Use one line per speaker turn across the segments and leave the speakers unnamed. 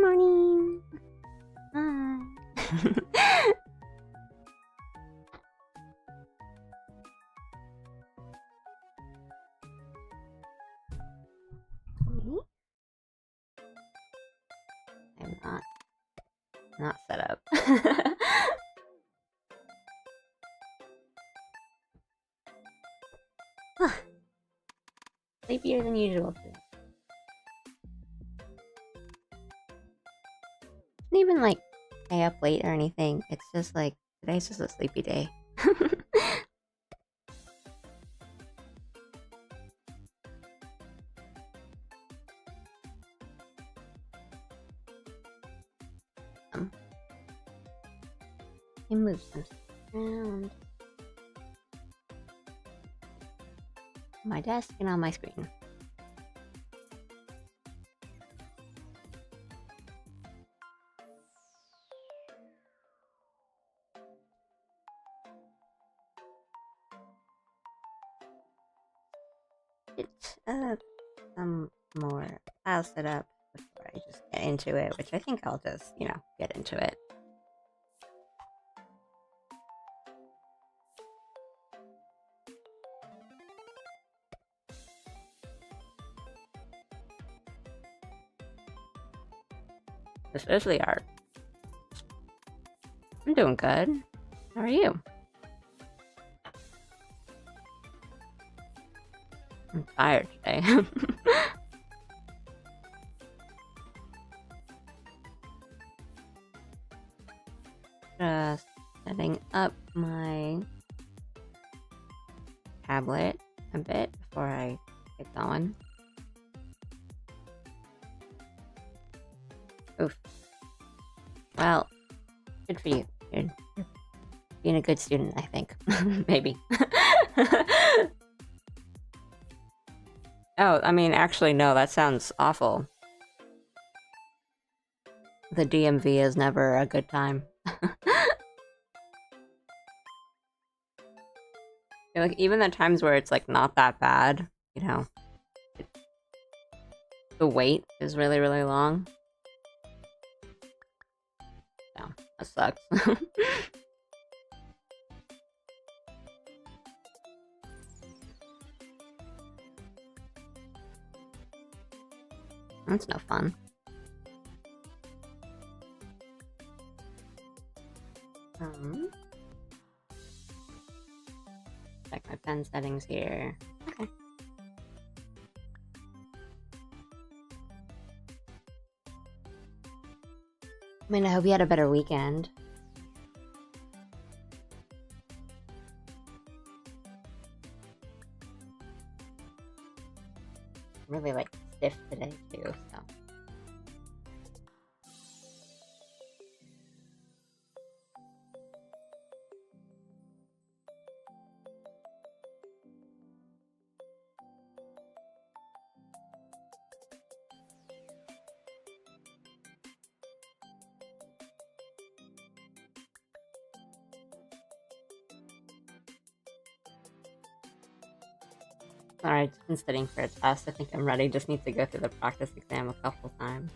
morning. Hi. I'm not set up. Sleepier than usual today. Didn't even like stay up late or anything. It's just like today's just a sleepy day. He moves some stuff around. My desk and on my screen. Some more I'll set up before I just get into it, which I think I'll just, get into it. This is the art. I'm doing good. How are you? I'm tired today. Just setting up my tablet a bit before I get going. Oof. Well, good for you. You're being a good student, I think. Maybe. Oh, I mean, actually, no, that sounds awful. The DMV is never a good time. Like, even the times where it's, like, not that bad, the wait is really, really long. No, that sucks. That's no fun. Check my pen settings here. Okay. I mean, I hope you had a better weekend. I'm really, like, stiff today, too, so. Alright, just been studying for a test. I think I'm ready. Just need to go through the practice exam a couple times.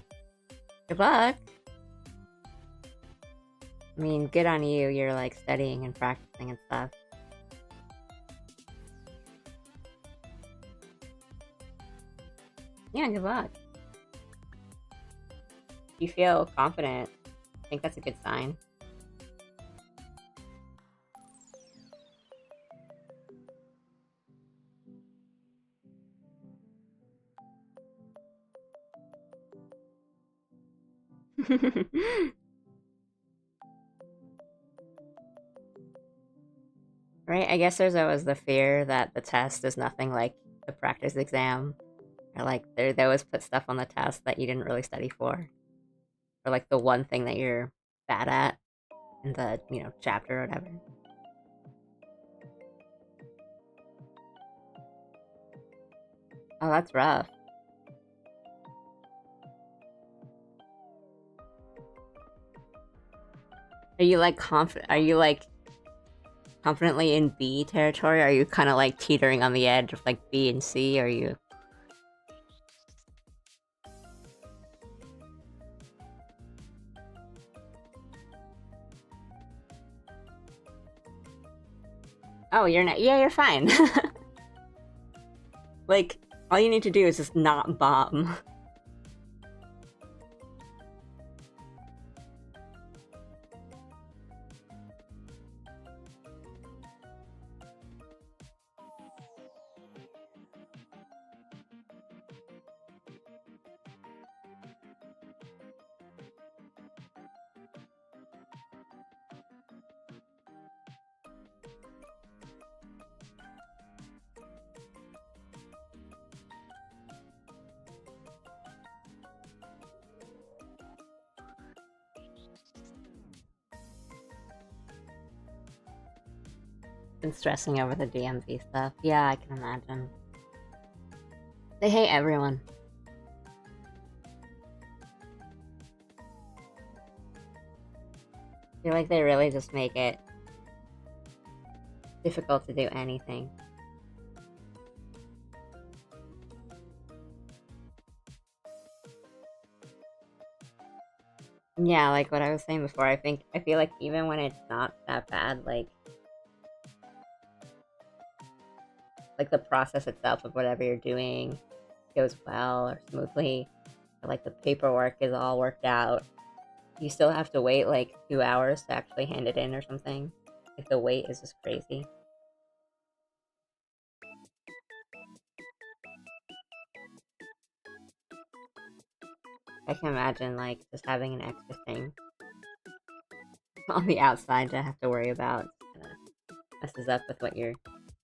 Good luck! I mean, good on you. You're, like, studying and practicing and stuff. Yeah, good luck. You feel confident. I think that's a good sign. Right? I guess there's always the fear that the test is nothing like the practice exam. Or like they always put stuff on the test that you didn't really study for. Or like the one thing that you're bad at in the, chapter or whatever. Oh, that's rough. Are you like confidently in B territory? Are you kind of like teetering on the edge of like B and C? Are you? Oh, you're not. Yeah, you're fine. Like, all you need to do is just not bomb. Been stressing over the DMV stuff. Yeah, I can imagine. They hate everyone. I feel like they really just make it difficult to do anything. Yeah, like what I was saying before, I feel like even when it's not that bad, like the process itself of whatever you're doing goes well or smoothly, or like the paperwork is all worked out, you still have to wait like 2 hours to actually hand it in or something. Like the wait is just crazy. I can imagine like just having an extra thing on the outside to have to worry about. Kind of messes up with what you're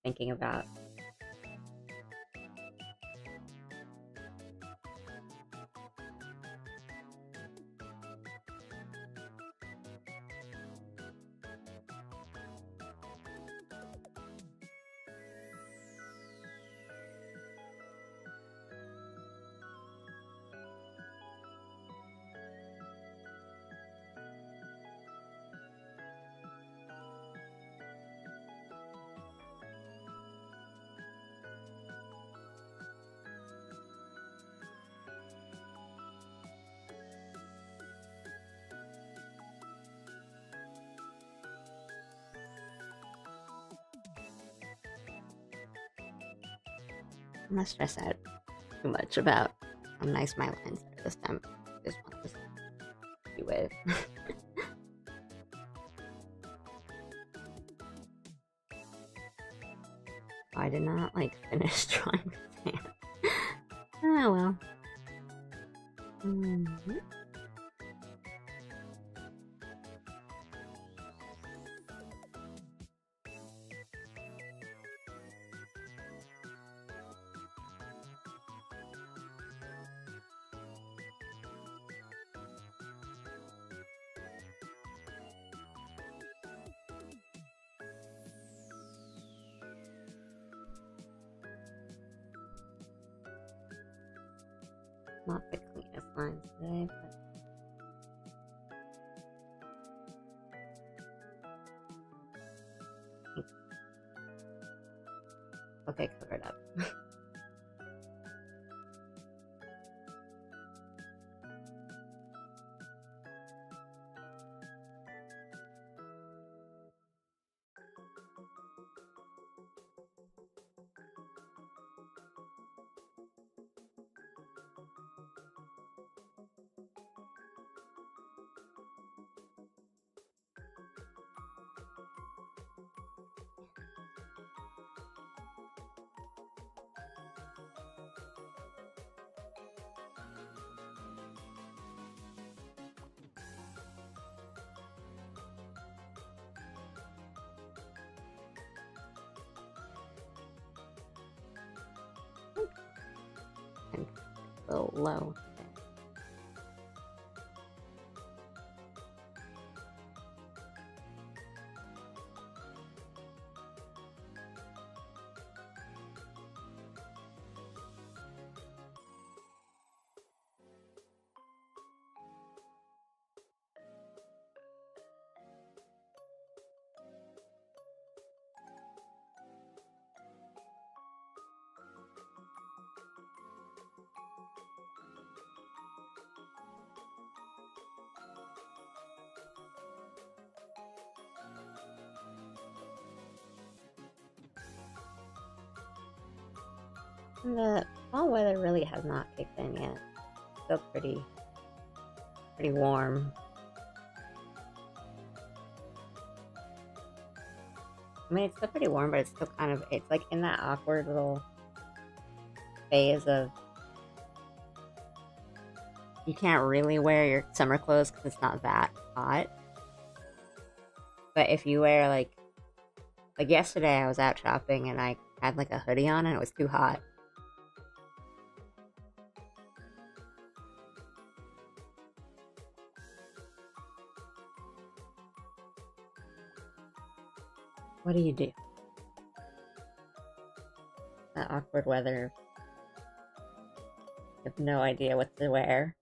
thinking about. I'm not stressed out too much about how nice my lines are this time. This one just do with. I did not like finish drawing the sand. Oh well. Mm-hmm. Not the cleanest lines today, but okay, cover it up. And a little low. And the fall weather really has not kicked in yet. It's still pretty warm. I mean, it's still pretty warm, but it's still kind of, it's like in that awkward little phase of you can't really wear your summer clothes because it's not that hot. But if you wear like yesterday I was out shopping and I had like a hoodie on and it was too hot. What do you do? That awkward weather. You have no idea what to wear.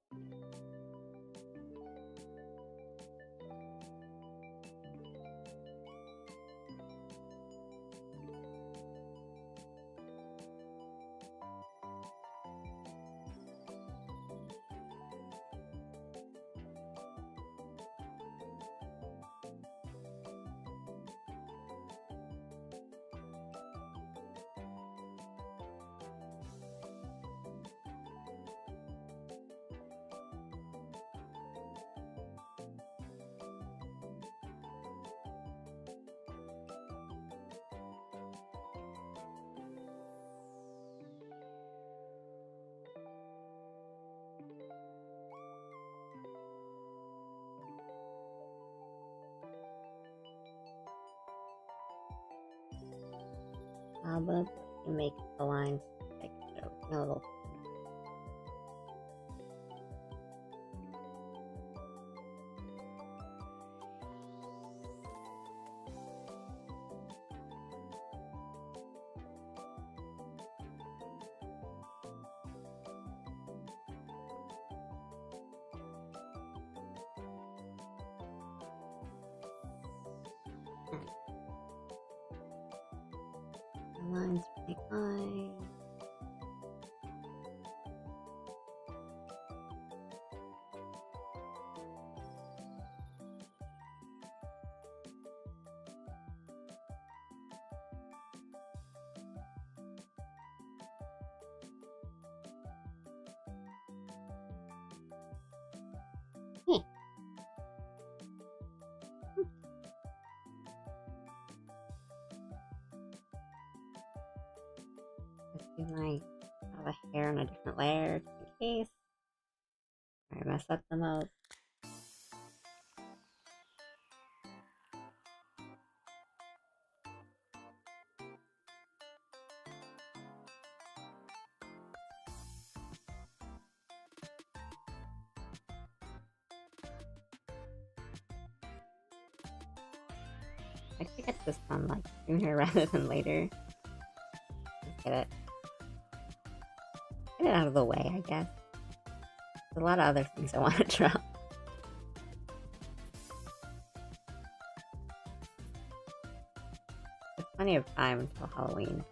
But you make the lines like a little. The lines pretty high. I might have a hair on a different layer just in case I mess up the most. I should get this done like sooner rather than later. Just get it out of the way, I guess. There's a lot of other things I want to draw. There's plenty of time until Halloween.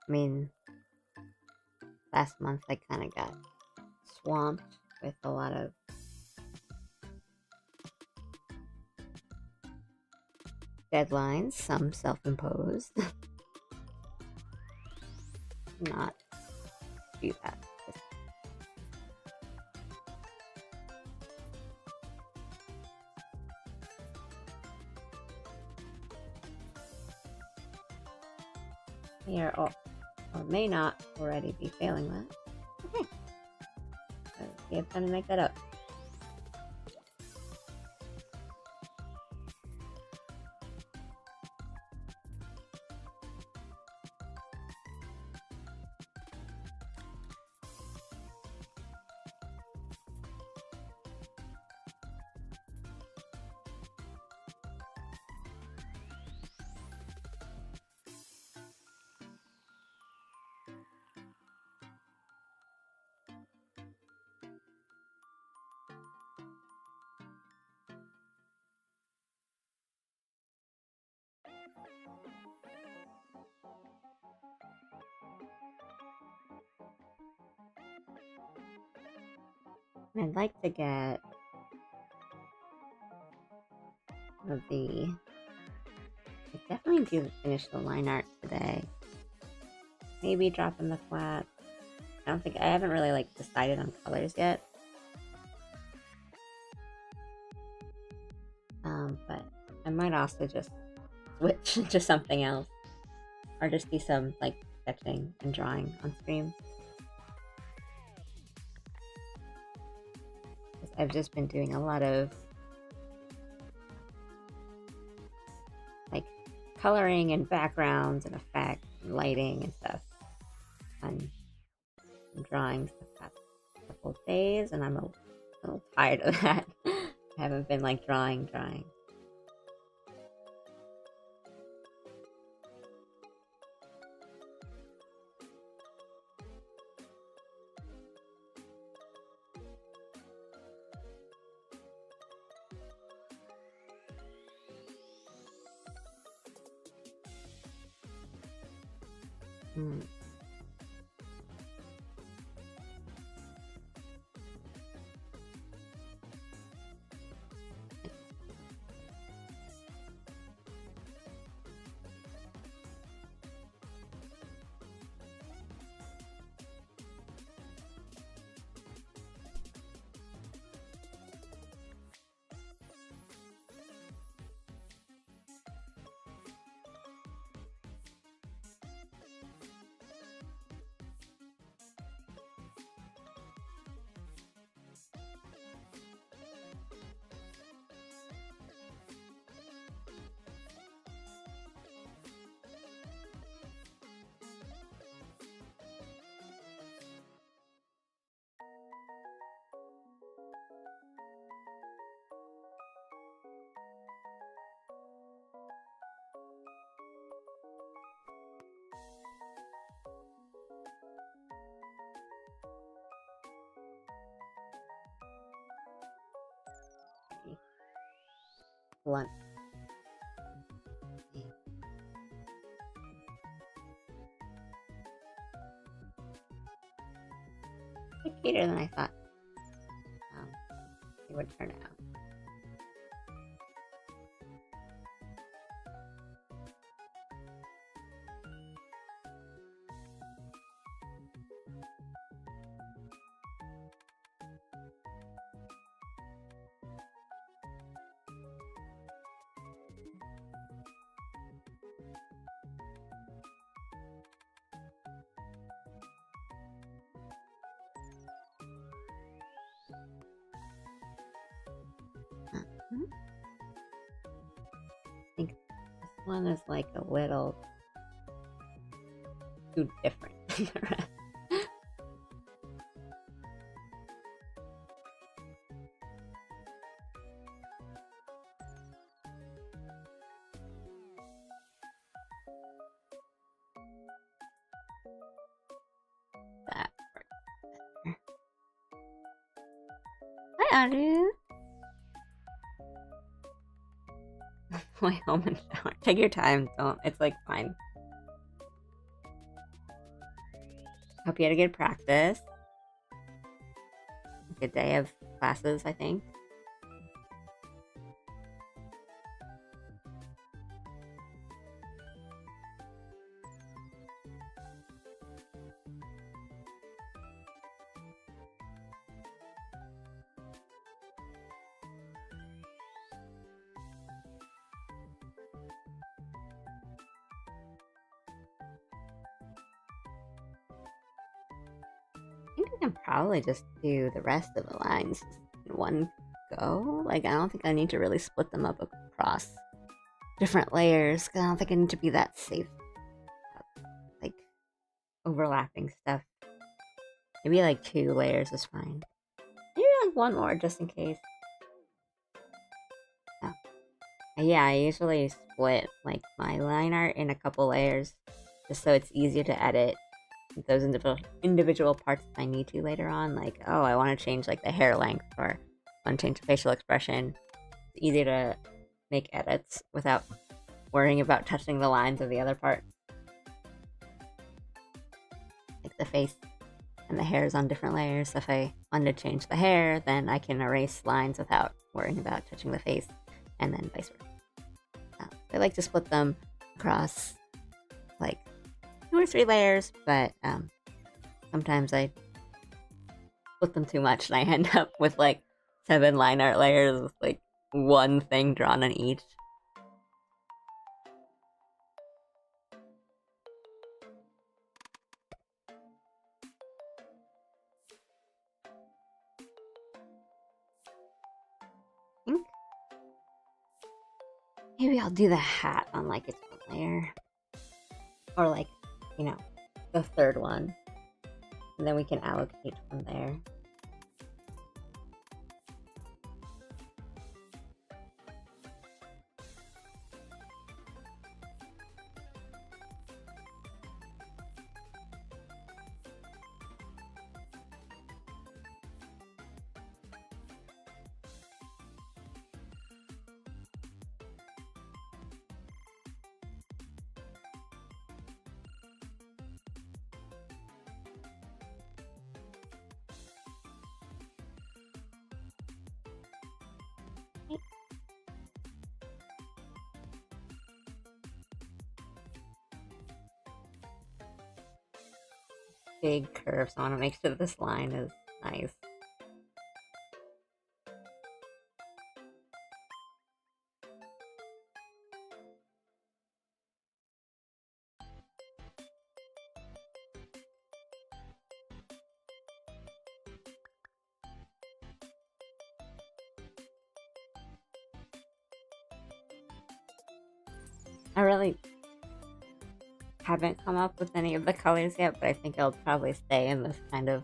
I mean, last month I kind of got swamped with a lot of deadlines, some self-imposed. Not do that. Here, or may not already be failing that. Okay. So you have time to make that up. I'd like to get of the... I definitely do finish the line art today. Maybe drop in the flat. I haven't really like decided on colors yet. But I might also just switch to something else. Or just do some like sketching and drawing on stream. I've just been doing a lot of like coloring and backgrounds and effects and lighting and stuff on drawings the past couple of days, and I'm a little tired of that. I haven't been like drawing. Blunt. Cuter than I thought it would turn out. I think this one is like a little too different than the rest. That works better. Hi, Audrey. Way home and shower. Take your time. Don't. It's like fine. Hope you had a good practice. A good day of classes, I think. I think I can probably just do the rest of the lines in one go. Like, I don't think I need to really split them up across different layers, because I don't think I need to be that safe. Like, overlapping stuff. Maybe like 2 layers is fine. Maybe like 1 more just in case. Oh. Yeah, I usually split like my line art in a couple layers just so it's easier to edit those individual parts if I need to later on. Like, oh, I want to change like the hair length, or I want to change the facial expression. It's easier to make edits without worrying about touching the lines of the other part. Like the face and the hair is on different layers. So if I want to change the hair, then I can erase lines without worrying about touching the face, and then vice versa. I like to split them across like 2 or 3 layers, but sometimes I split them too much and I end up with like 7 line art layers with like one thing drawn on each. I think maybe I'll do the hat on like its own layer. Or like, you know, the third one. And then we can allocate from there. Big curve, so I want to make sure this line is nice. I really haven't come up with any of the colors yet, but I think I'll probably stay in this kind of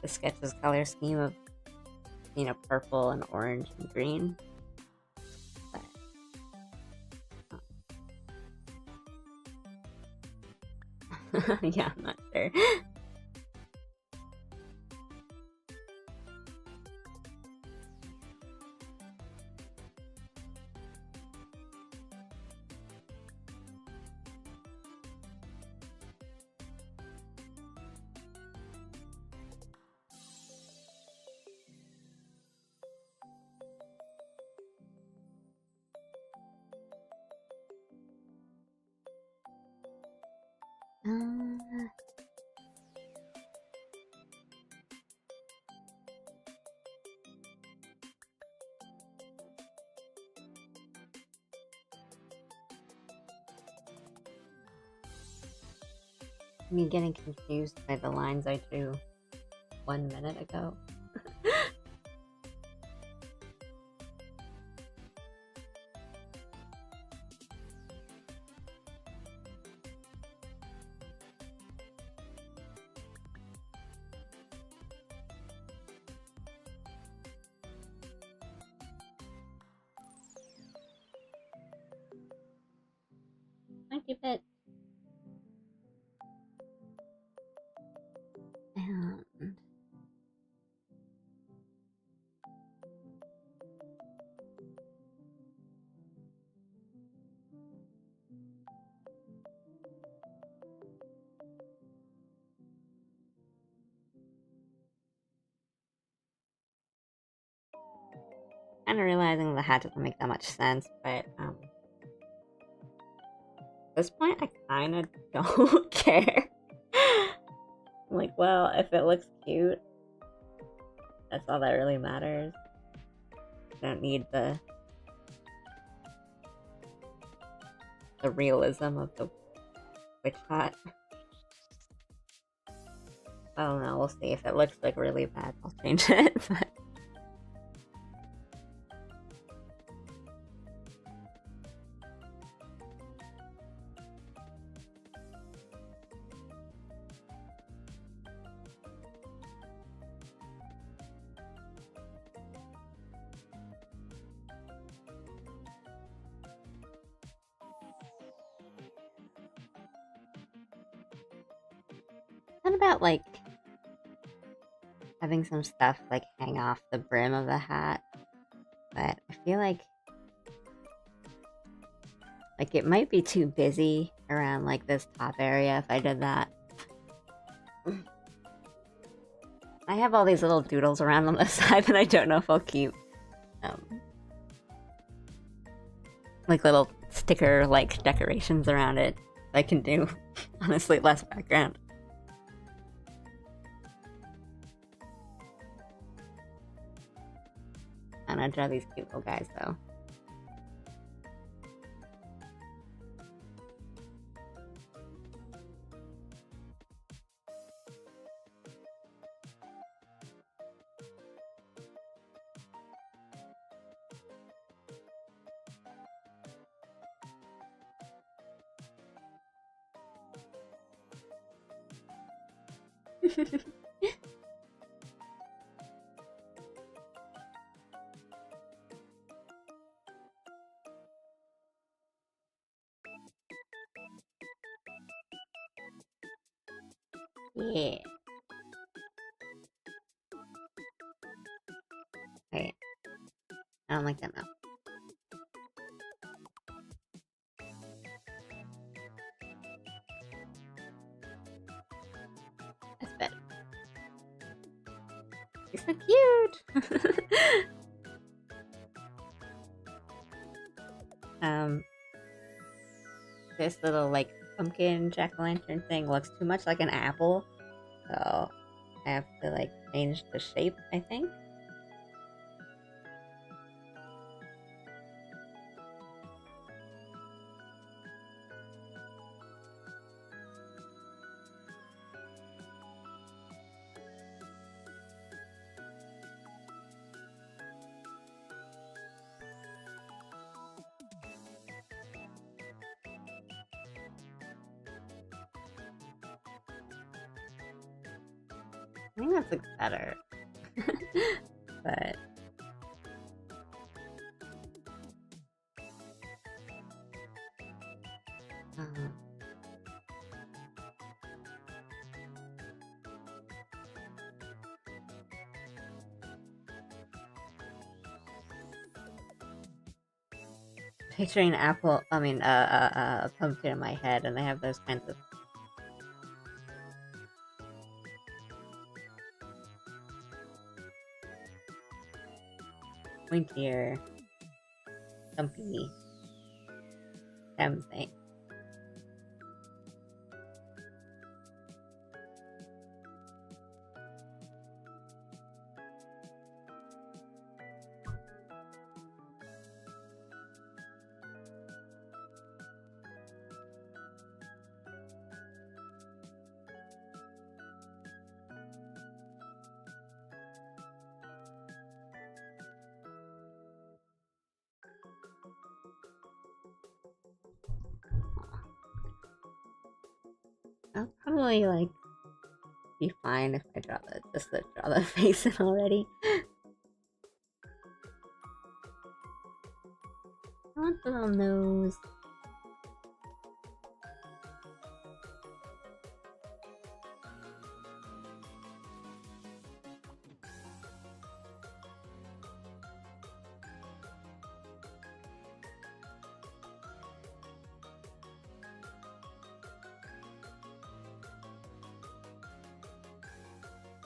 the Sketches color scheme of, you know, purple and orange and green. But, yeah, I'm not sure. Me getting confused by the lines I drew 1 minute ago. Thank you, Bit. And kind of realizing the hat doesn't make that much sense, but at this point I kind of don't care. I'm like, well, if it looks cute, that's all that really matters. I don't need the realism of the witch hat. I don't know, we'll see. If it looks like really bad, I'll change it. But what about like having some stuff like hang off the brim of the hat? But I feel like it might be too busy around like this top area if I did that. I have all these little doodles around on the side that I don't know if I'll keep. Like little sticker like decorations around it. I can do honestly less background. I'm gonna draw these cute little guys though. Yeah. Wait. I don't like that now. That's better. You're so cute! This little, like, pumpkin jack-o'-lantern thing looks too much like an apple. So, I have to, like, change the shape, I think. I think that looks better. But picturing apple, a pumpkin in my head, and I have those kinds of pointier, stumpy stem thing. I'll probably, like, be fine if I draw the face in already. I want the little nose.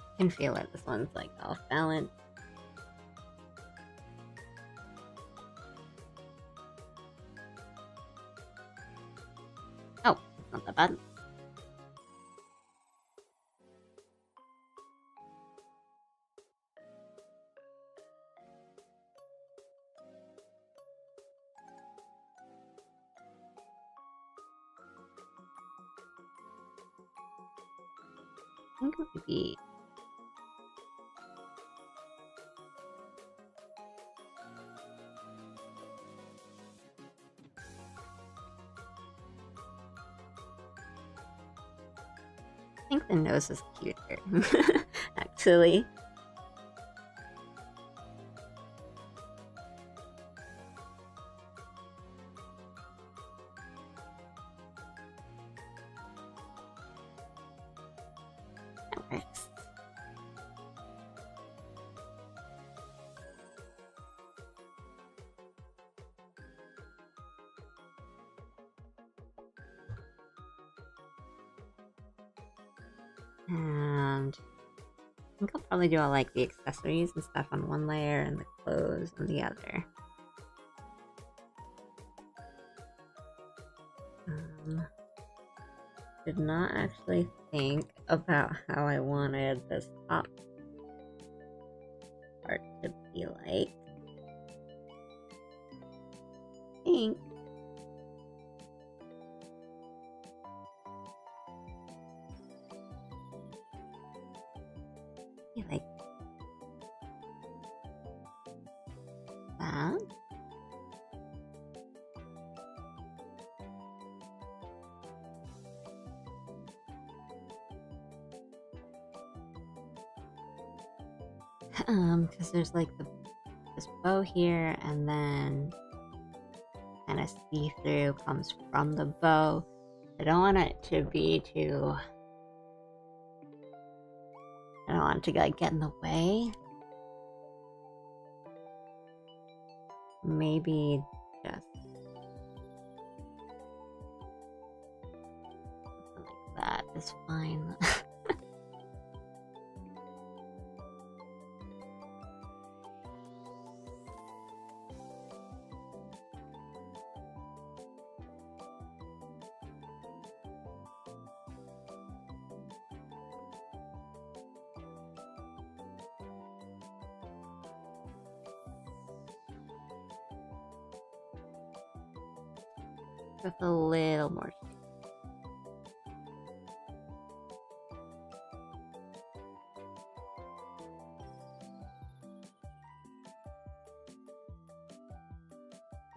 I can feel it. This one's like off balance. Oh, it's not that bad. I think it would be I think the nose is cuter, actually. That works. And I think I'll probably do all like the accessories and stuff on one layer and the clothes on the other. did not actually think about how I wanted this top part to be like. I think like that. Because there's like this bow here, and then kind of see-through comes from the bow. I don't want it to be too. I don't want it to like get in the way. Maybe just something like that is fine. With a little more shape.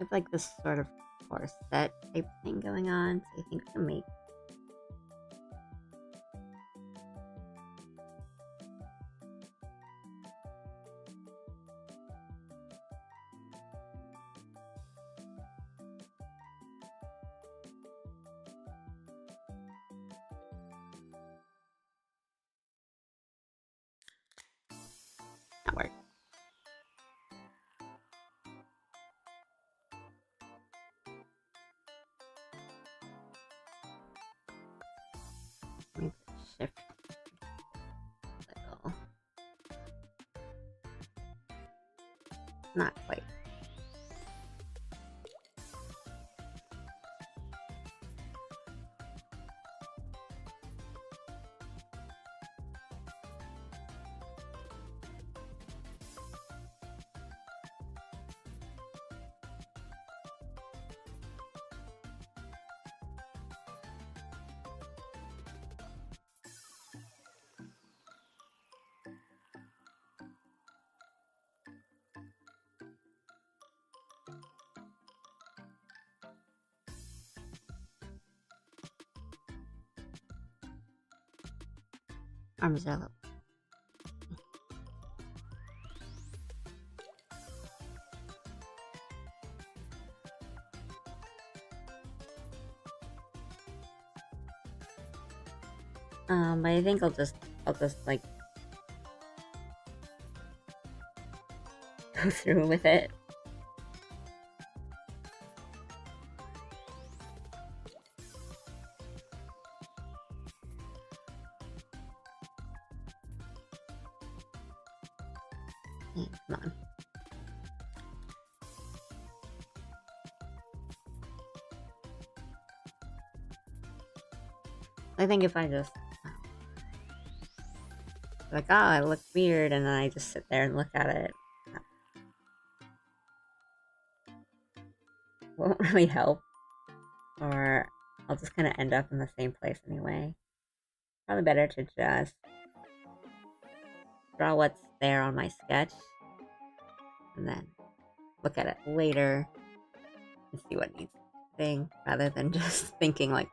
It's like this sort of corset type thing going on, so I think we can make that work. Maybe shift little. Not quite. Arms are a little. But I think I'll just like go through with it. Come on. I think if I just like, oh, it looks weird, and then I just sit there and look at it, won't really help. Or I'll just kind of end up in the same place anyway. Probably better to just draw what's there on my sketch and then look at it later and see what needs thing, rather than just thinking like,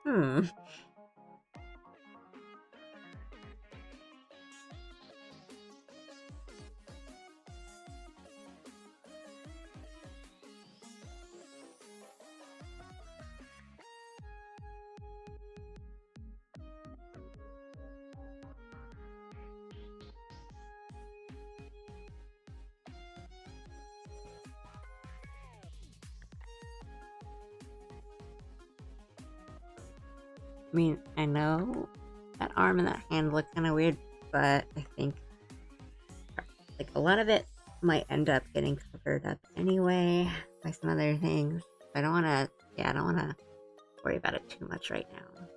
I mean, I know that arm and that hand look kind of weird, but I think like a lot of it might end up getting covered up anyway by some other things. I don't want to, I don't want to worry about it too much right now.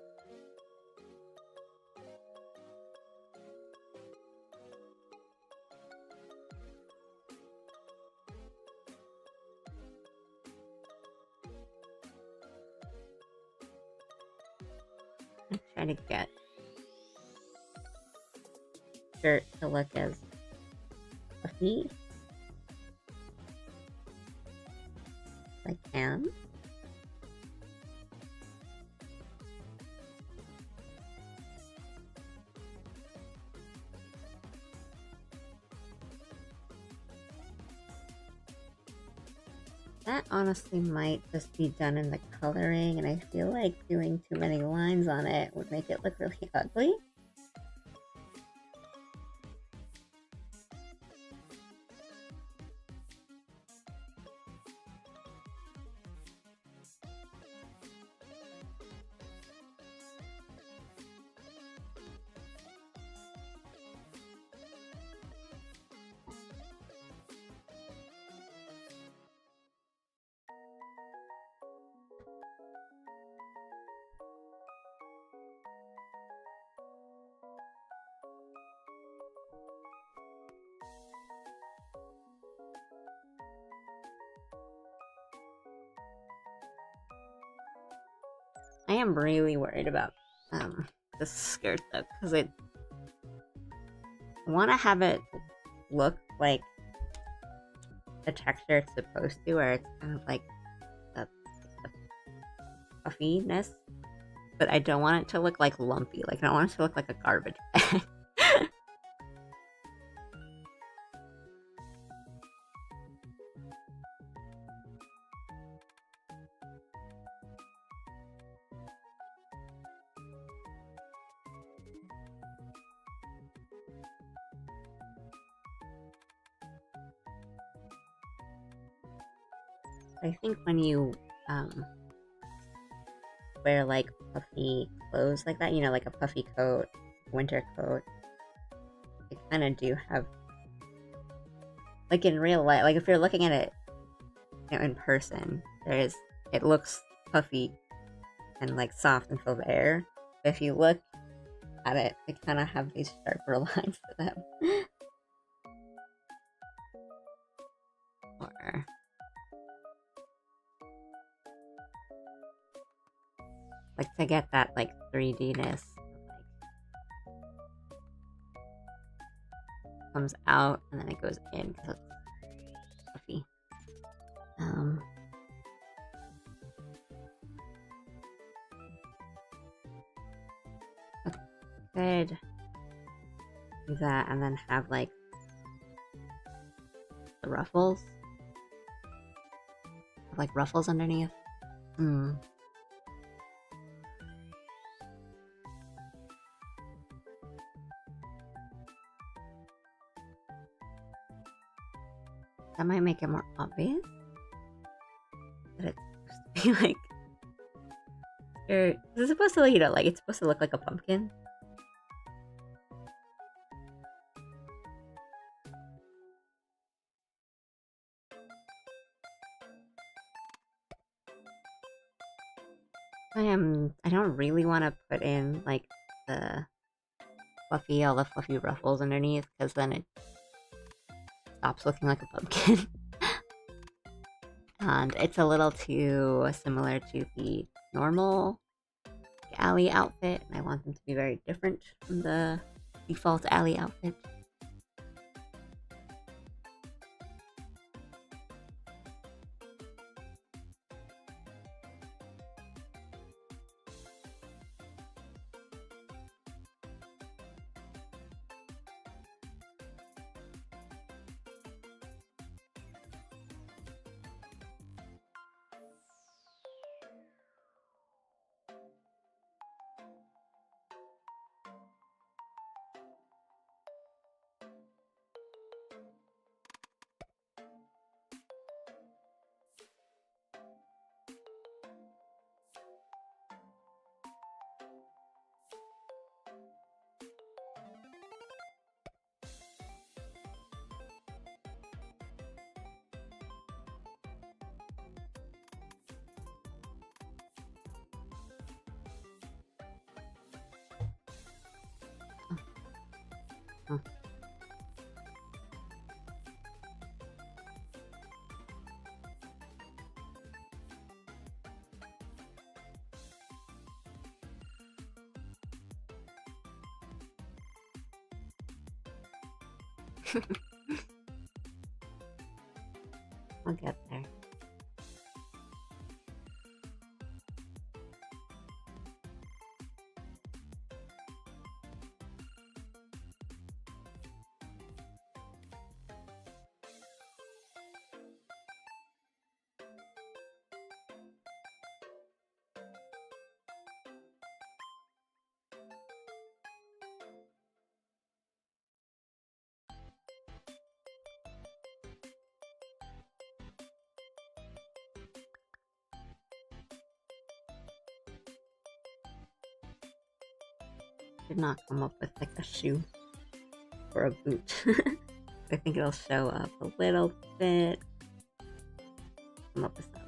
I'm trying to get shirt to look as fluffy as I can. That honestly might just be done in the coloring, and I feel like doing too many lines on it would make it look really ugly. I am really worried about this skirt though, because I want to have it look like the texture it's supposed to, where it's kind of like the puffiness, but I don't want it to look like lumpy. Like I don't want it to look like a garbage bag. I think when you wear like puffy clothes like that, you know, like a puffy coat, winter coat, they kind of do have, like in real life, like if you're looking at it, you know, in person, it looks puffy and like soft and full of air. But if you look at it, they kind of have these sharper lines to them. Or like to get that like 3D-ness, like comes out and then it goes in because it's fluffy. Could do that and then have like the ruffles, like ruffles underneath. That might make it more obvious that it's supposed to be like, or is it supposed to, you know, like it's supposed to look like a pumpkin? I don't really want to put in like all the fluffy ruffles underneath, because then it stops looking like a pumpkin. And it's a little too similar to the normal Allie outfit, and I want them to be very different from the default Allie outfit. I'll get there. Did not come up with like a shoe or a boot. I think it'll show up a little bit. Come up with something.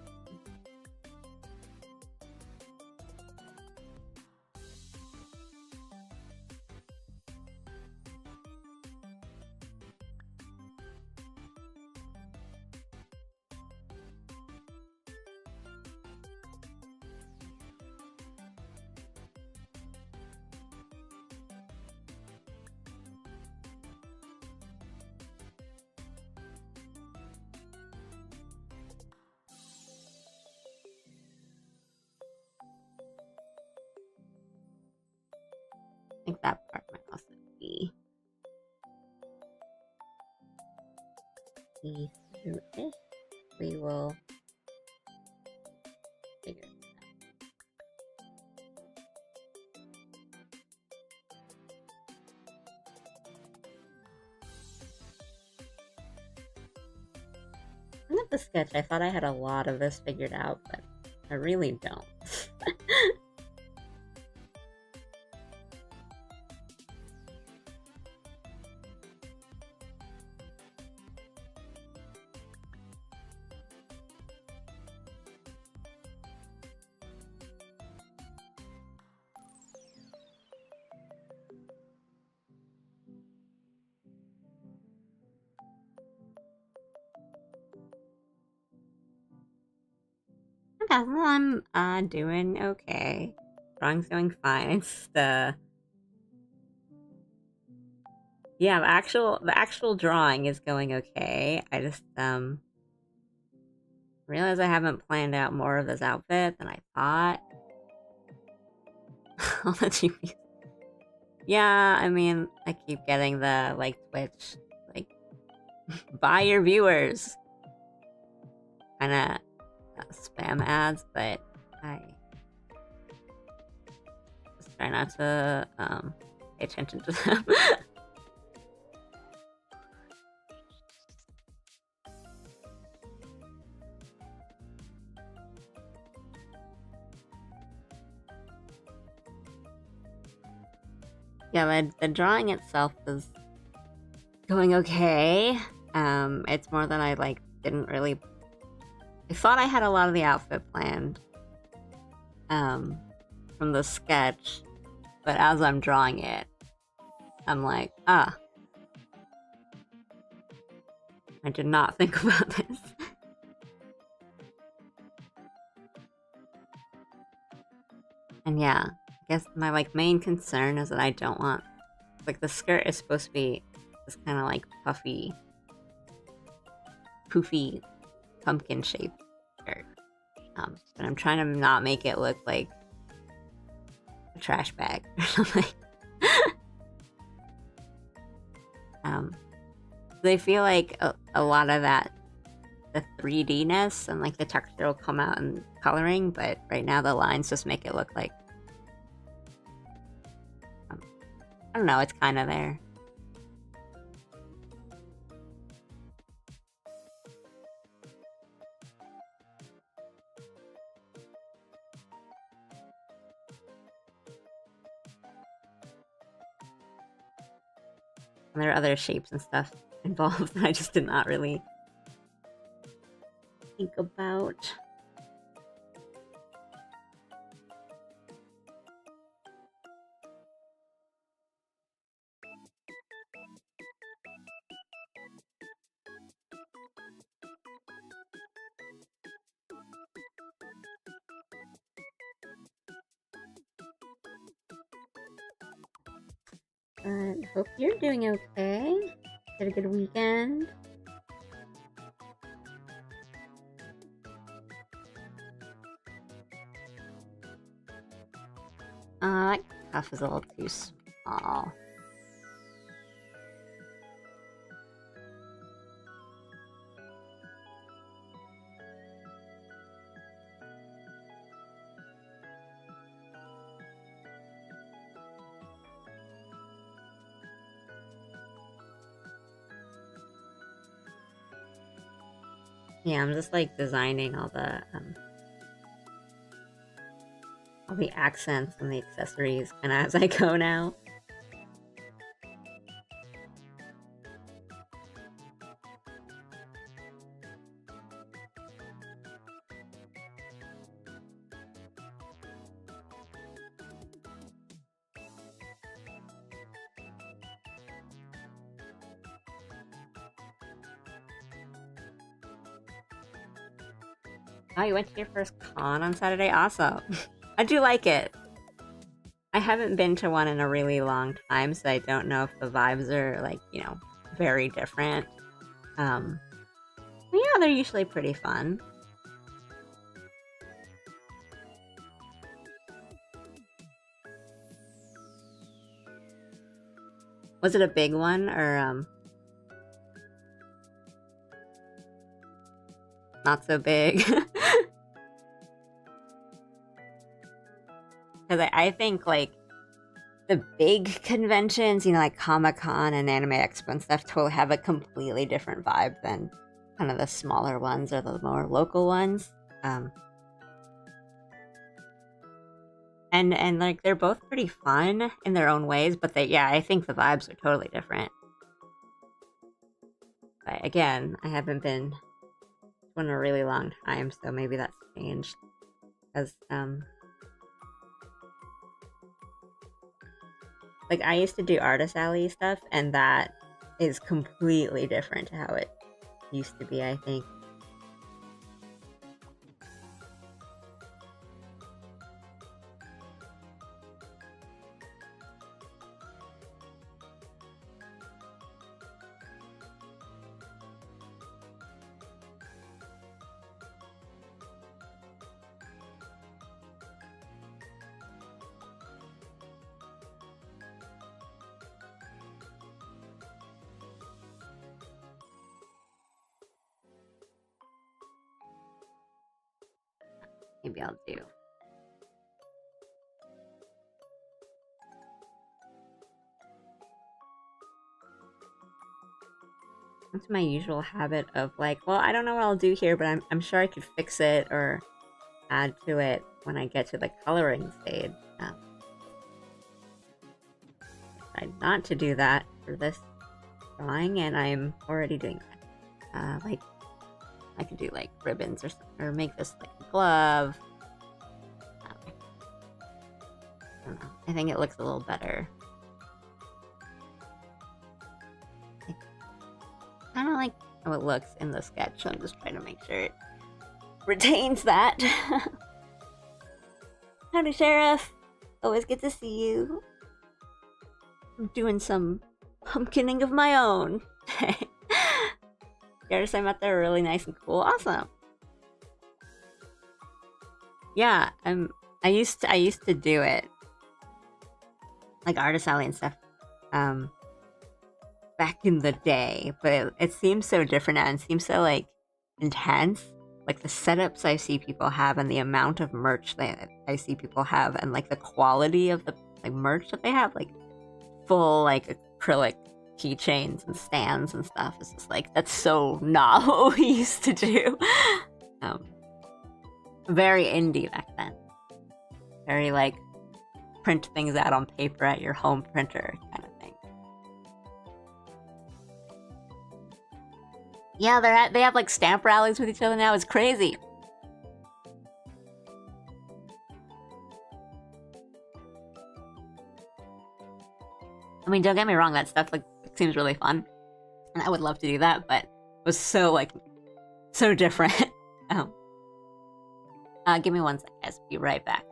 I think that part might also be see-through-ish. We will figure this out. Looking at the sketch, I thought I had a lot of this figured out, but I really don't. Okay, well, I'm doing okay. Drawing's going fine. It's the yeah, the actual drawing is going okay. I just realize I haven't planned out more of this outfit than I thought. I'll let you. Yeah, I mean, I keep getting the like Twitch like buy your viewers kind of spam ads, but I just try not to pay attention to them. Yeah, the drawing itself is going okay. It's more than I like didn't really. I thought I had a lot of the outfit planned, from the sketch, but as I'm drawing it, I'm like, I did not think about this. And yeah, I guess my like main concern is that I don't want like the skirt is supposed to be this kind of like puffy, poofy, pumpkin shaped skirt. But I'm trying to not make it look like a trash bag or something. They feel like a lot of that, the 3D-ness and like the texture will come out in coloring, but right now the lines just make it look like, I don't know, it's kind of there. And there are other shapes and stuff involved that I just did not really think about. Hope you're doing okay. Had a good weekend. That cuff is a little too small. Yeah, I'm just like designing all the accents and the accessories kind of as I go now. Oh, you went to your first con on Saturday? Awesome. I do like it. I haven't been to one in a really long time, so I don't know if the vibes are, like, you know, very different. But yeah, they're usually pretty fun. Was it a big one, or, not so big? Because I think, like, the big conventions, you know, like Comic-Con and Anime Expo and stuff, totally have a completely different vibe than kind of the smaller ones or the more local ones. And like, they're both pretty fun in their own ways, but yeah, I think the vibes are totally different. But again, I haven't been to one in a really long time, so maybe that's changed. Because, like, I used to do Artist Alley stuff, and that is completely different to how it used to be, I think. Maybe I'll do. That's my usual habit of, like, well, I don't know what I'll do here, but I'm sure I could fix it or add to it when I get to the coloring stage. Tried not to do that for this drawing, and I'm already doing that. Like, I could do, like, ribbons or make this like a glove. I don't know. I think it looks a little better. Kind of like how it looks in the sketch. I'm just trying to make sure it retains that. Howdy, Sheriff. Always good to see you. I'm doing some pumpkining of my own. The artists I met there are really nice and cool. Awesome. Yeah, I used to do it, like Artist Alley and stuff, back in the day, but it seems so different now and seems so, like, intense. Like, the setups I see people have and the amount of merch that I see people have and, like, the quality of the, like, merch that they have, like, full, like, acrylic keychains and stands and stuff. It's just like, that's so not what we used to do. Very indie back then. Very, like, print things out on paper at your home printer kind of thing. Yeah, they have, like, stamp rallies with each other now. It's crazy. I mean, don't get me wrong, that stuff, like, seems really fun, and I would love to do that, but it was so, like, so different. Give me one sec, guys. Be right back.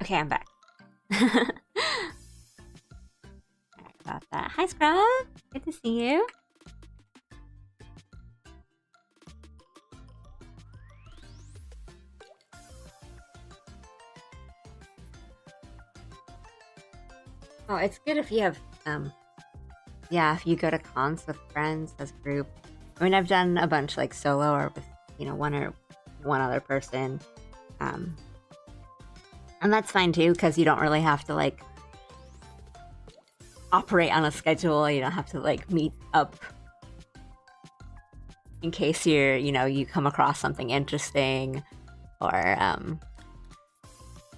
Okay, I'm back. Sorry about that. Hi, Scrub. Good to see you. Oh, it's good if you have, yeah, if you go to cons with friends as a group. I mean, I've done a bunch like solo or with, one other person. And that's fine too, because you don't really have to like operate on a schedule. You don't have to like meet up in case you come across something interesting, or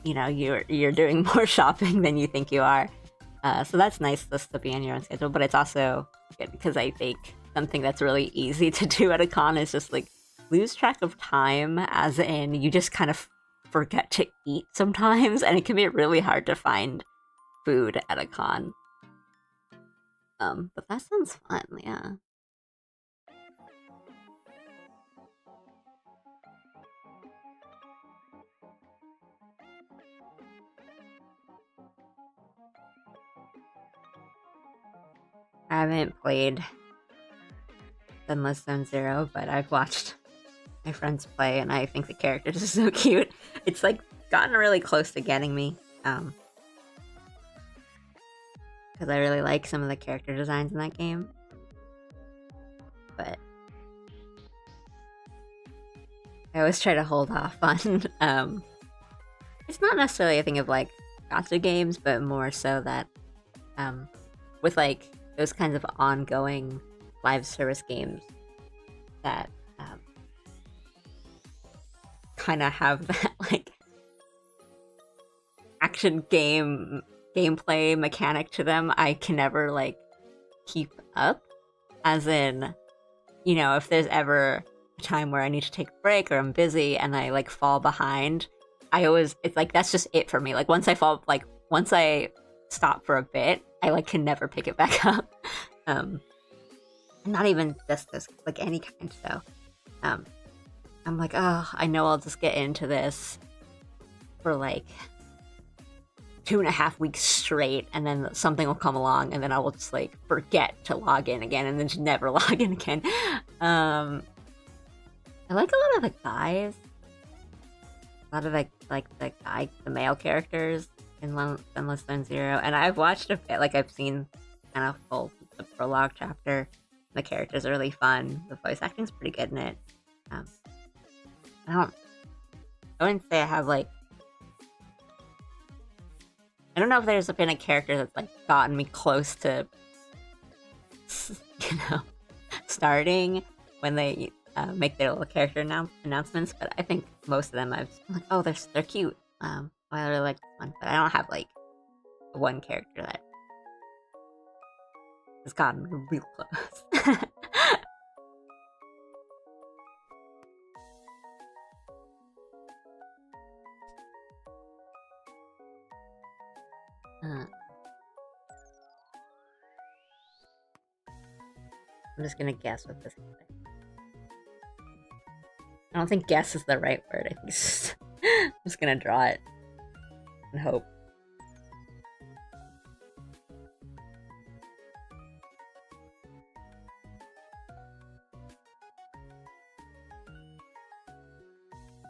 you're doing more shopping than you think you are. So that's nice just to be on your own schedule, but it's also good because I think something that's really easy to do at a con is just like lose track of time, as in you just kind of forget to eat sometimes, and it can be really hard to find food at a con. But that sounds fun, yeah. I haven't played Endless Zone Zero, but I've watched my friends play, and I think the characters are so cute. It's like gotten really close to getting me, because I really like some of the character designs in that game. But I always try to hold off on, it's not necessarily a thing of like gacha games, but more so that, with like those kinds of ongoing live service games that kind of have that like action gameplay mechanic to them, I can never like keep up. As in, if there's ever a time where I need to take a break or I'm busy and I like fall behind, it's like that's just it for me. Like once I stop for a bit, I like can never pick it back up. Not even just this, like any kind. So I'm like, oh, I know I'll just get into this for like 2.5 weeks straight, and then something will come along, and then I will just like forget to log in again, and then just never log in again. I like a lot of the guys, a lot of the male characters in Endless Zone Zero, and I've watched a bit. Like I've seen kind of the prologue chapter. The characters are really fun. The voice acting's pretty good in it. I wouldn't say I have like. I don't know if there's been a character that's like gotten me close to, starting when they make their little character announcements. But I think most of them I've been like, oh, they're cute. I really like this one, but I don't have like one character that has gotten real close. I'm just gonna guess what this is. I don't think guess is the right word. I think I'm just gonna draw it and hope.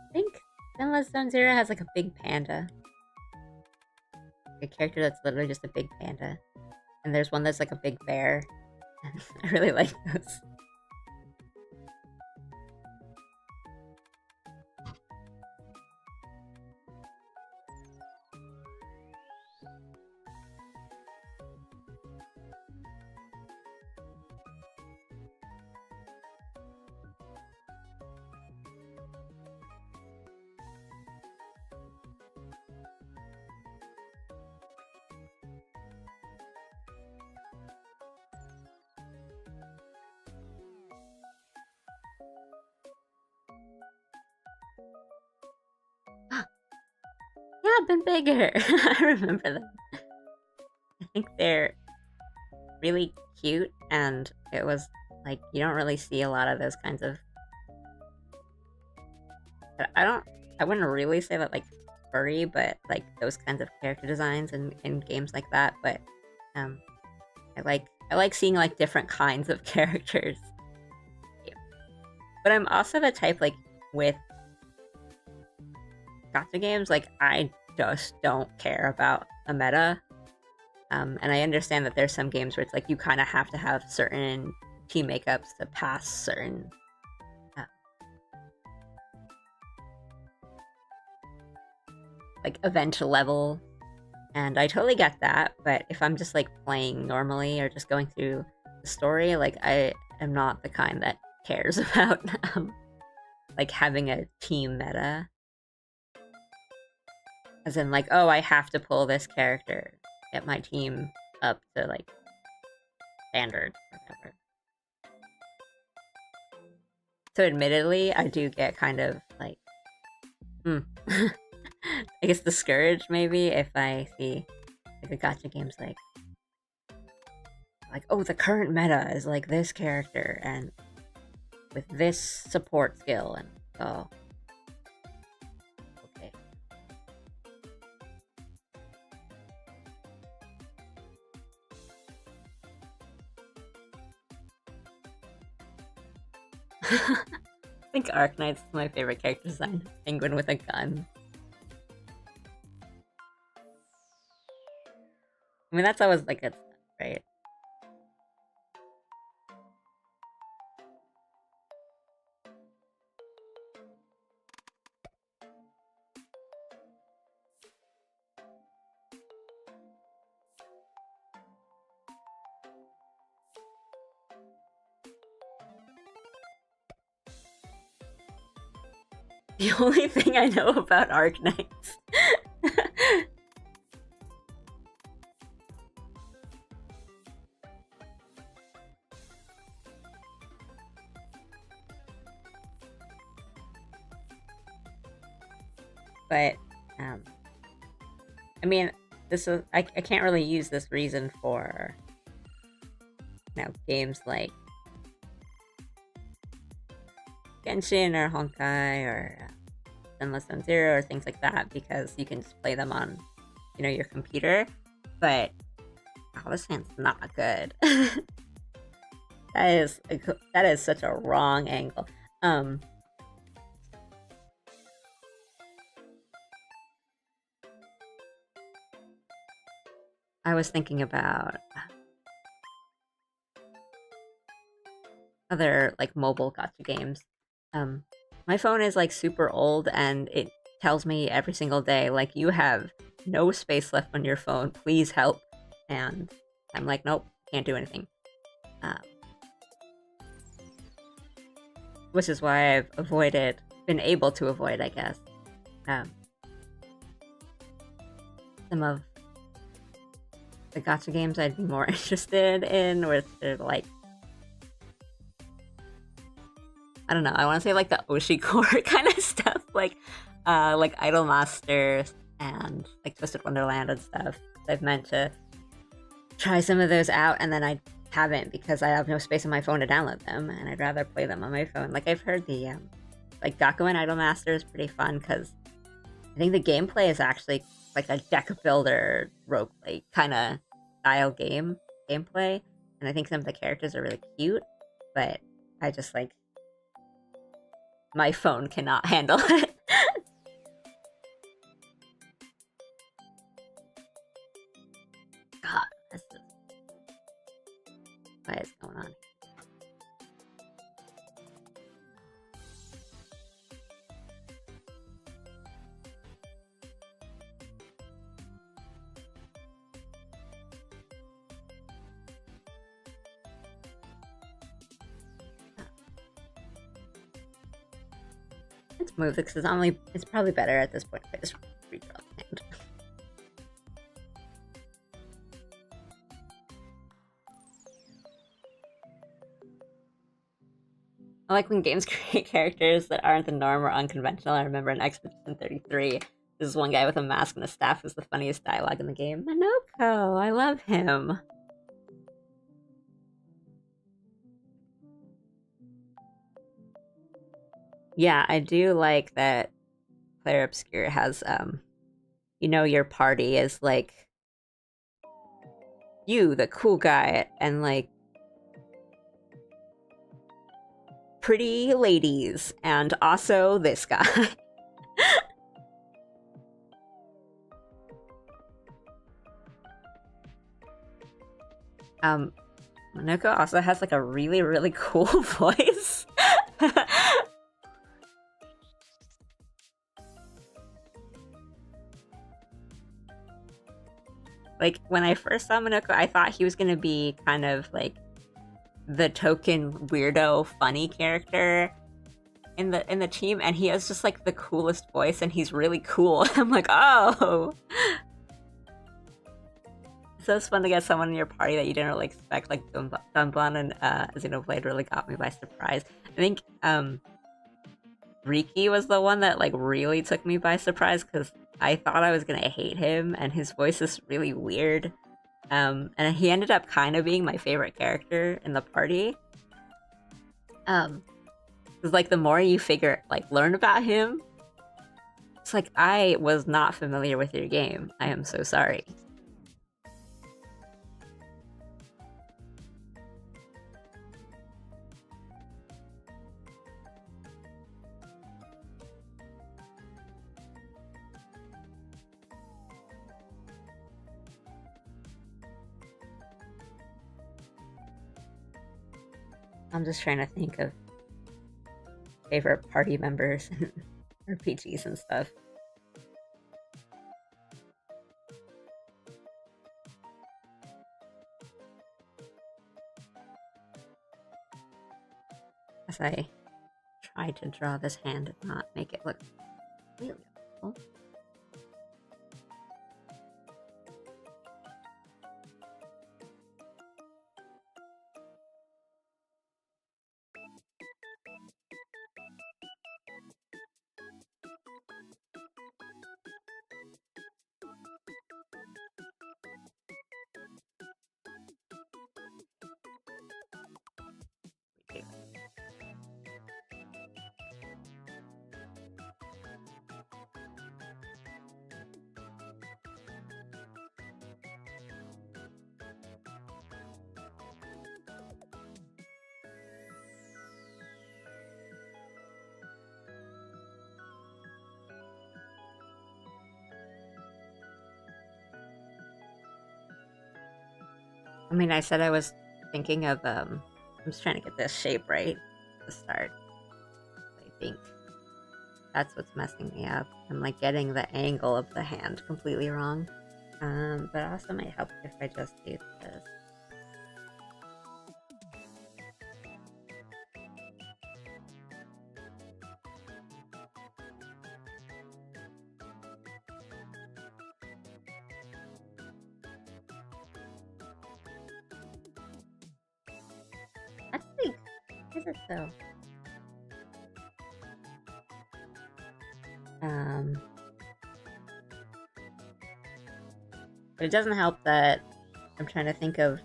I think Endless Zone Zero has like a big panda. A character that's literally just a big panda. And there's one that's like a big bear. I really like those. Yeah, been bigger. I remember them. I think they're really cute, and it was like you don't really see a lot of those kinds of. I wouldn't really say that like furry, but like those kinds of character designs in games like that. But um, I like seeing like different kinds of characters. But I'm also the type like with gacha games, like I just don't care about a meta. And I understand that there's some games where it's like you kind of have to have certain team makeups to pass certain like event level, and I totally get that. But if I'm just like playing normally or just going through the story, like I am not the kind that cares about like having a team meta, as in like, oh, I have to pull this character, get my team up to like standard or whatever. So admittedly, I do get kind of like I guess discouraged maybe if I see like a gacha game's like, oh, the current meta is like this character and with this support skill, and oh, okay. I think Arknight's my favorite character design. Penguin with a gun. I mean, that's always like good stuff, right? The only thing I know about Arknights. But, I mean, this is I can't really use this reason for games like Genshin or Honkai or Endless Zero or things like that, because you can just play them on your computer. But this hand's not good. that is such a wrong angle. I was thinking about other like mobile gacha games. My phone is like super old, and it tells me every single day like, you have no space left on your phone. Please help. And I'm like, nope, can't do anything. Which is why I've been able to avoid, I guess, some of the gacha games I'd be more interested in, where they're like, I don't know, I want to say like the Oshi core kind of stuff, like Idol Masters and like Twisted Wonderland and stuff. I've meant to try some of those out, and then I haven't because I have no space on my phone to download them, and I'd rather play them on my phone. Like, I've heard the like Gakuen Idol Master is pretty fun because I think the gameplay is actually like a deck builder roguelike kind of style gameplay, and I think some of the characters are really cute, but I just like, my phone cannot handle it. God, that's just... what is going on? Let's move this because it's probably better at this point if I just redraw the hand. I like when games create characters that aren't the norm or unconventional. I remember in Expedition 33, this one guy with a mask and a staff was the funniest dialogue in the game. Manoko, I love him. Yeah, I do like that Player Obscure has you know your party is like you, the cool guy, and like pretty ladies, and also this guy. Minoko also has like a really, really cool voice. Like, when I first saw Minoko, I thought he was gonna be kind of like the token weirdo funny character in the team, and he has just like the coolest voice and he's really cool. I'm like, oh. So it's fun to get someone in your party that you didn't really expect, like Dunban and Xenoblade really got me by surprise. I think Riki was the one that like really took me by surprise because I thought I was gonna hate him and his voice is really weird. And he ended up kind of being my favorite character in the party. Because like the more you learn about him, it's like, I was not familiar with your game. I am so sorry. I'm just trying to think of favorite party members and RPGs and stuff. As I try to draw this hand and not make it look really awful. I mean, I said I was thinking of, I'm just trying to get this shape right to start. I think that's what's messing me up. I'm like getting the angle of the hand completely wrong. But it also might help if I just do this. Actually, is it though? But it doesn't help that I'm trying to think of,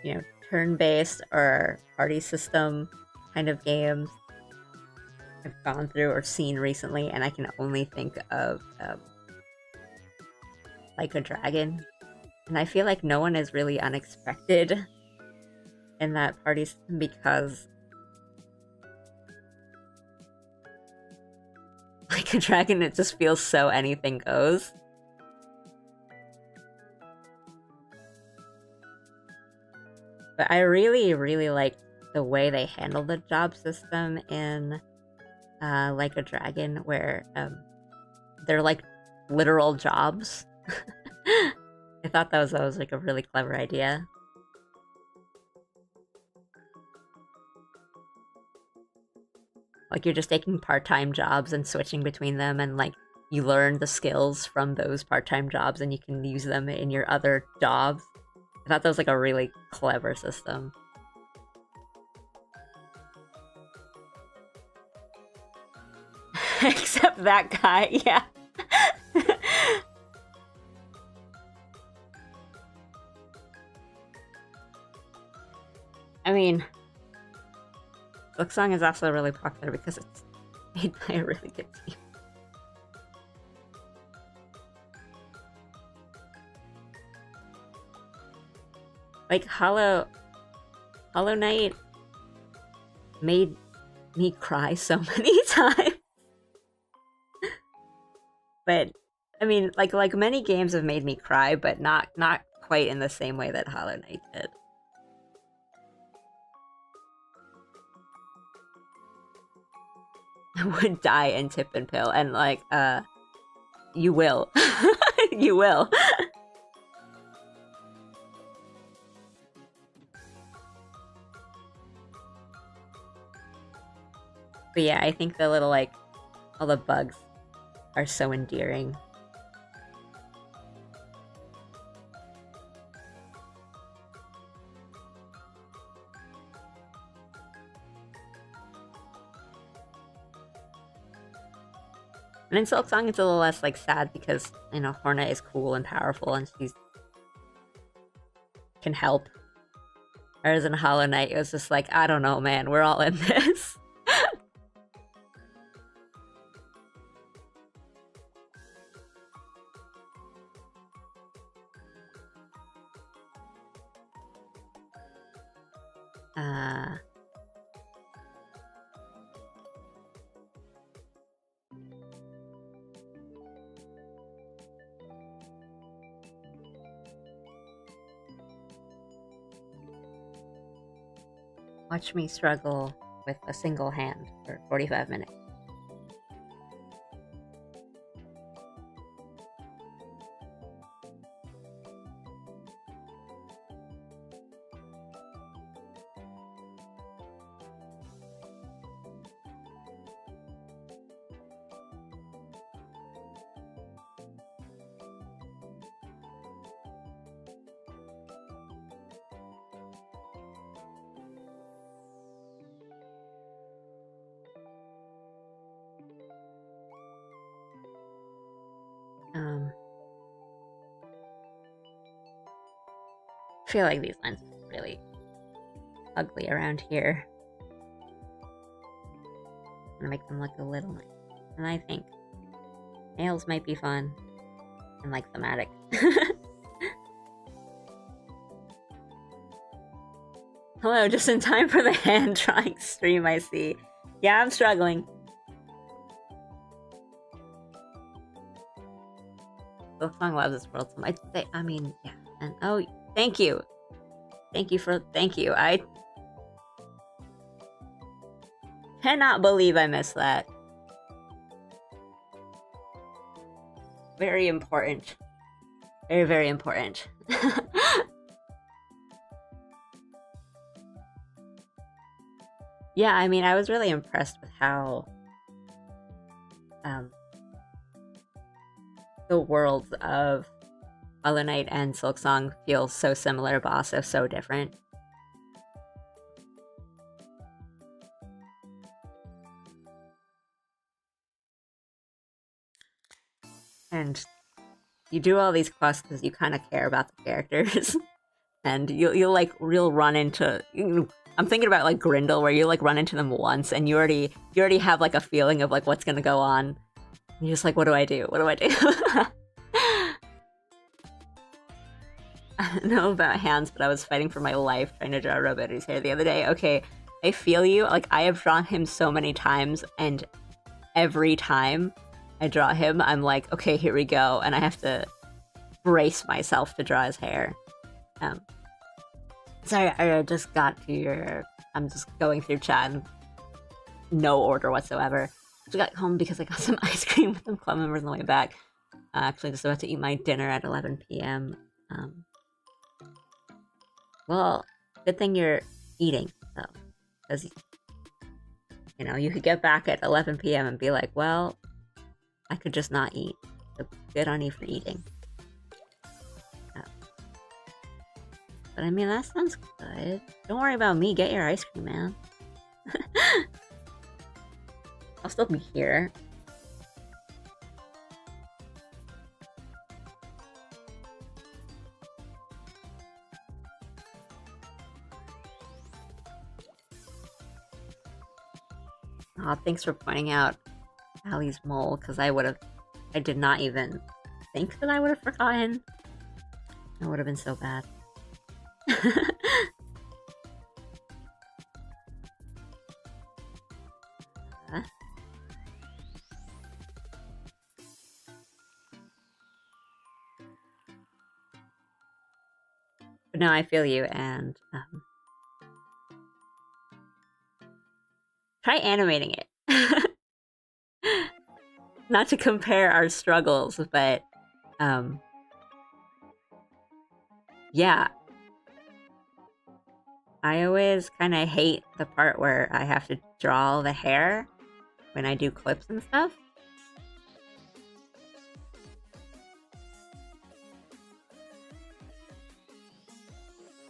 you know, turn-based or party system kind of games I've gone through or seen recently, and I can only think of Like a Dragon. And I feel like no one is really unexpected in that party system because Like a Dragon, it just feels so anything goes. But I really, really like the way they handle the job system in Like a Dragon, where they're like literal jobs. I thought that was like a really clever idea. Like, you're just taking part-time jobs and switching between them, and like you learn the skills from those part-time jobs and you can use them in your other jobs. I thought that was like a really clever system. Except that guy, yeah. I mean, Silksong is also really popular because it's made by a really good team. Like, Hollow Knight made me cry so many times. But I mean, like many games have made me cry, but not quite in the same way that Hollow Knight did. I would die in Tip and Pill, and like, you will. You will. But yeah, I think the little, like, all the bugs are so endearing. And in Silk Song, it's a little less, like, sad because, you know, Hornet is cool and powerful and she can help. Whereas in Hollow Knight, it was just like, I don't know, man, we're all in this. Watch me struggle with a single hand for 45 minutes. I feel like these lines are really ugly around here. I'm gonna make them look a little nice. And I think nails might be fun and like thematic. Hello, just in time for the hand drawing stream, I see. Yeah, I'm struggling. The song loves this world so much. I mean, yeah. And oh, thank you. Thank you. I cannot believe I missed that. Very important. Very, very important. Yeah, I mean, I was really impressed with how the worlds of Hollow Knight and Silk Song feel so similar, but also so different. And you do all these quests because you kind of care about the characters, and you'll run into. I'm thinking about like Grindel, where you like run into them once, and you already have like a feeling of like what's gonna go on. You're just like, what do I do? What do I do? I don't know about hands, but I was fighting for my life trying to draw Roboti's hair the other day. Okay, I feel you. Like, I have drawn him so many times, and every time I draw him, I'm like, okay, here we go, and I have to brace myself to draw his hair. Sorry, I just got to your... I'm just going through chat in no order whatsoever. I just got home because I got some ice cream with some club members on the way back. Actually, just about to eat my dinner at 11 p.m. Well, good thing you're eating, though. Because, you know, you could get back at 11 p.m. and be like, well, I could just not eat. So good on you for eating. But I mean, that sounds good. Don't worry about me. Get your ice cream, man. I'll still be here. Aw, thanks for pointing out Allie's mole, because I did not even think that I would have forgotten. That would have been so bad. But no, I feel you, and try animating it. Not to compare our struggles, but yeah, I always kind of hate the part where I have to draw the hair when I do clips and stuff.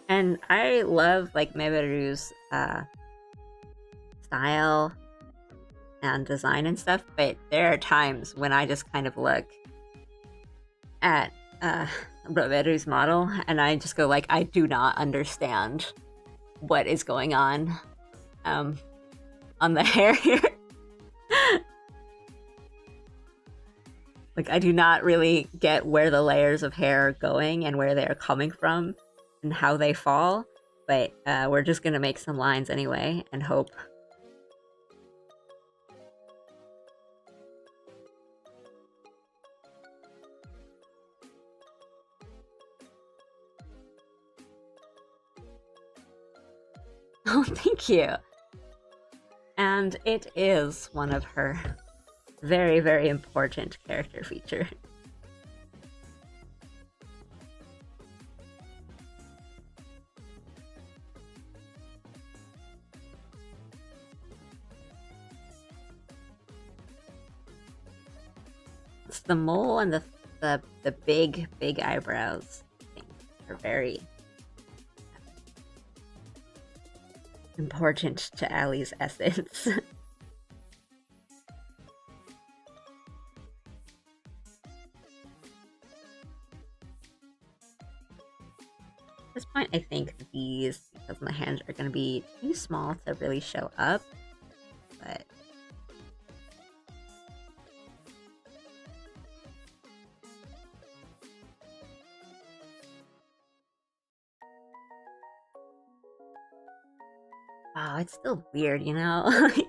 And I love like Meberu's style and design and stuff, but there are times when I just kind of look at Meberu's model and I just go like, I do not understand what is going on the hair here. Like, I do not really get where the layers of hair are going and where they're coming from and how they fall, but we're just gonna make some lines anyway and hope. Oh, thank you. And it is one of her very, very important character features. It's the mole and the big eyebrows, I think, are very important to Allie's essence. At this point, I think these, because my hands are going to be too small to really show up, but wow, it's still weird, you know? Like,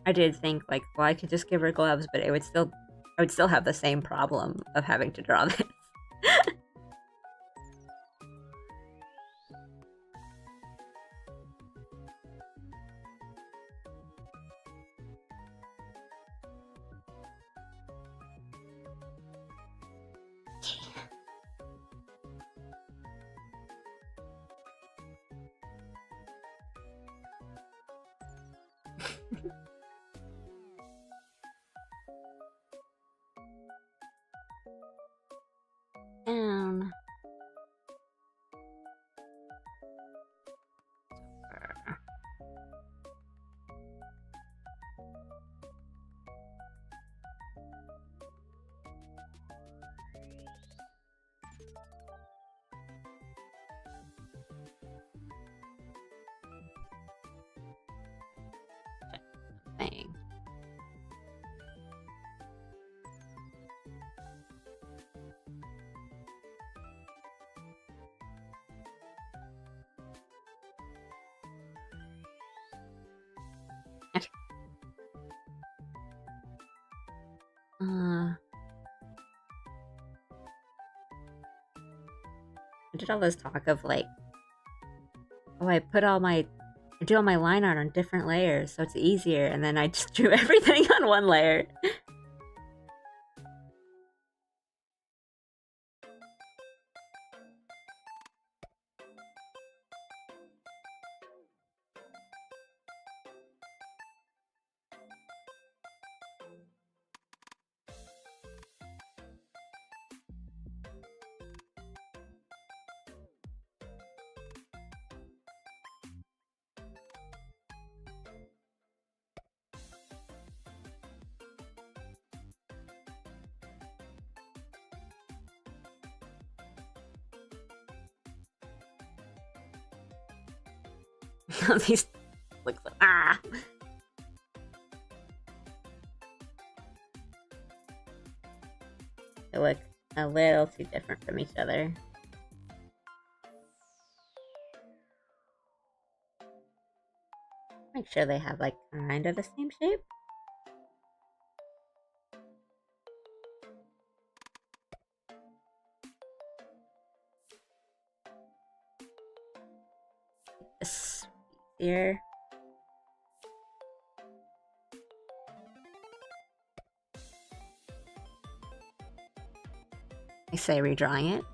I did think like, well, I could just give her gloves, but I would still have the same problem of having to draw this. Down. Thing. I did all this talk of like, oh, I do all my line art on different layers so it's easier, and then I just drew everything on one layer. These look so, ah! They look a little too different from each other. Make sure they have like kind of the same shape. This here. I say redrawing it.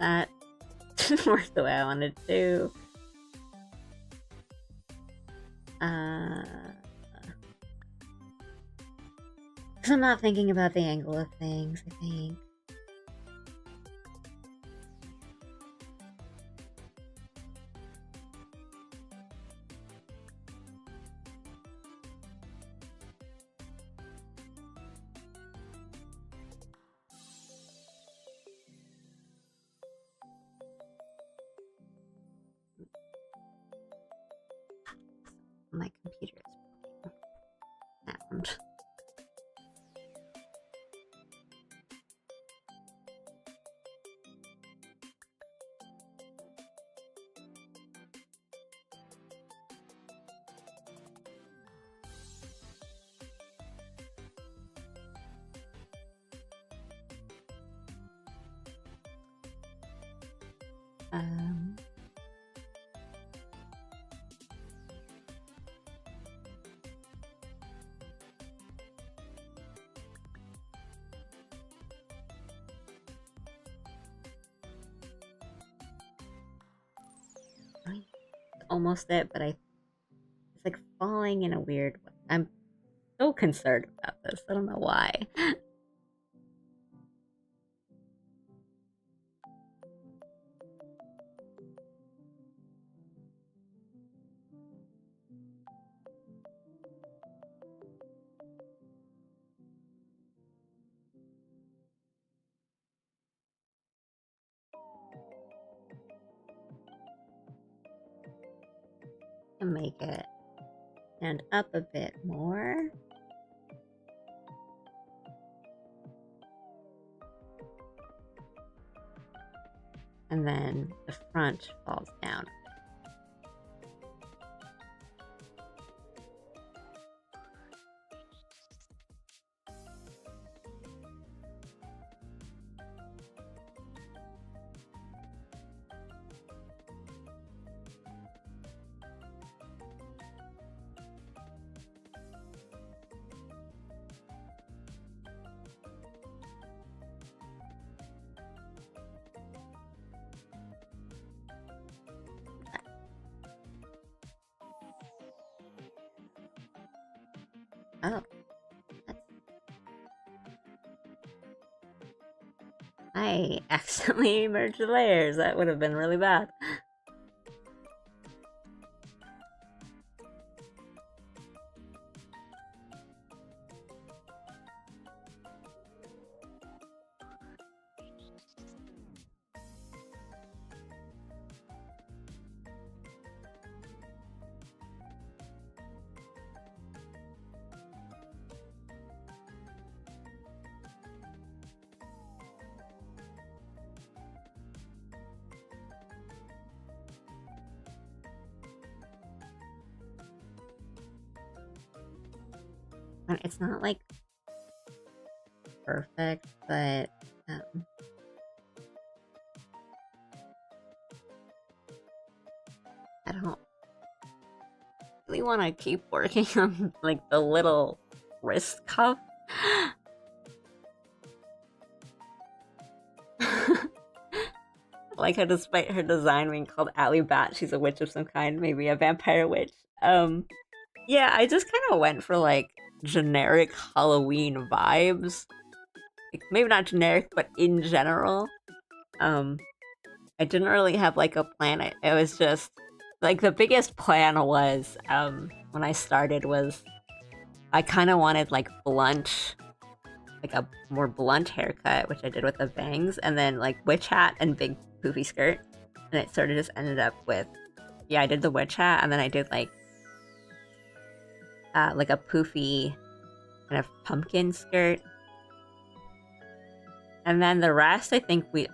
That didn't work the way I wanted to. Because I'm not thinking about the angle of things, I think. My computer is sound. Almost it, but it's like falling in a weird way. I'm so concerned about this. I don't know why. To make it stand up a bit more. And then the front falls down. Oh. I accidentally merged the layers. That would have been really bad. It's not like perfect, but I don't really want to keep working on like the little wrist cuff. Like how despite her design being called allieBat, she's a witch of some kind, maybe a vampire witch. Yeah, I just kind of went for like generic Halloween vibes. Like, maybe not generic, but in general. I didn't really have like a plan. It was just like the biggest plan was when I started was I kind of wanted like blunt, like a more blunt haircut, which I did with the bangs, and then like witch hat and big poofy skirt, and it sort of just ended up with, yeah, I did the witch hat, and then I did like a poofy kind of pumpkin skirt, and then the rest I think we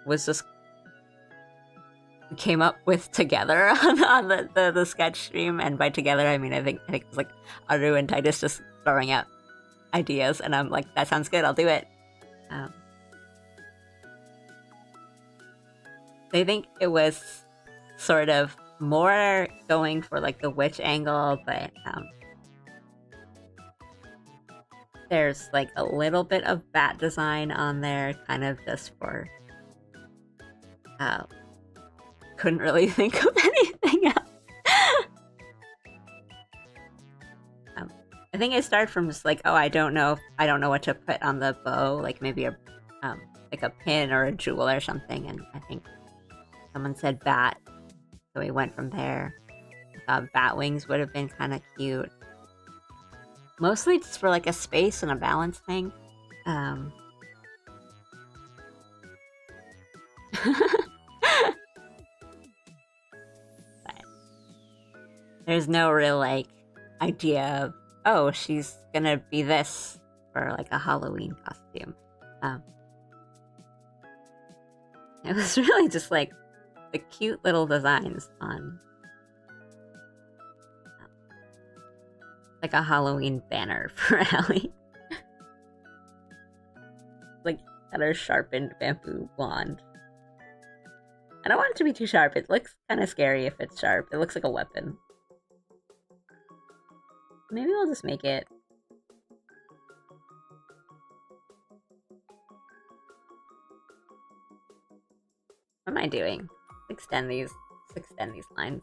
came up with together on the sketch stream, and by together I mean I think it was like Aru and Titus just throwing out ideas, and I'm like, that sounds good, I'll do it. I think it was sort of more going for like the witch angle, but there's like a little bit of bat design on there, kind of just for couldn't really think of anything else. I think I started from just like, oh, I don't know what to put on the bow, like maybe a like a pin or a jewel or something, and I think someone said bat, so we went from there. Bat wings would have been kind of cute, mostly just for like a space and a balance thing. But there's no real like idea of, oh, she's gonna be this for like a Halloween costume. It was really just like the cute little designs on like a Halloween banner for Allie. Like at her sharpened bamboo wand. I don't want it to be too sharp. It looks kind of scary if it's sharp. It looks like a weapon. Maybe we'll just make it. What am I doing? Extend these lines.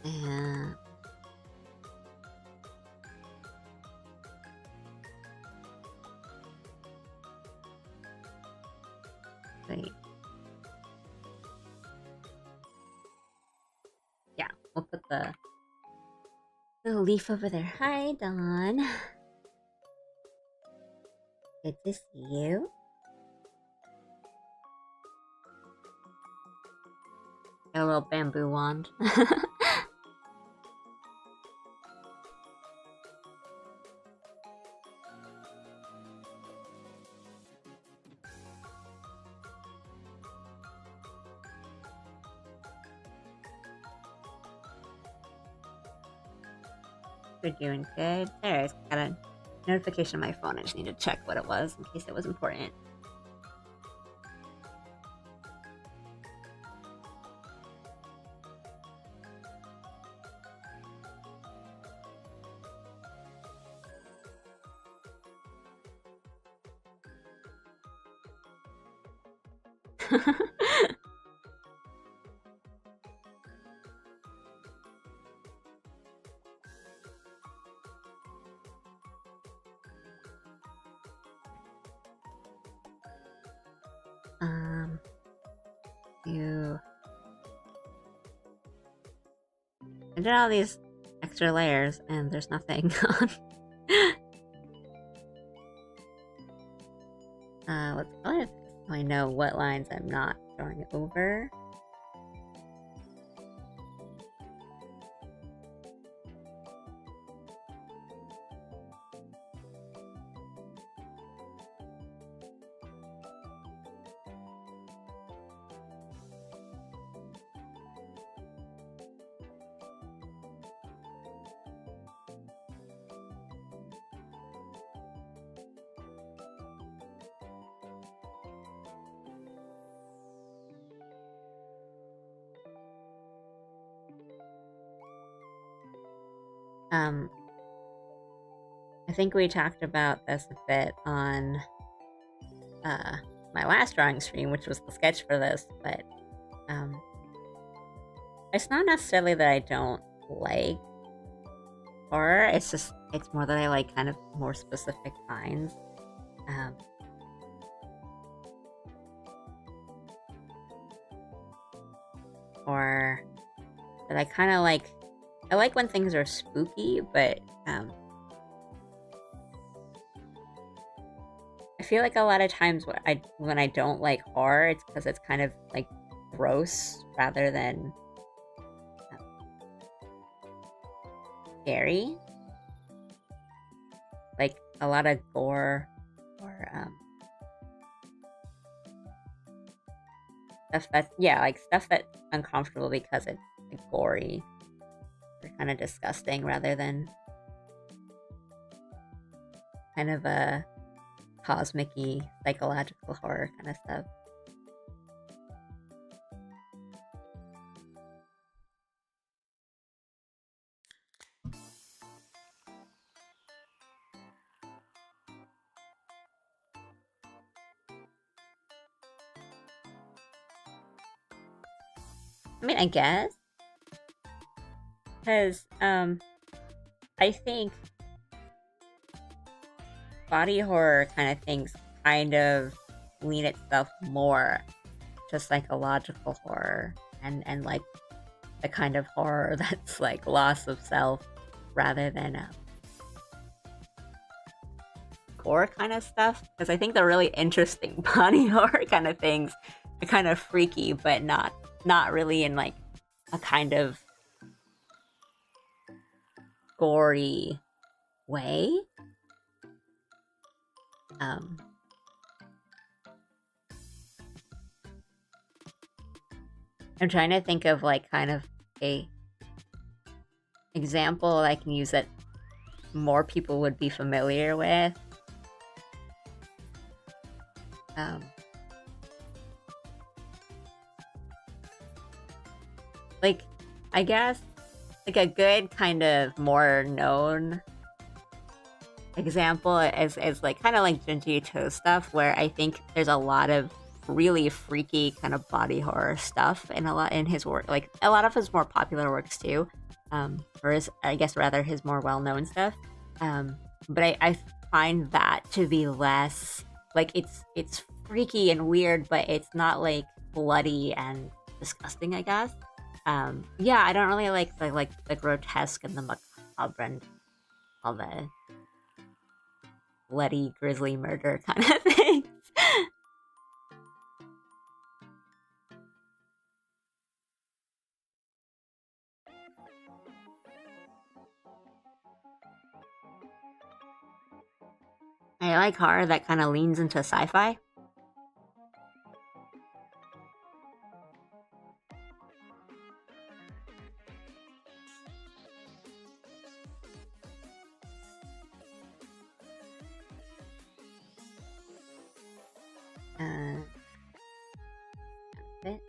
Yeah. Wait. Yeah, we'll put the leaf over there. Hi, Dawn. Good to see you. Got a little bamboo wand. We're doing good. There, I got a notification on my phone. I just need to check what it was in case it was important. I did all these extra layers and there's nothing on. Let's go ahead so I know what lines I'm not going over. Um, I think we talked about this a bit on uh, my last drawing stream, which was the sketch for this, but um, it's not necessarily that I don't like horror, it's more that I like kind of more specific kinds. Um, or that I like when things are spooky, but I feel like a lot of times when I don't like horror, it's because it's kind of like gross rather than scary. Like a lot of gore or stuff that's uncomfortable because it's like gory or kind of disgusting rather than kind of a cosmic-y psychological horror kind of stuff. I mean, I guess. Because, I think body horror kind of things kind of lean itself more to psychological horror and like the kind of horror that's like loss of self rather than gore kind of stuff. Because I think the really interesting body horror kind of things are kind of freaky, but not really in like a kind of gory way. I'm trying to think of like kind of a example I can use that more people would be familiar with. Like, I guess, like a good kind of more known example is like kind of like Junji Ito stuff, where I think there's a lot of really freaky kind of body horror stuff in his work, like a lot of his more popular works too, or his, I guess rather his more well-known stuff. But I find that to be less like it's freaky and weird, but it's not like bloody and disgusting, I guess. Yeah, I don't really like the grotesque and the macabre and all the bloody, grisly murder kind of things. I like horror that kind of leans into sci-fi. Bit.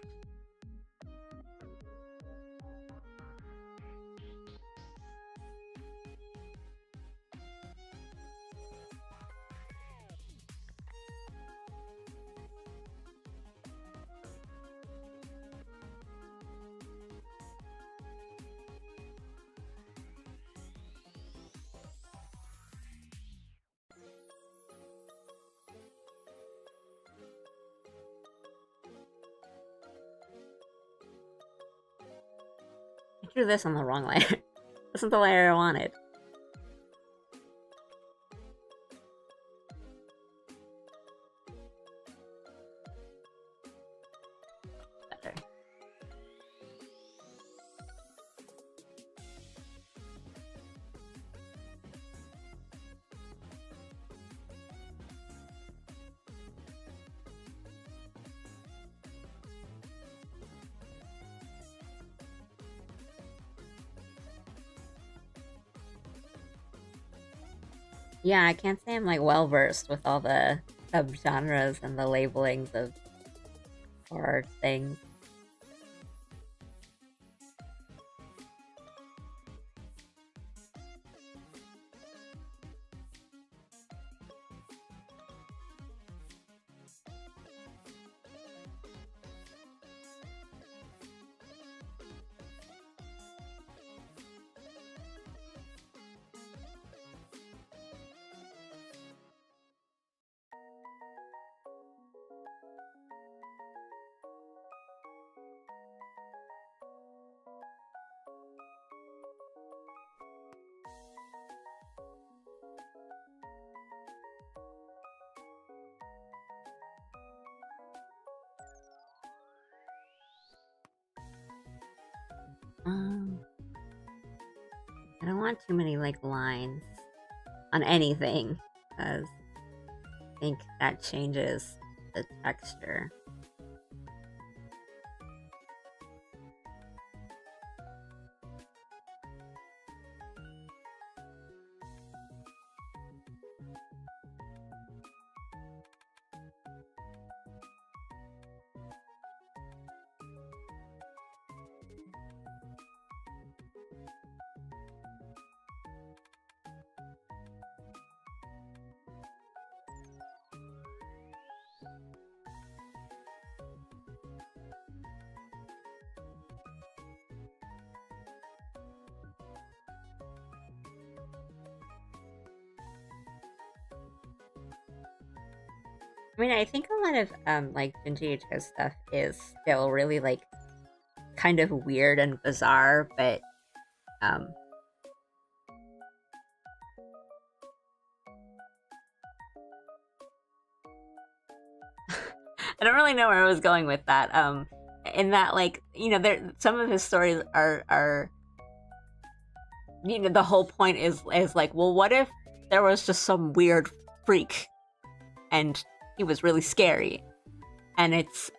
I drew this on the wrong layer. This isn't the layer I wanted. Better. Yeah, I can't say I'm like well versed with all the subgenres and the labelings of horror things. Um, I don't want too many like lines on anything because I think that changes the texture. I mean, I think a lot of like Junji Ito stuff is still really like kind of weird and bizarre, but um I don't really know where I was going with that. In that, like, there some of his stories are the whole point is like, well, what if there was just some weird freak and he was really scary, and it's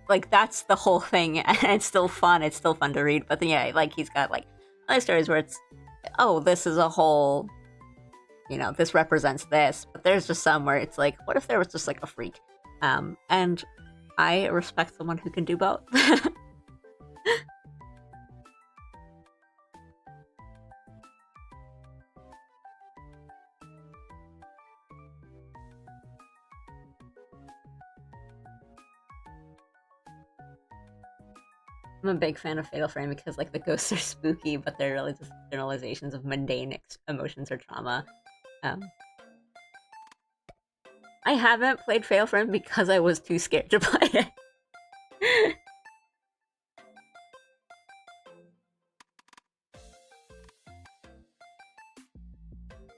like that's the whole thing, and it's still fun. It's still fun to read, but then, yeah, like he's got like other stories where it's, oh, this is a whole, this represents this, but there's just some where it's like, what if there was just like a freak? And I respect someone who can do both. I'm a big fan of Fatal Frame because like the ghosts are spooky, but they're really just generalizations of mundane emotions or trauma. Um, I haven't played Fatal Frame because I was too scared to play it.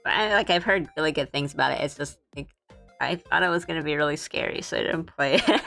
But I've heard really good things about it. It's just like I thought it was gonna be really scary, so I didn't play it.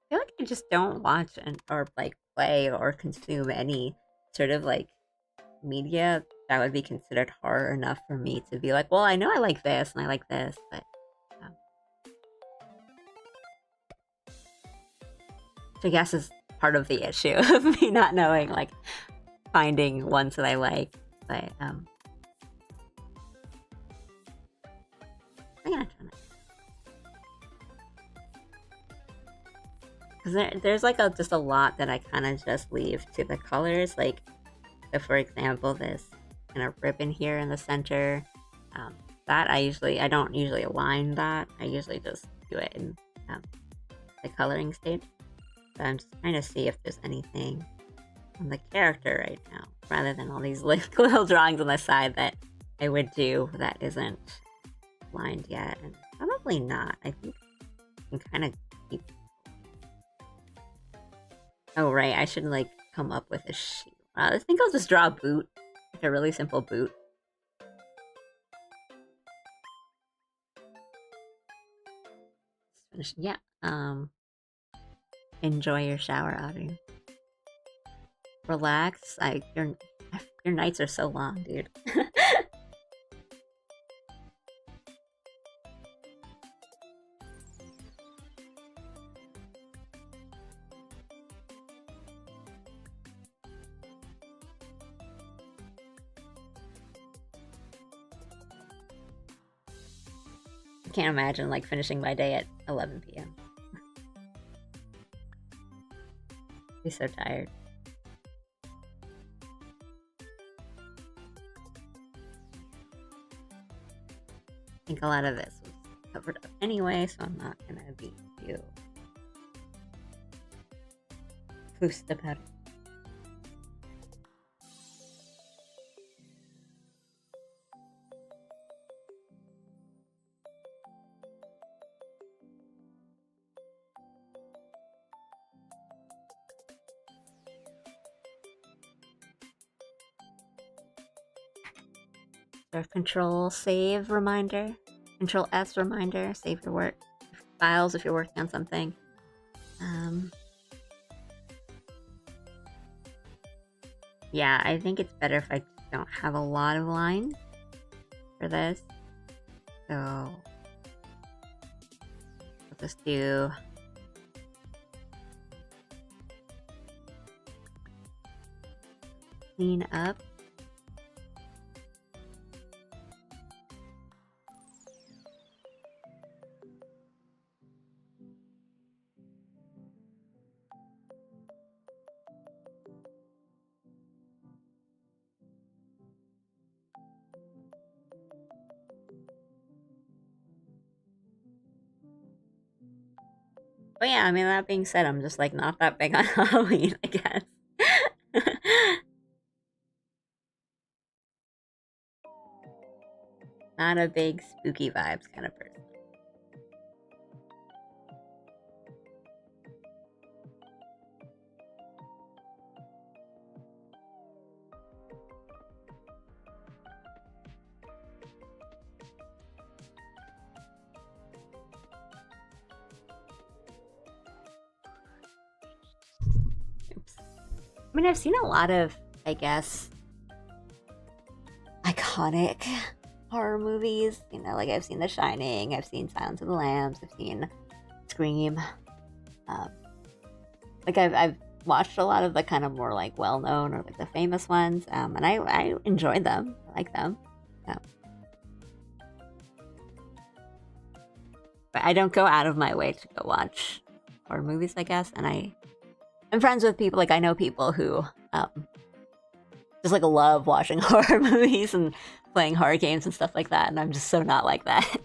I feel like I just don't watch or like play or consume any sort of like media that would be considered horror enough for me to be like, well, I know I like this and I like this, but um, which I guess is part of the issue of me not knowing, like finding ones that I like. But I'm gonna try because there's like just a lot that I kind of just leave to the colors. Like, so for example, this kind of ribbon here in the center, that I don't usually align that. I usually just do it in the coloring stage. So I'm just trying to see if there's anything on the character right now, rather than all these little drawings on the side that I would do that isn't lined yet. And probably not. I think I can kind of keep. Oh, right. I should like come up with a shoe. I think I'll just draw a boot, like a really simple boot. Yeah. Enjoy your shower, Audrey. Relax. Your nights are so long, dude. I can't imagine like finishing my day at 11 p.m. Be so tired. I think a lot of this was covered up anyway, so I'm not gonna be too fussed about it. Or Control Save reminder, Control S reminder, save your work files if you're working on something. Yeah, I think it's better if I don't have a lot of lines for this. So I'll just do clean up. But yeah, I mean, that being said, I'm just like not that big on Halloween, I guess. Not a big spooky vibes kind of person. Oops. I mean, I've seen a lot of, I guess, iconic horror movies. You know, like I've seen The Shining, I've seen Silence of the Lambs, I've seen Scream. Like I've watched a lot of the kind of more like well-known or like the famous ones, and I enjoyed them. I like them. But I don't go out of my way to go watch horror movies, I guess. And I'm friends with people, like I know people who just like love watching horror movies and playing horror games and stuff like that, and I'm just so not like that.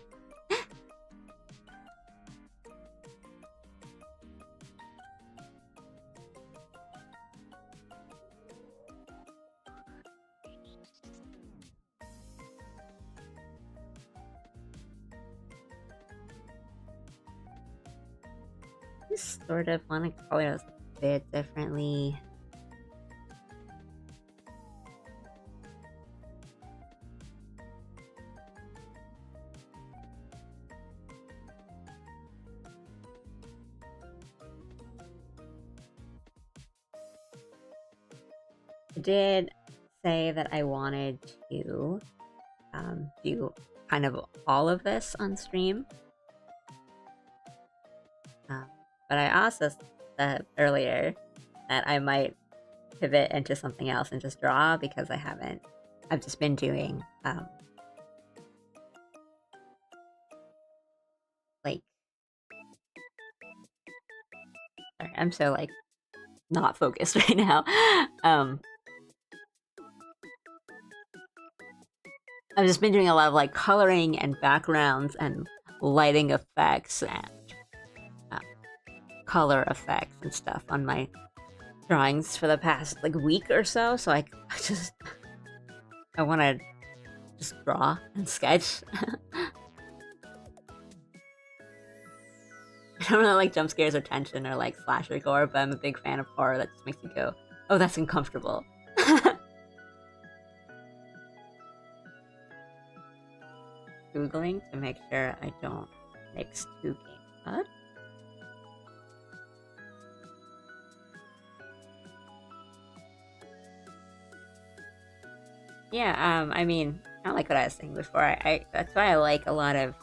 Just sort of want to color those a bit differently. I did say that I wanted to do kind of all of this on stream. But I also said earlier that I might pivot into something else and just draw, because I've just been doing like, sorry, I'm so like not focused right now. I've just been doing a lot of like coloring and backgrounds and lighting effects and color effects and stuff on my drawings for the past like week or so. So I want to just draw and sketch. I don't really like jump scares or tension or like slasher gore, but I'm a big fan of horror that just makes you go, oh, that's uncomfortable. Googling to make sure I don't mix two games up. Yeah, I mean, kind of like what I was saying before. That's why I like a lot of.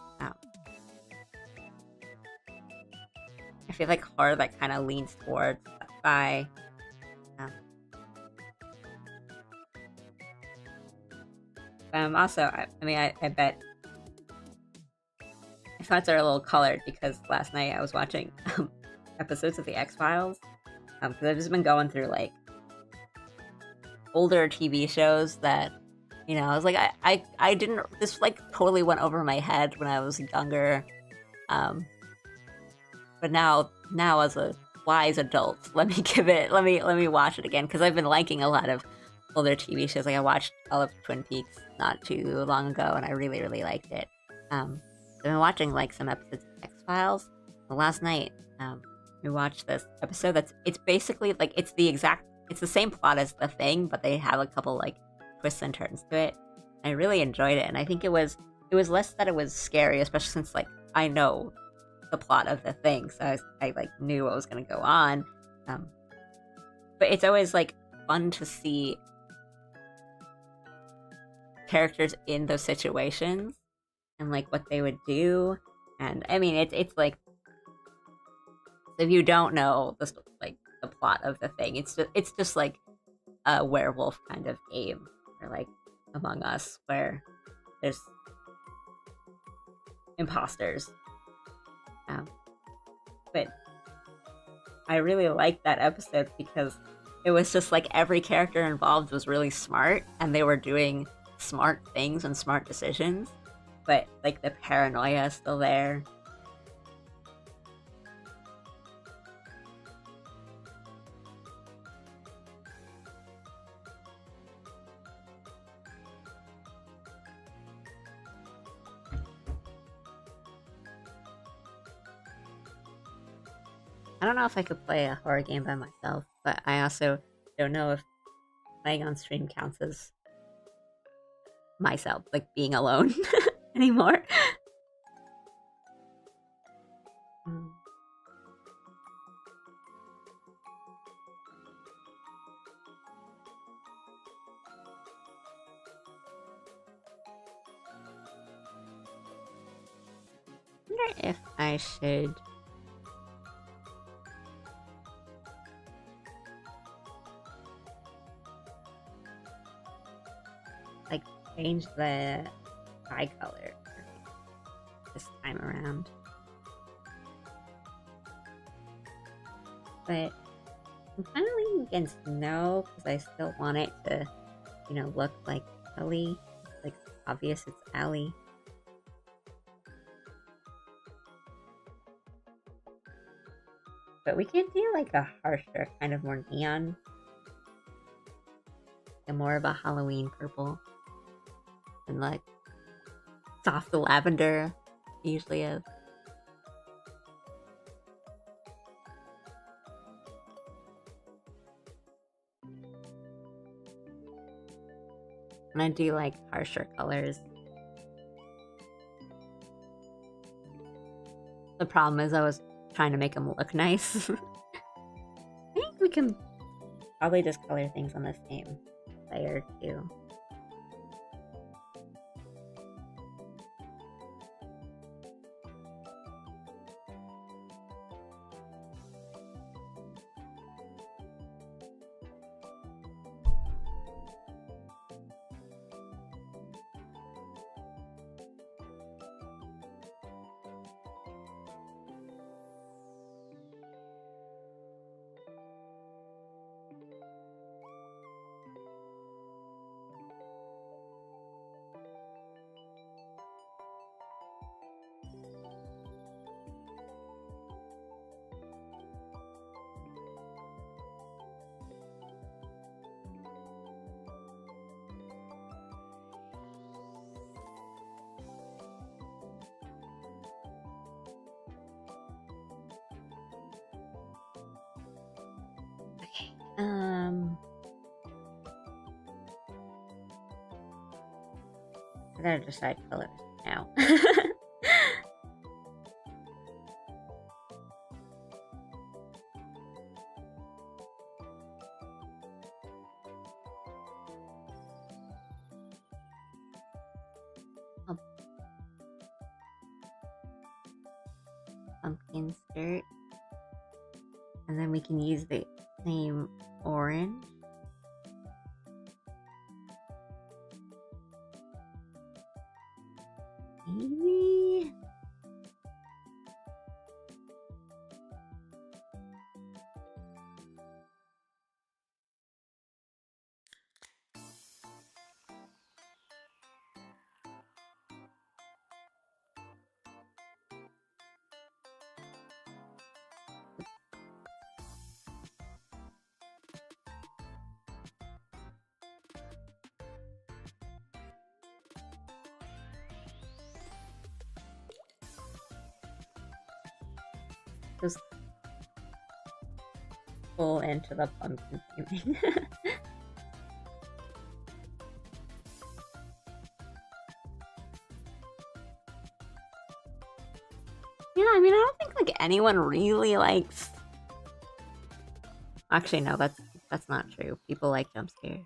I feel like horror that kind of leans towards sci-fi. Also, I mean, I bet my thoughts are a little colored because last night I was watching episodes of the X-Files. Because I've just been going through like older TV shows that You know, I was like, I didn't. This like totally went over my head when I was younger. Um, but now as a wise adult, let me watch it again because I've been liking a lot of older TV shows. Like I watched all of Twin Peaks not too long ago, and I really liked it. I've been watching like some episodes of X Files. Last night, we watched this episode it's basically like it's the same plot as The Thing, but they have a couple like twists and turns to it. I really enjoyed it, and I think it was less that it was scary, especially since like I know the plot of The Thing, so I like knew what was going to go on. Um, but it's always like fun to see characters in those situations and like what they would do. And I mean, it's like if you don't know like the plot of The Thing, it's just like a werewolf kind of game, or like Among Us, where there's imposters. But I really liked that episode because it was just like every character involved was really smart, and they were doing smart things and smart decisions, but like the paranoia is still there. I don't know if I could play a horror game by myself, but I also don't know if playing on stream counts as myself, like being alone anymore. Mm. I wonder if I should like change the eye color this time around. But I'm kind of leaning against no because I still want it to, you know, look like Ellie. It's like obvious it's Ellie. But we could do like a harsher, kind of more neon, and more of a Halloween purple, and like soft lavender usually is. And I do like harsher colors. The problem is I was trying to make them look nice. I think we can probably just color things on the same layer too. Okay. I gotta decide colors now. Pumpkin skirt. And then we can use the same orange. Maybe. full into the pumpkin theming. Yeah, I mean, I don't think like anyone really likes. Actually, no, that's not true. People like jump scares.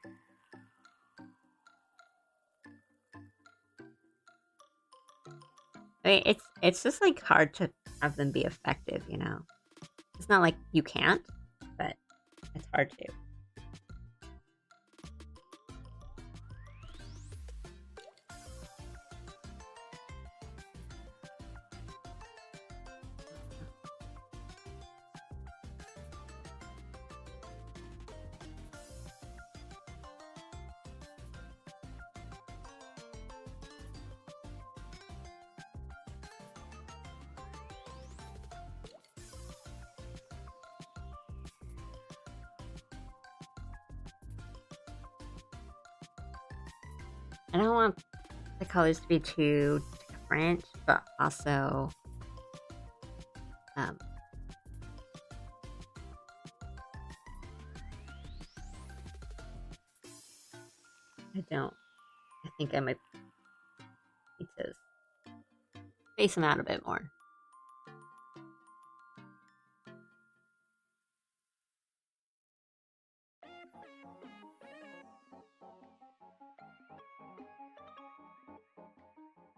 I mean, it's just like hard to have them be effective, you know. It's not like you can't, but it's hard to. I don't want the colors to be too different, but also um, I think I might need to space them out a bit more.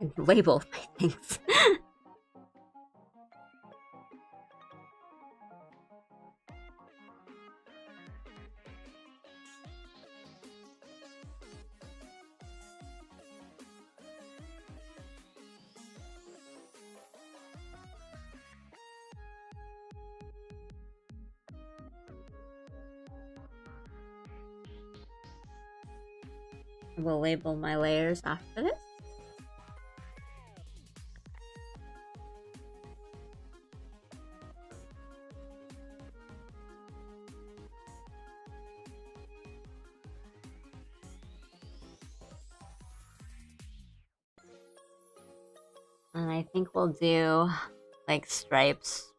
And label my things. We'll label my layers after this. And I think we'll do like stripes.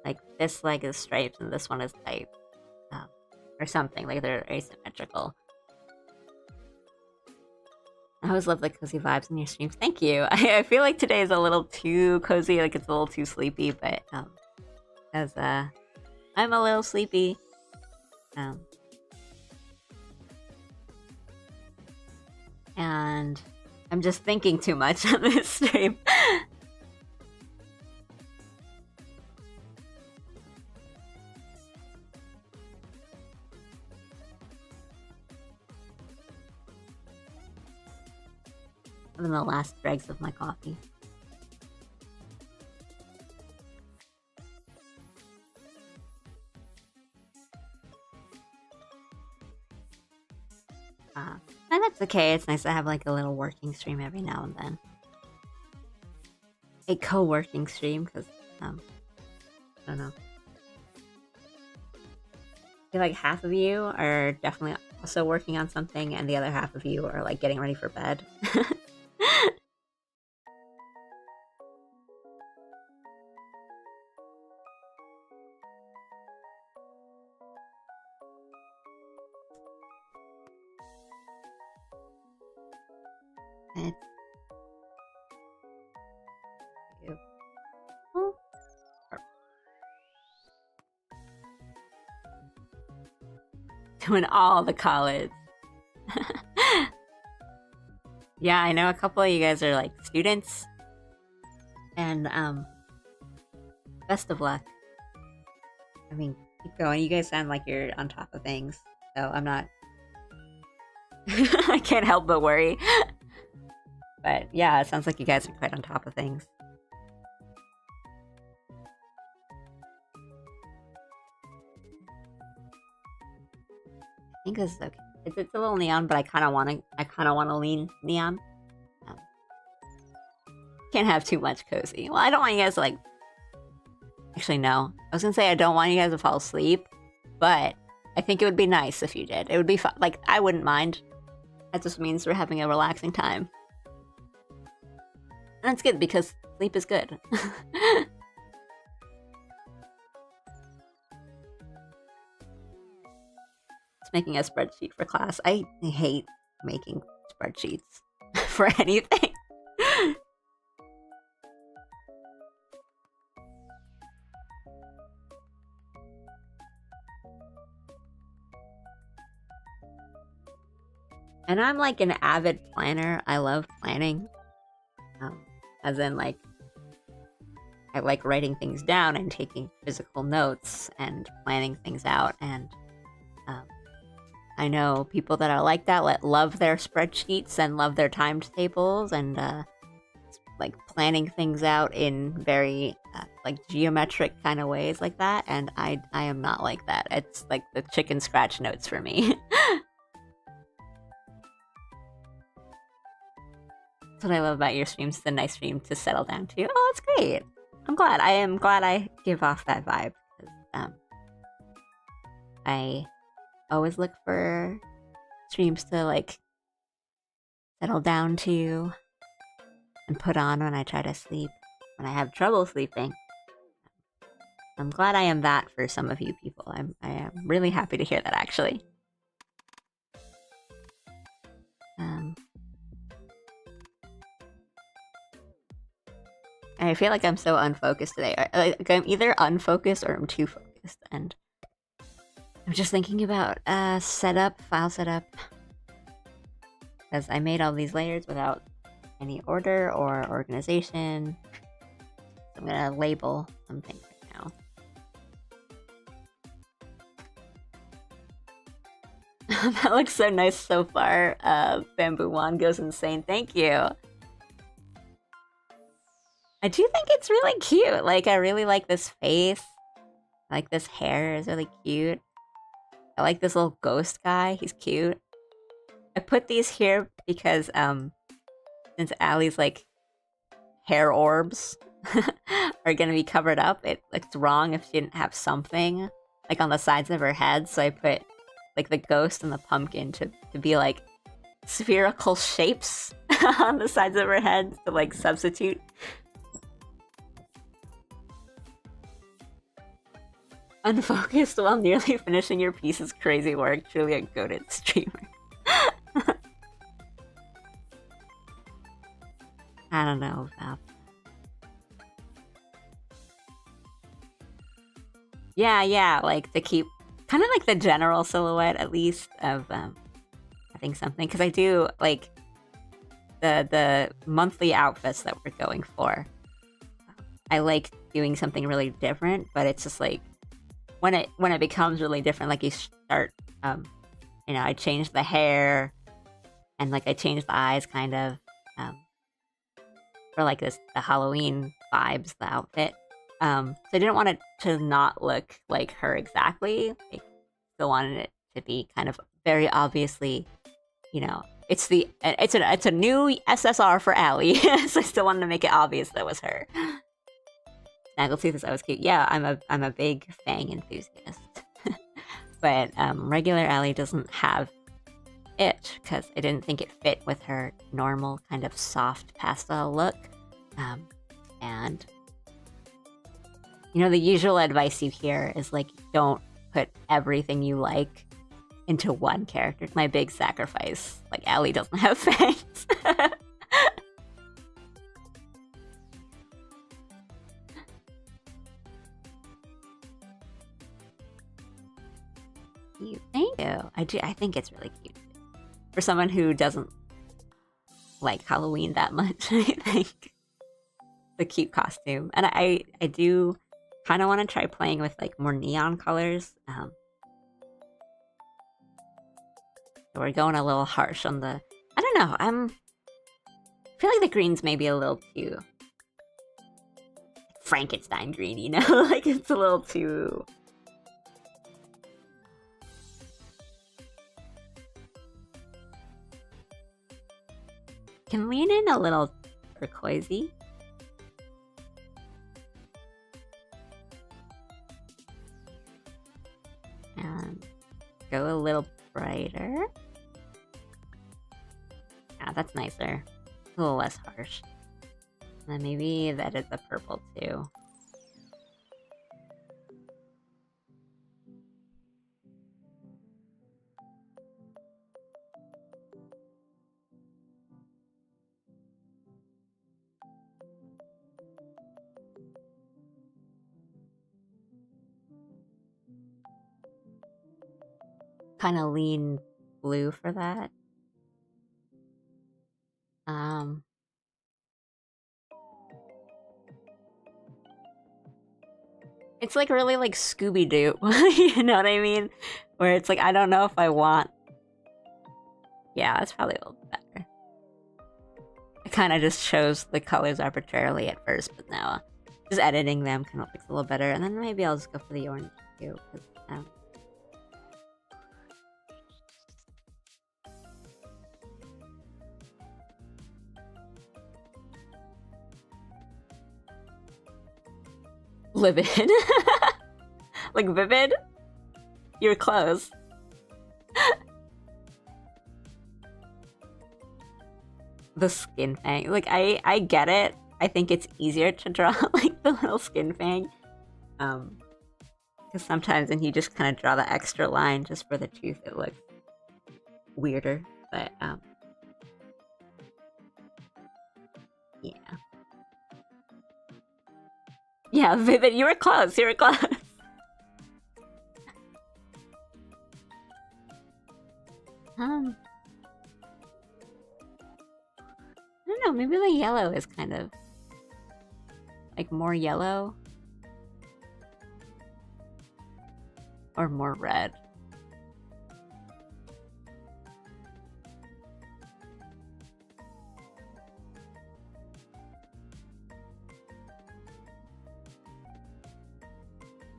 Like this leg is stripes and this one is type. Or something, like they're asymmetrical. I always love the cozy vibes in your streams. Thank you. I feel like today is a little too cozy, like it's a little too sleepy, but as I'm a little sleepy. And I'm just thinking too much on this stream. I'm in the last dregs of my coffee. And that's okay. It's nice to have like a little working stream every now and then. A co-working stream, because I don't know. I feel like half of you are definitely also working on something, and the other half of you are like getting ready for bed. Doing all the college. Yeah, I know a couple of you guys are like students. And best of luck. I mean, keep going. You guys sound like you're on top of things. So I'm not I can't help but worry. But yeah, it sounds like you guys are quite on top of things. I think this is okay. It's a little neon, but I kind of want to lean neon. Can't have too much cozy. Well, I don't want you guys to like. Actually, no. I was gonna say I don't want you guys to fall asleep, but I think it would be nice if you did. It would be fun. Like I wouldn't mind. That just means we're having a relaxing time, and it's good because sleep is good. making a spreadsheet for class. I hate making spreadsheets for anything. And I'm like an avid planner. I love planning. As in, like, I like writing things down and taking physical notes and planning things out. And I know people that are like that, love their spreadsheets and love their timetables and like planning things out in very like geometric kind of ways like that. And I am not like that. It's like the chicken scratch notes for me. That's what I love about your streams. It's a nice stream to settle down to. Oh, that's great. I'm glad. I am glad I give off that vibe. I always look for streams to like settle down to and put on when I try to sleep, when I have trouble sleeping. I'm glad I am that for some of you people. I am really happy to hear that, actually. I feel like I'm so unfocused today. Like I'm either unfocused or I'm too focused, and I'm just thinking about setup, file setup, because I made all these layers without any order or organization. So I'm gonna label some things right now. That looks so nice so far. Bamboo Wand goes insane. Thank you. I do think it's really cute. Like, I really like this face. I like this hair is really cute. I like this little ghost guy. He's cute. I put these here because, since Allie's, like, hair orbs are gonna be covered up, it looks wrong if she didn't have something, like, on the sides of her head. So I put, like, the ghost and the pumpkin to be, like, spherical shapes on the sides of her head to, like, substitute. Unfocused while nearly finishing your piece is crazy work. Truly a goated streamer. I don't know about that. Yeah, like to keep kind of like the general silhouette at least of having something, because I do like the monthly outfits that we're going for. I like doing something really different, but it's just like when it becomes really different, like you start, you know, I changed the hair and like I changed the eyes kind of, for like the Halloween vibes, the outfit. So I didn't want it to not look like her exactly. I still wanted it to be kind of very obviously, you know, it's a new SSR for Allie. So I still wanted to make it obvious that was her. Snaggletooth is always cute. Yeah, I'm a big Fang enthusiast. But regular Allie doesn't have it because I didn't think it fit with her normal kind of soft pastel look. And you know, the usual advice you hear is like, don't put everything you like into one character. It's my big sacrifice. Like, Allie doesn't have fangs. Cute. Thank you. I think it's really cute. For someone who doesn't like Halloween that much, I think it's a cute costume. And I do kind of want to try playing with like more neon colors. So we're going a little harsh on the... I don't know. I feel like the green's maybe a little too Frankenstein green, you know? Like it's a little too... Can lean in a little turquoisey. And go a little brighter. Yeah, that's nicer. A little less harsh. And then maybe that is a purple too. kind of lean blue for that. Um, it's like really like Scooby-Doo, you know what I mean? Where it's like, I don't know if I want... Yeah, that's probably a little better. It kind of just shows the colors arbitrarily at first, but now just editing them kind of looks a little better. And then maybe I'll just go for the orange too. Livid. Like vivid? You're close. The skin fang. Like, I get it. I think it's easier to draw, like, the little skin fang. Because sometimes when you just kind of draw the extra line just for the tooth, it looks weirder. But, yeah. Yeah, vivid. You were close. You were close. I don't know, maybe the yellow is kind of like more yellow or more red.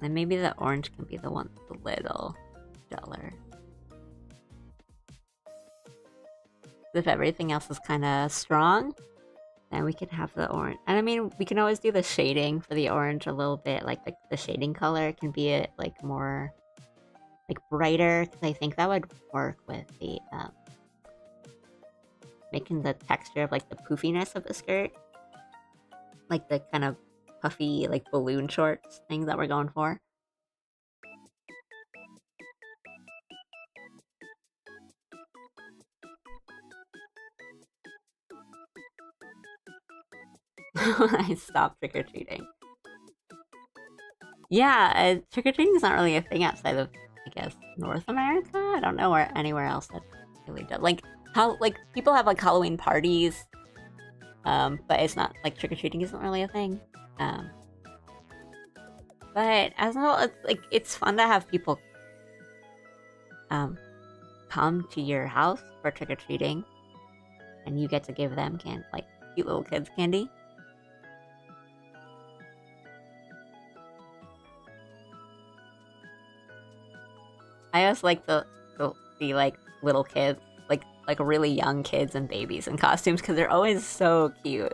Then maybe the orange can be the one that's a little duller. If everything else is kind of strong, then we can have the orange. And I mean, we can always do the shading for the orange a little bit. Like the shading color can be like more like brighter, because I think that would work with the making the texture of like the poofiness of the skirt, like the kind of puffy like balloon shorts thing that we're going for. I stopped trick-or-treating. Yeah, trick-or-treating is not really a thing outside of, I guess, North America? I don't know where anywhere else that really does. Like, how, like, people have, like, Halloween parties, but it's not, like, trick-or-treating isn't really a thing. But, as well, it's, like, it's fun to have people, come to your house for trick-or-treating, and you get to give them like, cute little kids candy. I always like the like little kids, like really young kids and babies in costumes, because they're always so cute.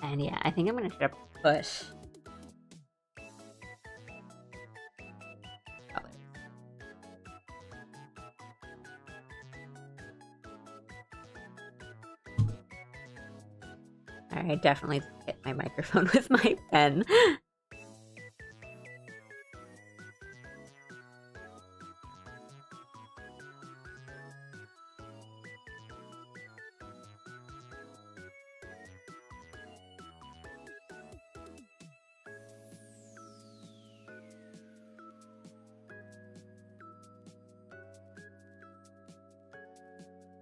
And yeah, I think I'm gonna try to push colors. I definitely hit my microphone with my pen.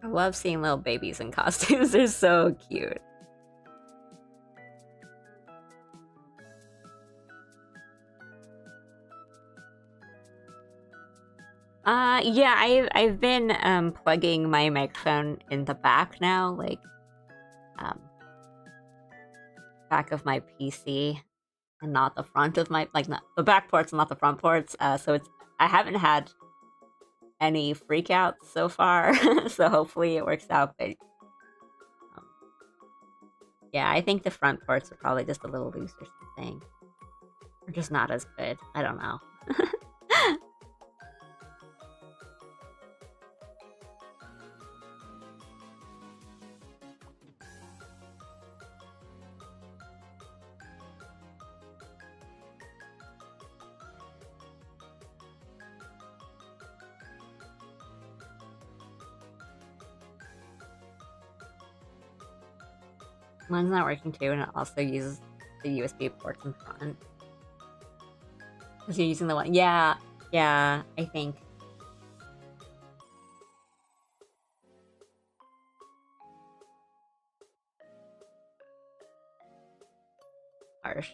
I love seeing little babies in costumes. They're so cute. Yeah, I've been plugging my microphone in the back now, like back of my PC, and not the front of my, like, not the back ports and not the front ports. So it's, I haven't had any freakouts so far, so hopefully it works out. But yeah, I think the front ports are probably just a little loose or something, or just not as good. I don't know. Mine's not working too, and it also uses the USB ports in front. Because you're using the one. Yeah, yeah, I think. Harsh.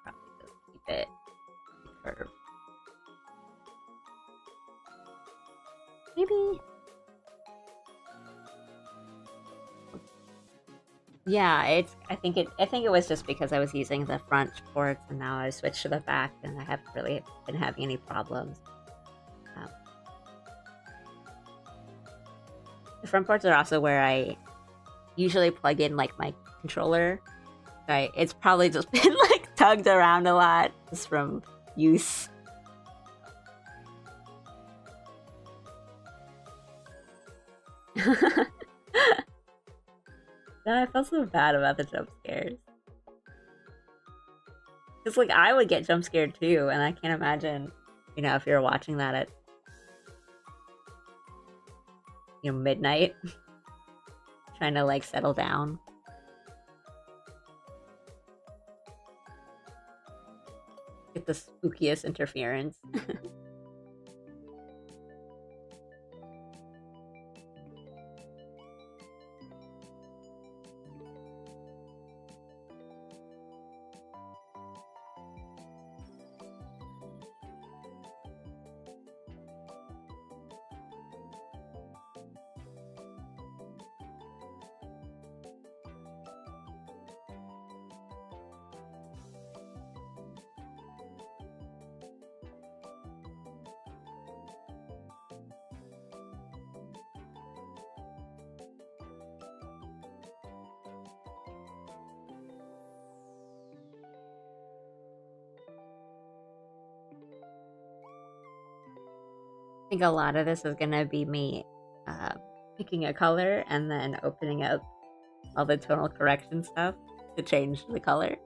Probably just keep it curved. Maybe. Yeah, I think it was just because I was using the front ports and now I switched to the back and I haven't really been having any problems. Um, the front ports are also where I usually plug in like my controller. It's probably just been like tugged around a lot just from use. No, I felt so bad about the jump scares. It's like I would get jump scared too, and I can't imagine, if you're watching that at midnight, trying to like settle down. Get the spookiest interference. I think a lot of this is gonna be me picking a color and then opening up all the tonal correction stuff to change the color.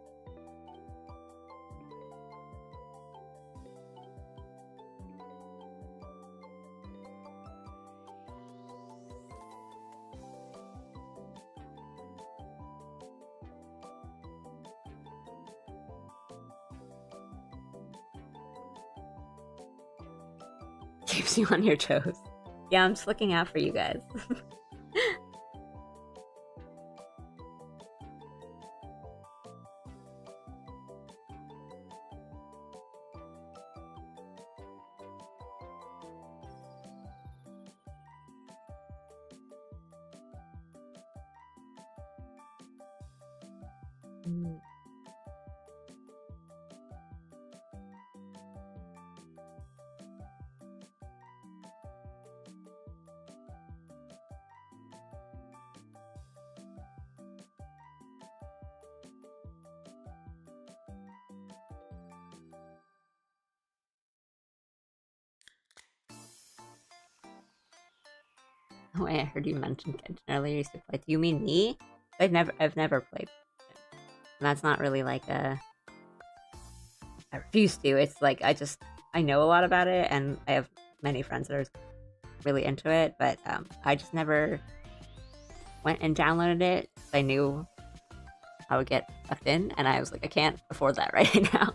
Keeps you on your toes. Yeah, I'm just looking out for you guys. Mm. Oh, wait, I heard you mention Genshin earlier. You used to play. Do you mean me? I've never played. And that's not really like a. I refuse to. It's like I know a lot about it, and I have many friends that are really into it, but I just never went and downloaded it. I knew I would get sucked in, and I was like, I can't afford that right now.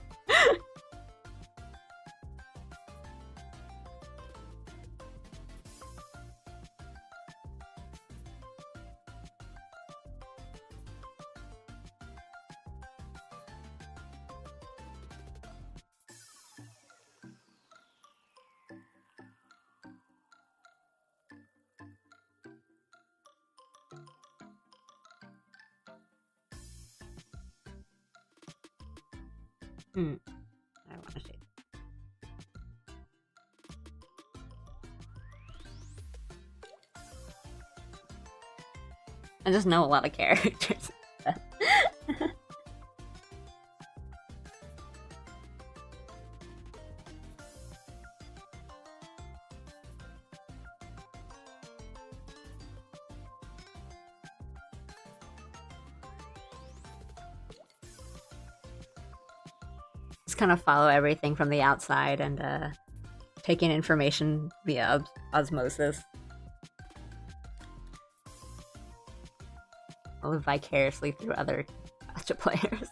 I want to shade. I just know a lot of characters. Just kind of follow everything from the outside and taking information via osmosis. I'll live vicariously through other gacha players.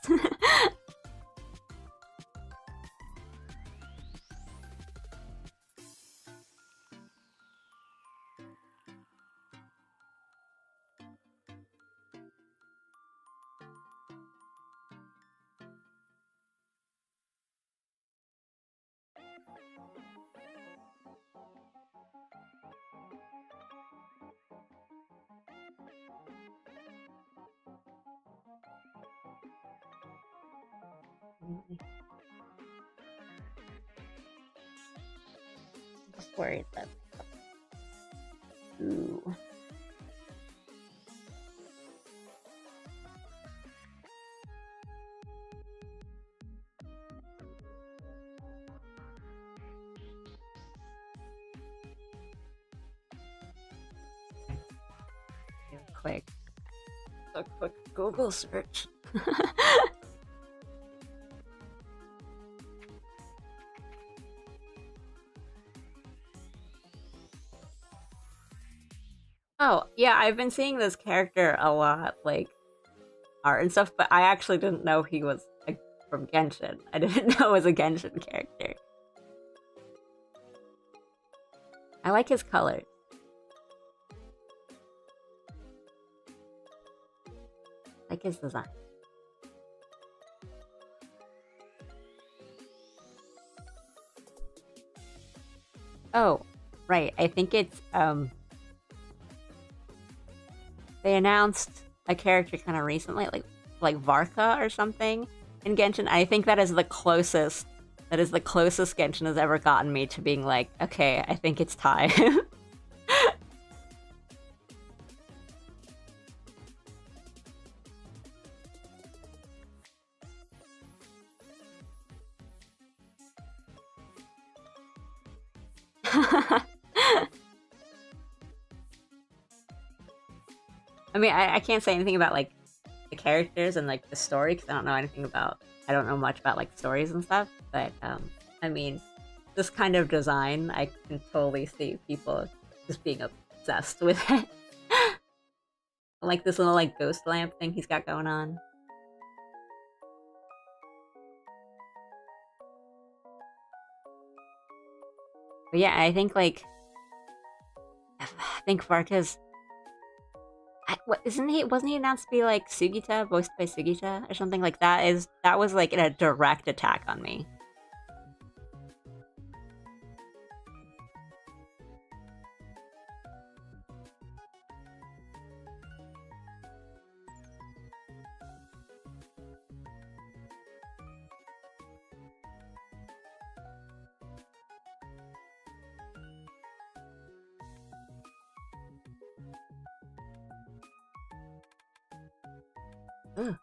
I'm just worried that. Ooh. A quick Google search. Oh, yeah, I've been seeing this character a lot, like, art and stuff, but I actually didn't know he was from Genshin. I didn't know it was a Genshin character. I like his colors. I like his design. Oh, right. I think it's, they announced a character kind of recently, like Varka or something in Genshin. I think that is the closest Genshin has ever gotten me to being like, okay, I think it's time. I mean, I can't say anything about like the characters and like the story because I don't know much about like stories and stuff. But I mean, this kind of design, I can totally see people just being obsessed with it. Like this little like ghost lamp thing he's got going on. But yeah, I think Varka's. Wasn't he announced to be like Sugita, voiced by Sugita or something like that? That was like a direct attack on me. Ugh.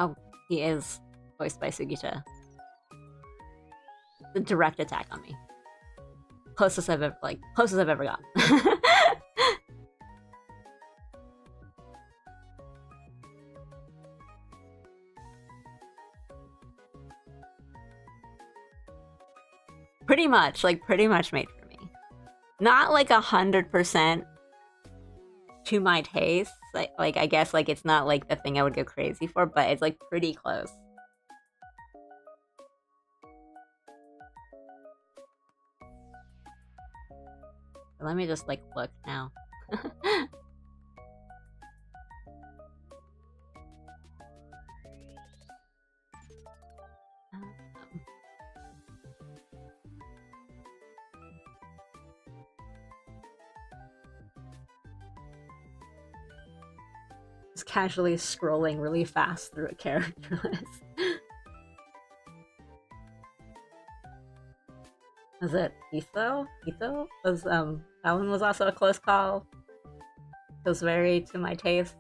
Oh, he is voiced by Sugita. The direct attack on me. Closest I've ever gotten. Pretty much made for me. Not like 100% to my taste. Like I guess like it's not like the thing I would go crazy for, but it's like pretty close. Let me just like look now. Just casually scrolling really fast through a character list. Was it Ito? Ito was that one was also a close call. It was very to my taste.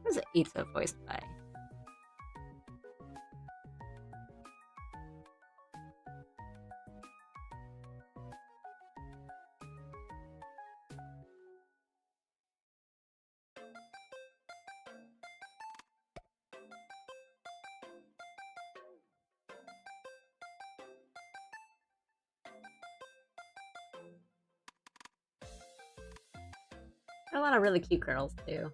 What was it Ito voiced by? There are a lot of really cute girls too.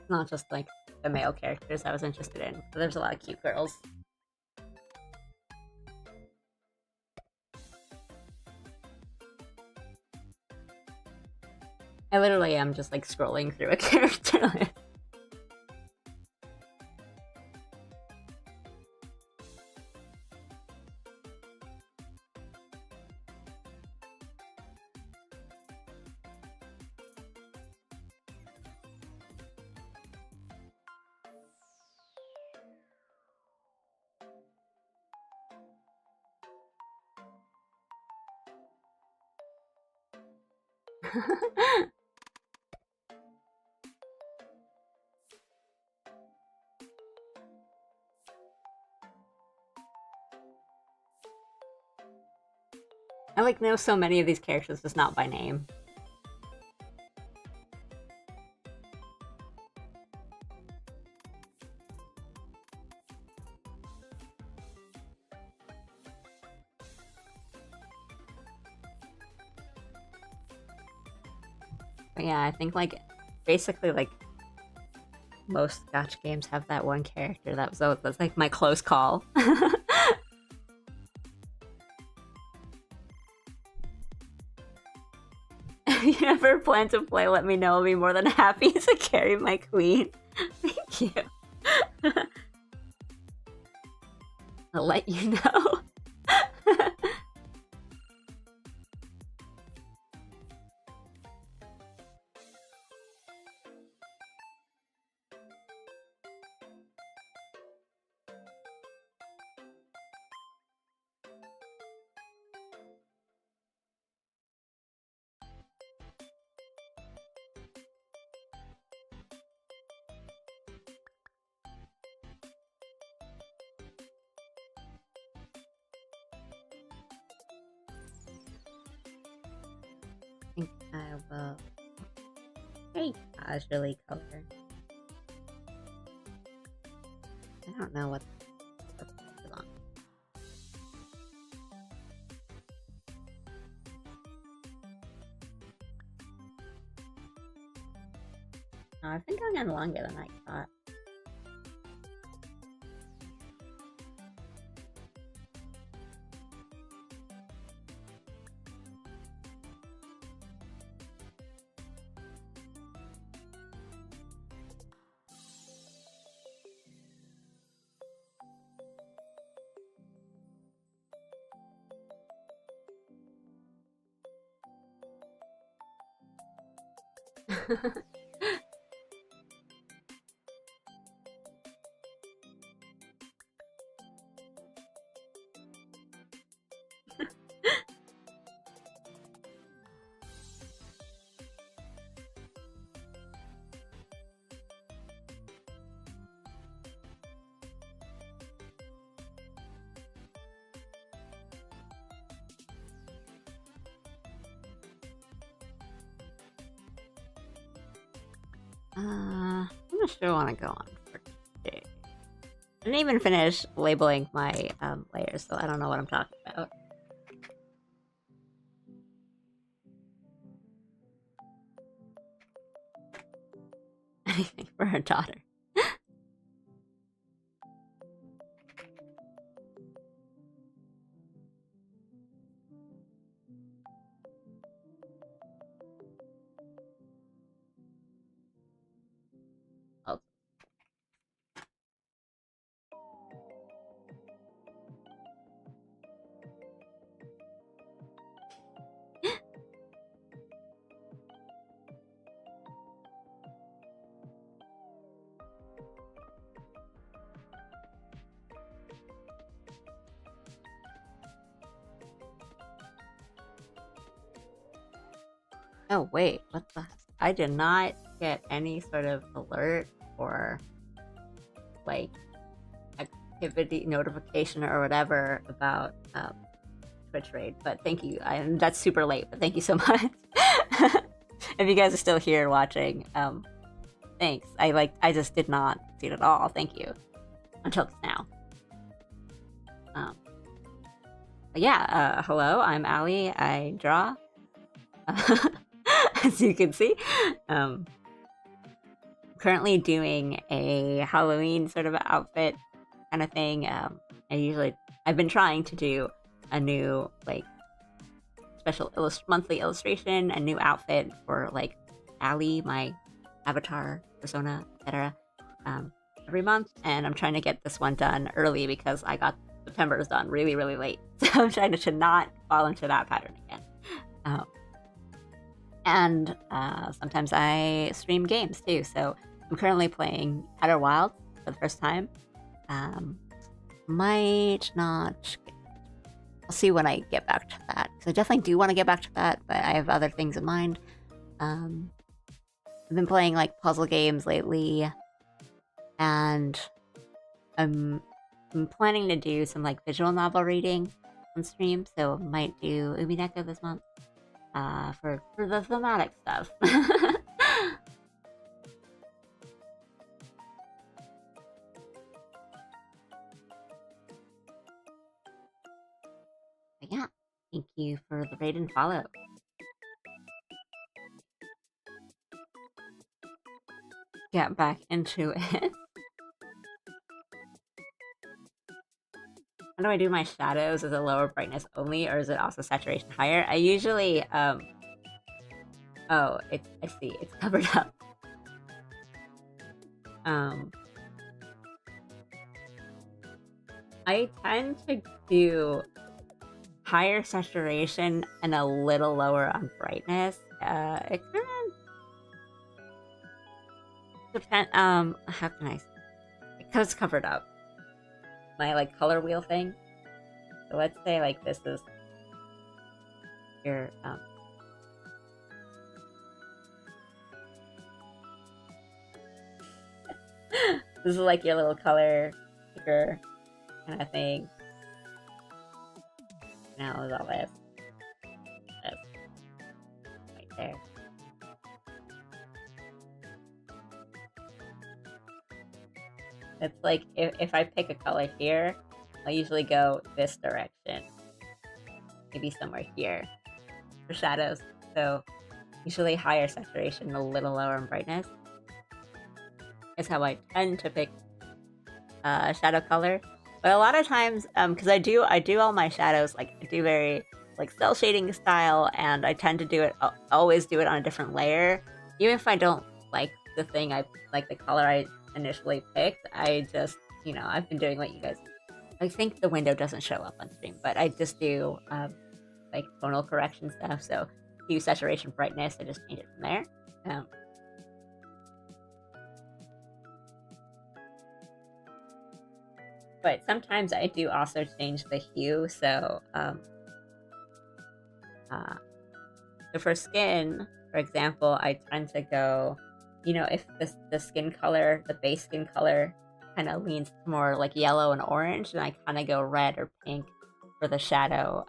Not just like the male characters I was interested in, but there's a lot of cute girls. I literally am just like scrolling through a character list. I like know so many of these characters just not by name. But yeah, I think like basically like most gacha games have that one character that's like my close call. If you ever plan to play, let me know. I'll be more than happy to carry my queen. Thank you. I'll let you know. I think I will very casually color. I don't know what too long. Oh, I've been going on longer than I thought. I'm not sure I want to go on for today. I didn't even finish labeling my layers, so I don't know what I'm talking about. Anything for her daughter. Oh. Oh wait, what the? I did not get any sort of alert or like activity notification or whatever about Twitch raid, but thank you. That's super late, but thank you so much. If you guys are still here watching, thanks. I just did not see it at all. Thank you until just now. But yeah, hello. I'm Allie. I draw. as you can see. I'm currently doing a Halloween sort of outfit kind of thing. I've been trying to do a new like special monthly illustration, a new outfit for like Allie, my avatar persona, etc. Every month, and I'm trying to get this one done early because I got September's done really, really late. So I'm trying to not fall into that pattern again. And sometimes I stream games too. So I'm currently playing Outer Wilds for the first time. Might not. I'll see when I get back to that. Because I definitely do want to get back to that, but I have other things in mind. I've been playing like puzzle games lately, and I'm planning to do some like visual novel reading on stream. So I might do Umineko this month for the thematic stuff. But yeah, thank you for the raid and follow. Get back into it. How do I do my shadows? Is it lower brightness only, or is it also saturation higher? I usually, oh, I see, it's covered up. I tend to do higher saturation and a little lower on brightness. It kind of depends, how can I say? Because it's covered up. My like color wheel thing. So let's say like this is your this is like your little color picker kind of thing. Now is all this right there. It's like if I pick a color here, I'll usually go this direction. Maybe somewhere here for shadows. So usually higher saturation, a little lower in brightness is how I tend to pick shadow color. But a lot of times, because I do all my shadows, like I do very like cell shading style, and I tend to do it, always do it on a different layer. Even if I don't like the thing the color I initially picked, I just, I've been doing what you guys, I think the window doesn't show up on stream, but I just do like tonal correction stuff. So hue, saturation, brightness, I just change it from there. But sometimes I do also change the hue. So for skin, for example, I tend to go, if the skin color, the base skin color kind of leans more like yellow and orange, then I kind of go red or pink for the shadow.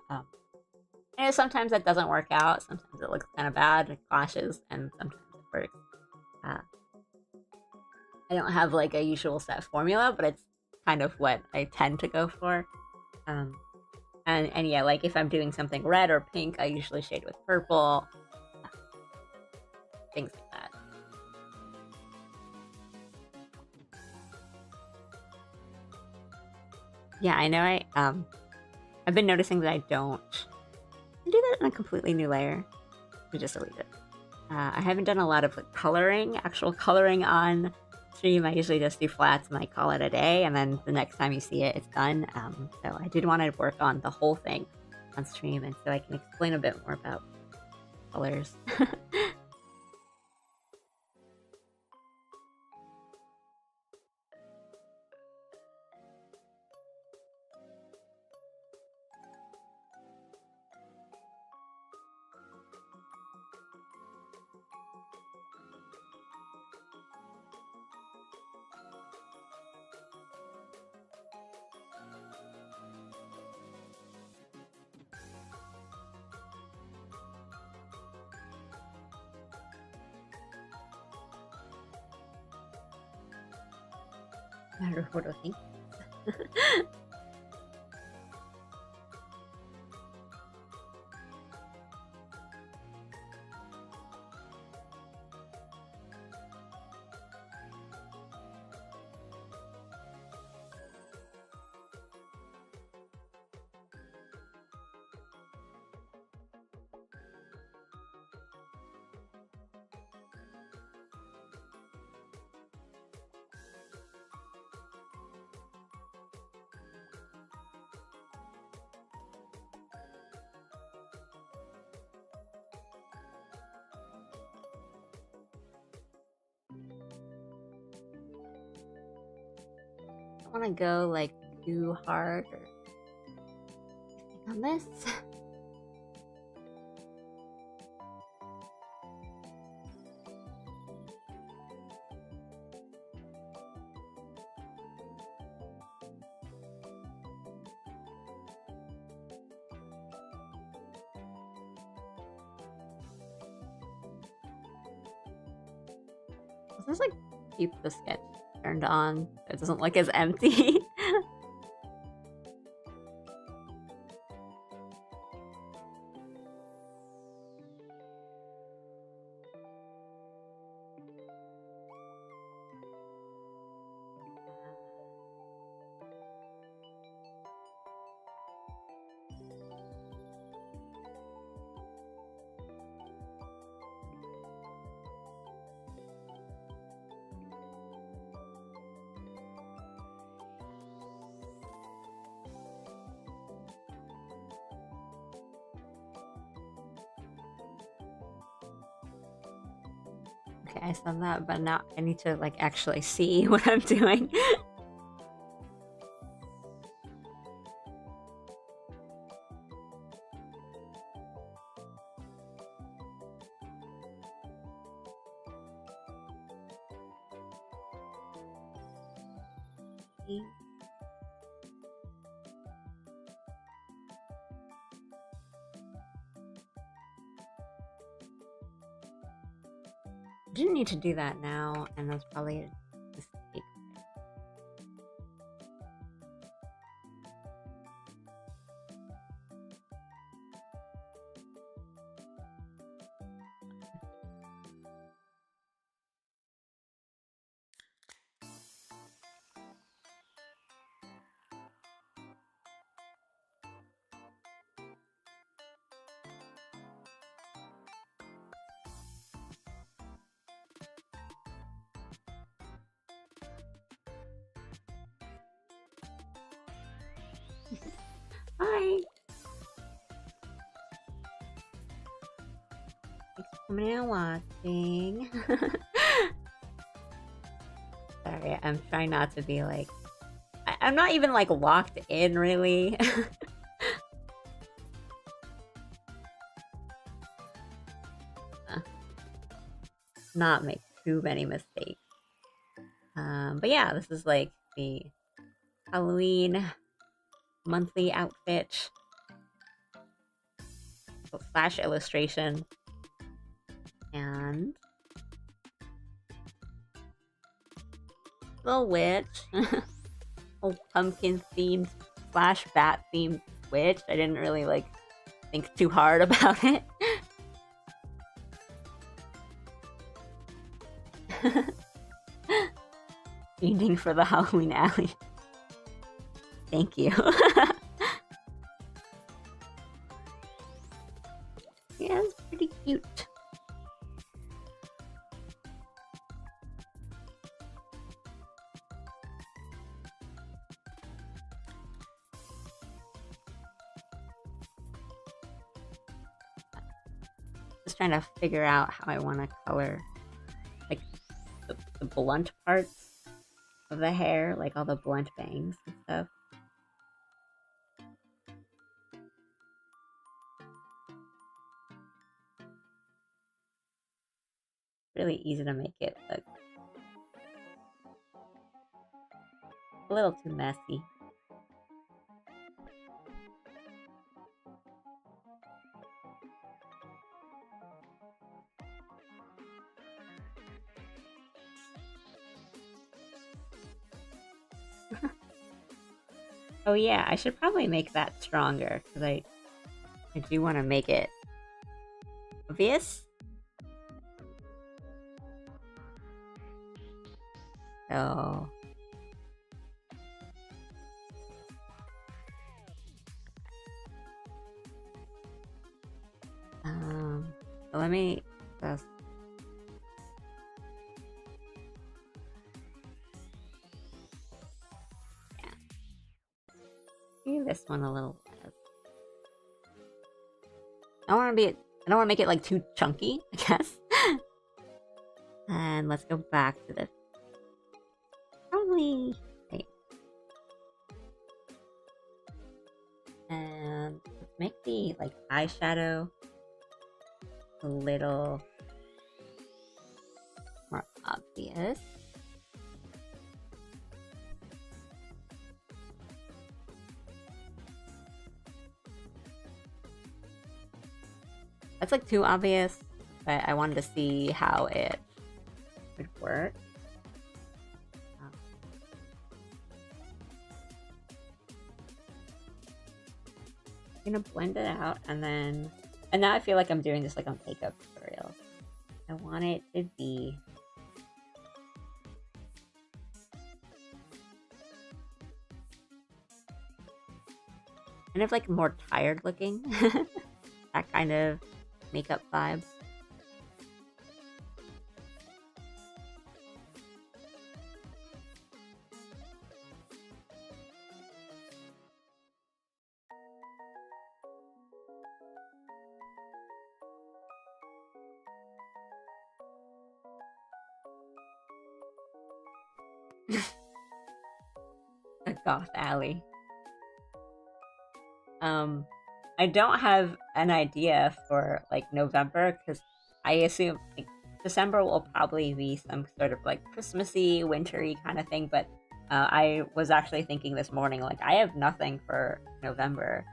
And sometimes that doesn't work out. Sometimes it looks kind of bad, it clashes, and sometimes it works. I don't have like a usual set formula, but it's kind of what I tend to go for. And yeah, like if I'm doing something red or pink, I usually shade with purple. Things like that. Yeah, I know I've been noticing that I don't do that in a completely new layer. I just delete it. I haven't done a lot of actual coloring on stream. I usually just do flats and I call it a day, and then the next time you see it, it's done. So I did want to work on the whole thing on stream, and so I can explain a bit more about colors. Naruhodo, thank you. want to go like too hard or on this. Let's just like keep the sketch turned on. It doesn't look as empty. Okay, I said that, but now I need to like actually see what I'm doing. Didn't need to do that now, and that's probably a mistake. Hi. Thanks for coming and watching. Sorry, I'm trying not to be like... I'm not even like locked in, really. Not make too many mistakes. But yeah, this is like the Halloween monthly outfit / illustration, and the witch. Oh, pumpkin themed / bat themed witch. I didn't really like think too hard about it. Eating for the Halloween alley. Thank you. Yeah, it's pretty cute. Just trying to figure out how I want to color like the blunt parts of the hair, like all the blunt bangs and stuff. Really easy to make it look a little too messy. Oh yeah, I should probably make that stronger, because I do want to make it obvious. So... so let me just... this one a little less. I don't want to make it like too chunky, I guess. And let's go back to this. Probably... Wait. make the like eyeshadow a little more obvious. That's like too obvious, but I wanted to see how it would work. I'm gonna blend it out and now I feel like I'm doing this like a makeup tutorial. I want it to be kind of like more tired looking. That kind of makeup vibe. A goth alley. I don't have an idea for like November because I assume like December will probably be some sort of like Christmassy, wintry kind of thing. But I was actually thinking this morning, like I have nothing for November,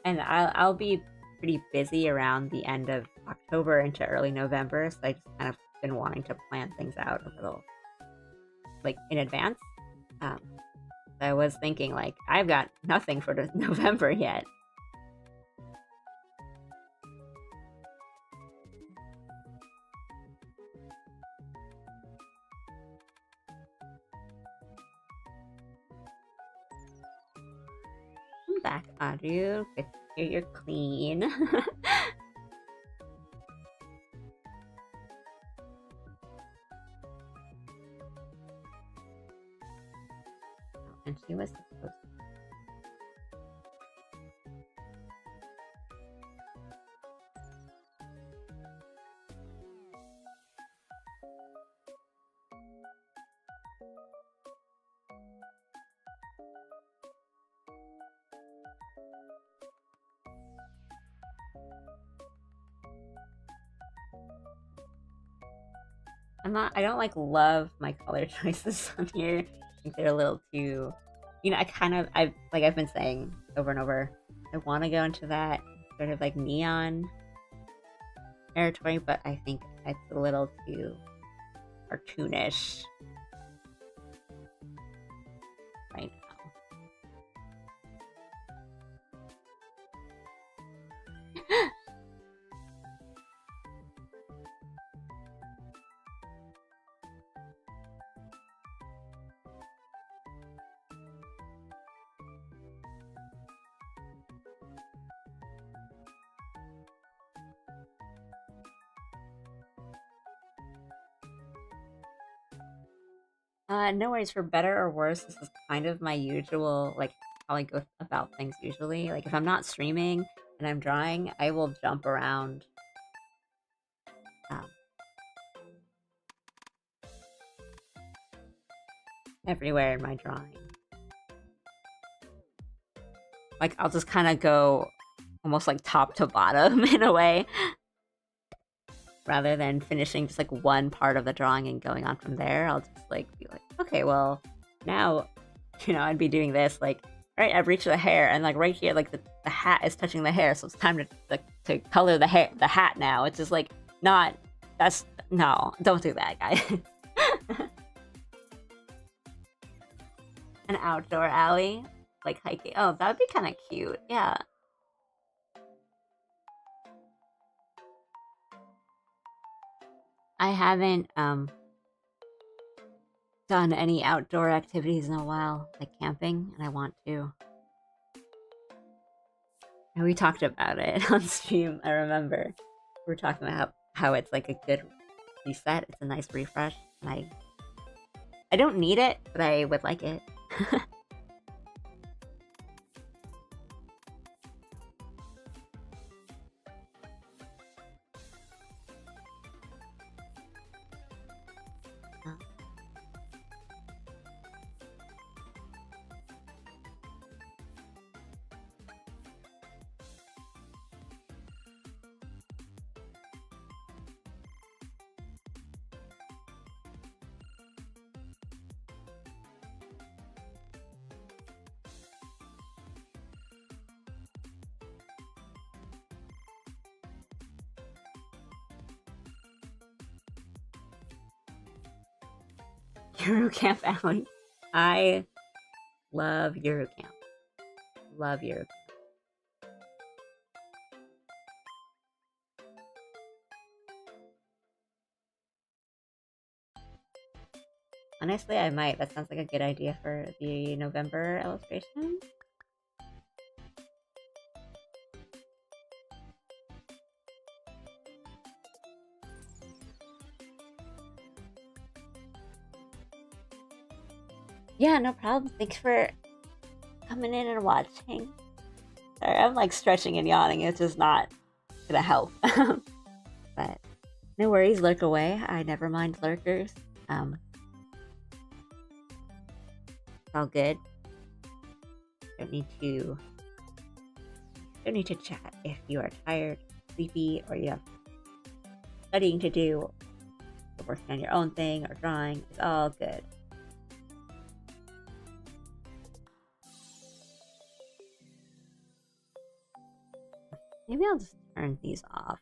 and I'll be pretty busy around the end of October into early November. So I just kind of been wanting to plan things out a little like in advance. I was thinking like I've got nothing for November yet. I'm back, Audrey. Good to hear you're clean. And she was supposed to. I don't like love my color choices on here. I think they're a little too, I've been saying over and over, I want to go into that sort of like neon territory, but I think it's a little too cartoonish right now. No worries. For better or worse, this is kind of my usual, like, how I go about things usually. Like, if I'm not streaming and I'm drawing, I will jump around. Um, Everywhere in my drawing. Like, I'll just kind of go almost like top to bottom in a way. Rather than finishing just like one part of the drawing and going on from there, I'll just like be like, okay, well, now, I'd be doing this, like, all right, I've reached the hair, and like right here, like the hat is touching the hair, so it's time to color the hat now. It's just like, no, don't do that, guys. An outdoor alley, like hiking. Oh, that'd be kind of cute, yeah. I haven't done any outdoor activities in a while, like camping, and I want to. And we talked about it on stream, I remember. We were talking about how it's like a good reset, it's a nice refresh, and I don't need it, but I would like it. Euro Camp Alley. I love Euro Camp. Love Euro. Honestly, I might. That sounds like a good idea for the November illustration. Yeah, no problem. Thanks for coming in and watching. Sorry, I'm like stretching and yawning. It's just not gonna help. But no worries, lurk away. I never mind lurkers. It's all good. Don't need to chat if you are tired, sleepy, or you have studying to do, or working on your own thing, or drawing. It's all good. Maybe I'll just turn these off.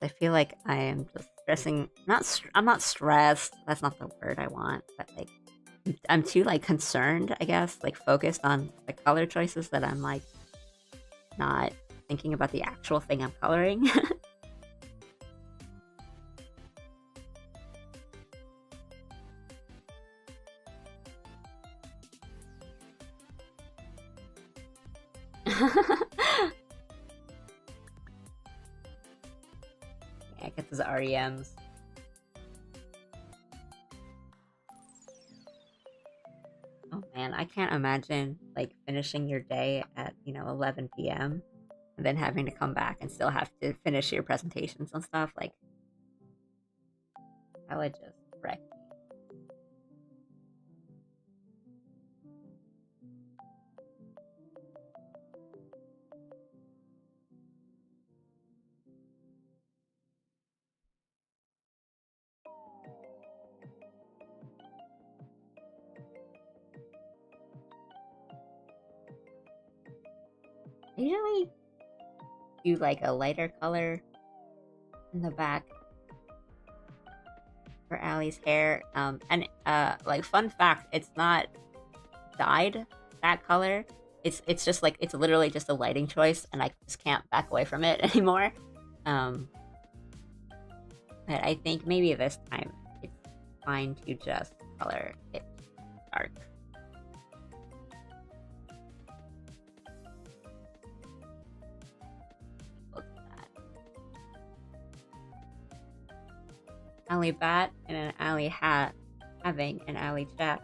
I feel like I am just stressing. I'm not stressed. That's not the word I want. But like, I'm too like concerned, I guess, like focused on the color choices that I'm like not thinking about the actual thing I'm coloring. Yeah, get those REMs. Oh man, I can't imagine like finishing your day at 11 p.m. and then having to come back and still have to finish your presentations and stuff. Like, that would just wreck me. I usually do like a lighter color in the back for Allie's hair. And like fun fact, it's not dyed that color. It's just like it's literally just a lighting choice, and I just can't back away from it anymore. But I think maybe this time it's fine to just color it dark. Look at that. allieBat and an Allie hat having an Allie chat.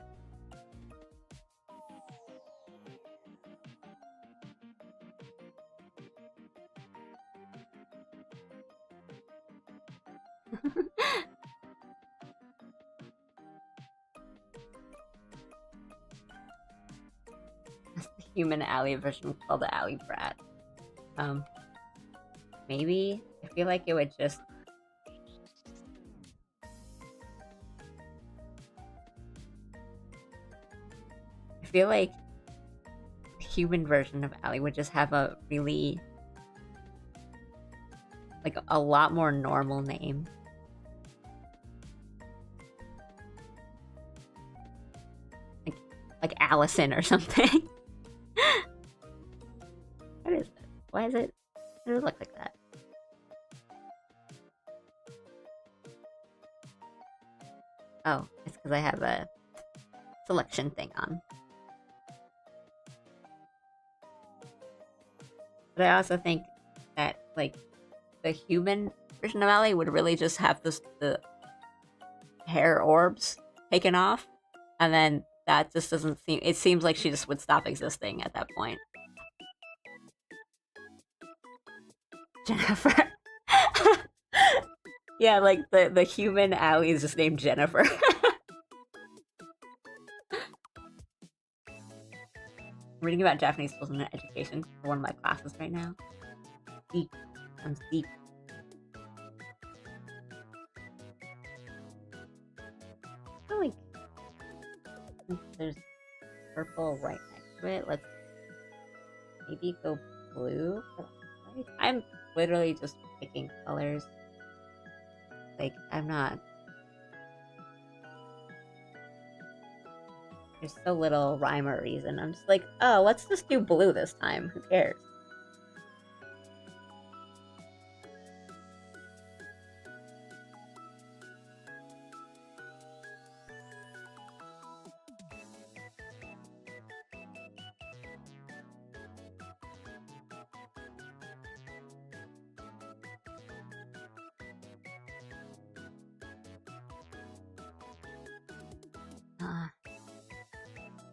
That's the human Allie version called the allieBat. Maybe I feel like it would just. I feel like the human version of Allie would just have a really like a lot more normal name. Like Allison or something. What is this? Why is it? Why does it look like that? Oh, it's because I have a selection thing on. But I also think that like the human version of Allie would really just have the hair orbs taken off, and then that just doesn't seem. It seems like she just would stop existing at that point. Jennifer. Yeah, like the human Allie is just named Jennifer. I'm reading about Japanese schools and education for one of my classes right now. Deep. I'm deep. I feel like since there's purple right next to it, let's maybe go blue. I'm literally just picking colors. Like, I'm not... There's so little rhyme or reason. I'm just like, oh, let's just do blue this time. Who cares?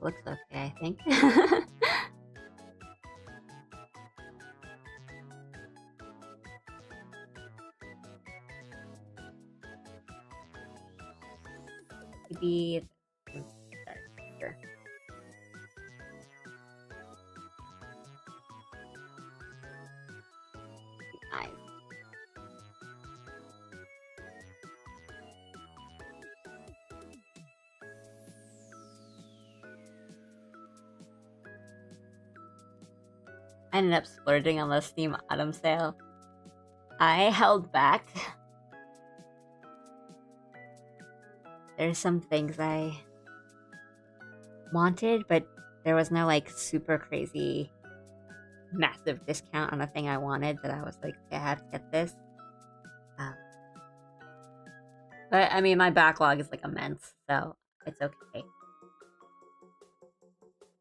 Looks okay, I think. Maybe... Sorry, sure. Eyes. I ended up splurging on the Steam Autumn sale. I held back. There's some things I wanted, but there was no like super crazy massive discount on a thing I wanted that I was like, I have to get this. But I mean, my backlog is like immense, so it's okay.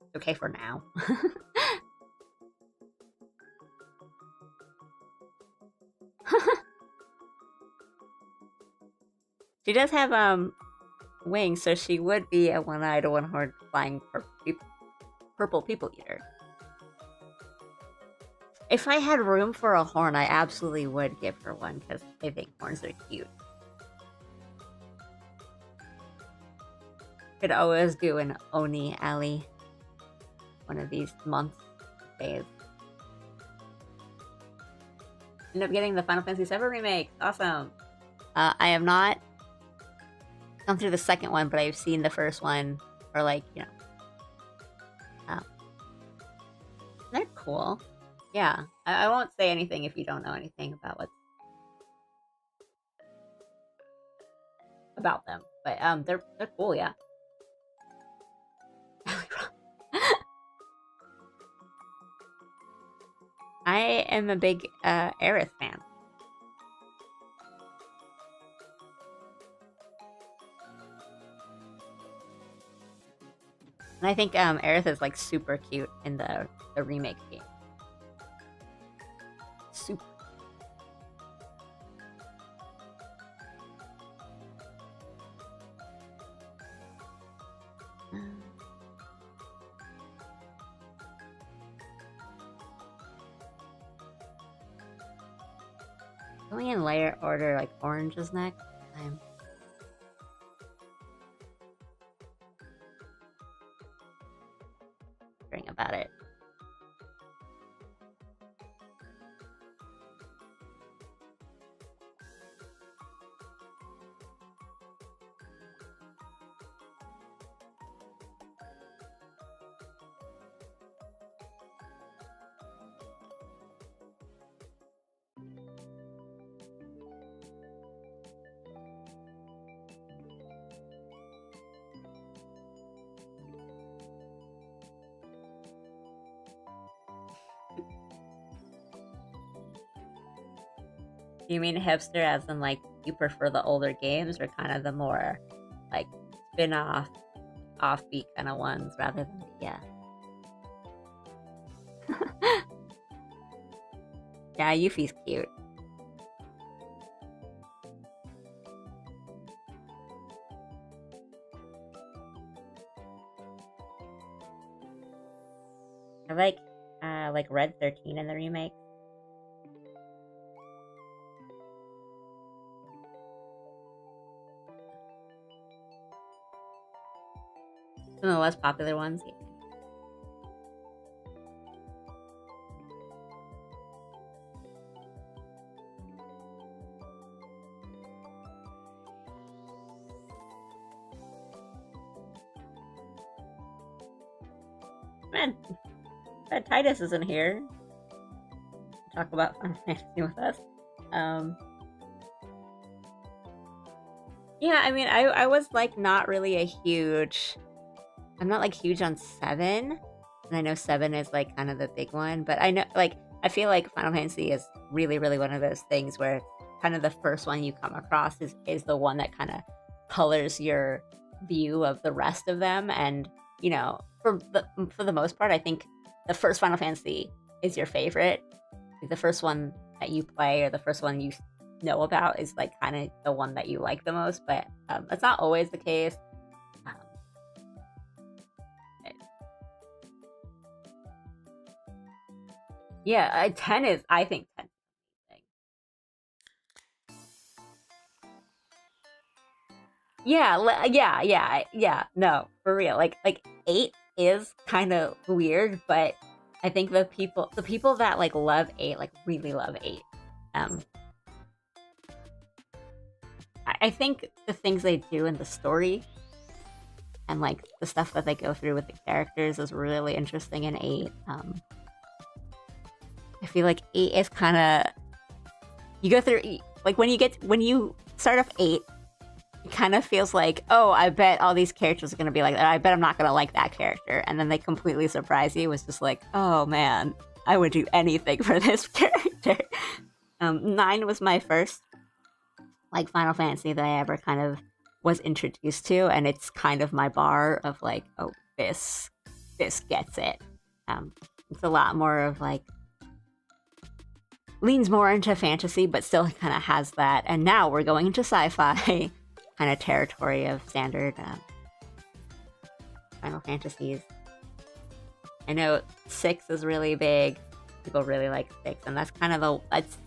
It's okay for now. She does have wings, so she would be a one-eyed, one-horned flying purple people eater. If I had room for a horn, I absolutely would give her one because I think horns are cute. Could always do an Oni Allie one of these months, days. End up getting the Final Fantasy VII remake. Awesome. I have not gone through the second one, but I've seen the first one, or like, you know. They're cool. Yeah, I won't say anything if you don't know anything about what's about them, but they're cool, yeah. I am a big Aerith fan. And I think Aerith is like super cute in the remake game. Super. Going in layer order, like orange is next. I'm wondering about it. Do you mean hipster as in like you prefer the older games or kind of the more like spin-off, offbeat kind of ones rather than yeah. Yeah, Yuffie's cute. I like Red 13 in the remake. Some of the less popular ones. Yeah. Man, Titus isn't here. talk about Final Fantasy with us. Um, yeah, I mean, I was like not really a huge. I'm not like huge on 7, and I know 7 is like kind of the big one, but I know like I feel like Final Fantasy is really, really one of those things where kind of the first one you come across is the one that kind of colors your view of the rest of them, and you know, for the most part, I think the first Final Fantasy is your favorite. Like, the first one that you play or the first one you know about is like kind of the one that you like the most, but that's not always the case. Um, yeah, 10 is, I think 10 is amazing. Yeah, yeah. No, for real. Like 8 is kind of weird, but I think the people that like love 8 like really love 8. Um, I think the things they do in the story and like the stuff that they go through with the characters is really interesting in 8. I feel like 8 is kind of you go through like when you start off 8, it kind of feels like, oh, I bet all these characters are gonna be like that. I bet I'm not gonna like that character, and then they completely surprise you. It's just like, oh man, I would do anything for this character. 9 was my first like Final Fantasy that I ever kind of was introduced to, and it's kind of my bar of like, oh, this gets it. Um, it's a lot more of like leans more into fantasy, but still kind of has that. And now we're going into sci-fi kind of territory of standard Final Fantasies. I know 6 is really big. People really like 6, and that's kind of that's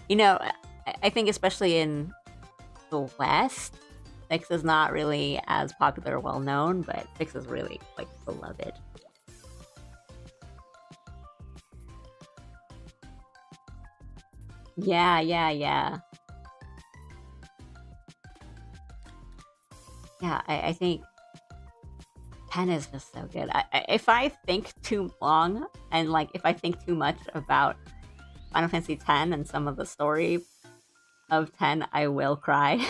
you know, I think especially in the West, 6 is not really as popular or well known, but 6 is really like beloved. Yeah. Yeah, I think 10 is just so good. If I think too long and like if I think too much about Final Fantasy 10 and some of the story of 10, I will cry.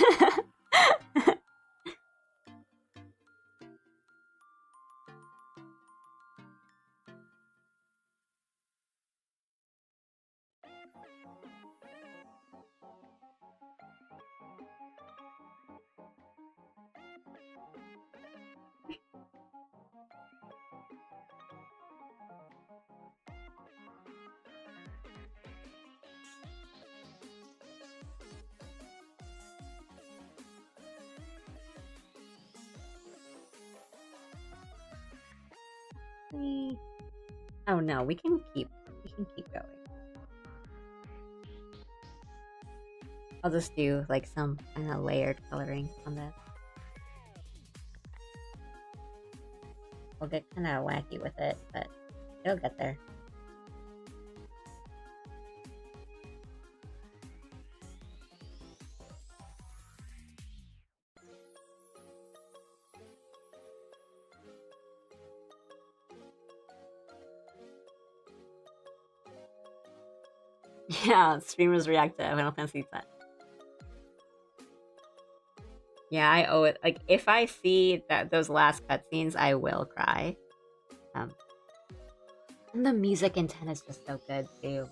Oh no, we can keep going. I'll just do like some kind of layered coloring on this. We'll get kind of wacky with it, but it'll get there. Yeah, streamers react to Final Fantasy 10. Yeah, I owe it. Like, if I see that those last cutscenes, I will cry. Um, and the music in 10 is just so good too.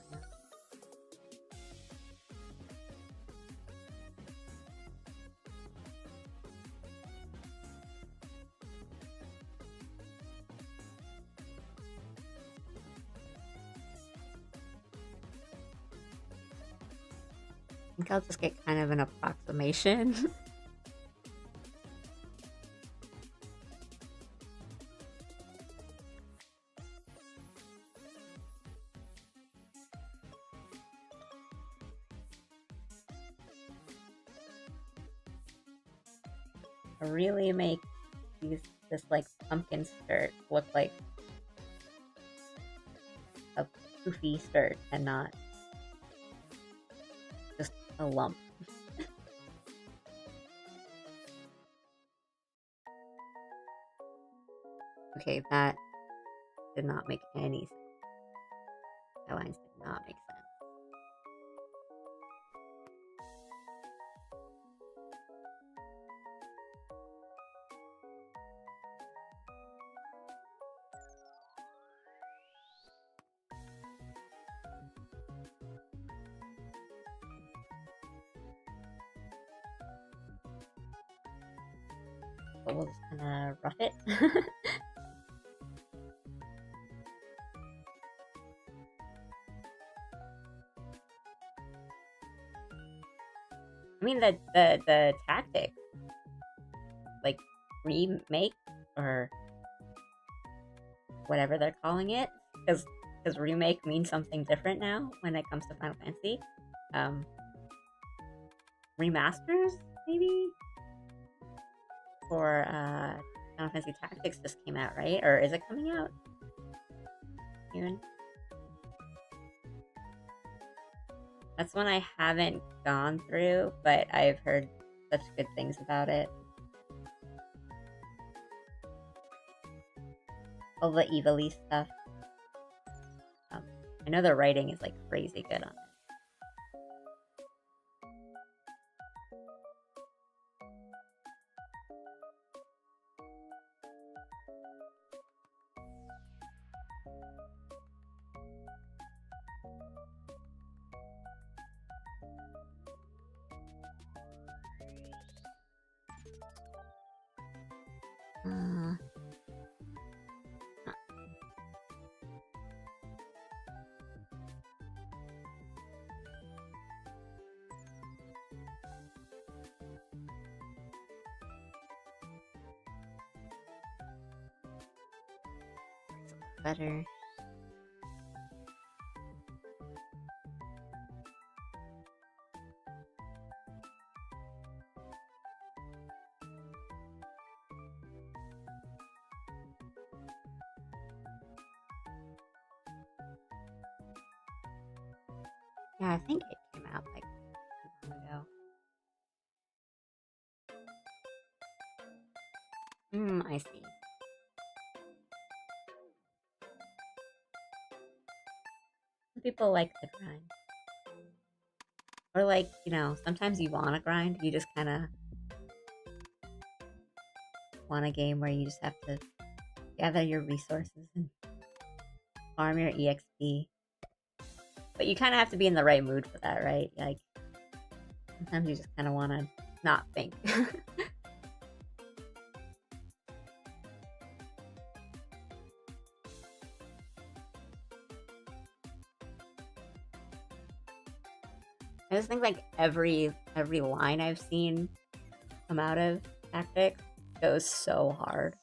I think I'll just get kind of an approximation. Really make this like pumpkin skirt look like a poofy skirt and not just a lump. Okay, that did not make any sense. My lines did not make sense. But we'll just kind of rough it. I mean, the tactic, like remake or whatever they're calling it, because remake means something different now when it comes to Final Fantasy. Remasters maybe for Final Fantasy Tactics just came out, right? Or is it coming out soon? That's one I haven't gone through, but I've heard such good things about it. All the Evil stuff. I know the writing is like crazy good on it. Better. Yeah, I think it came out like a while ago. I see. Some people like the grind. Or like, sometimes you want to grind, you just kind of want a game where you just have to gather your resources and farm your EXP. But you kind of have to be in the right mood for that, right? Like, sometimes you just kind of want to not think. I just think like every line I've seen come out of Tactics goes so hard.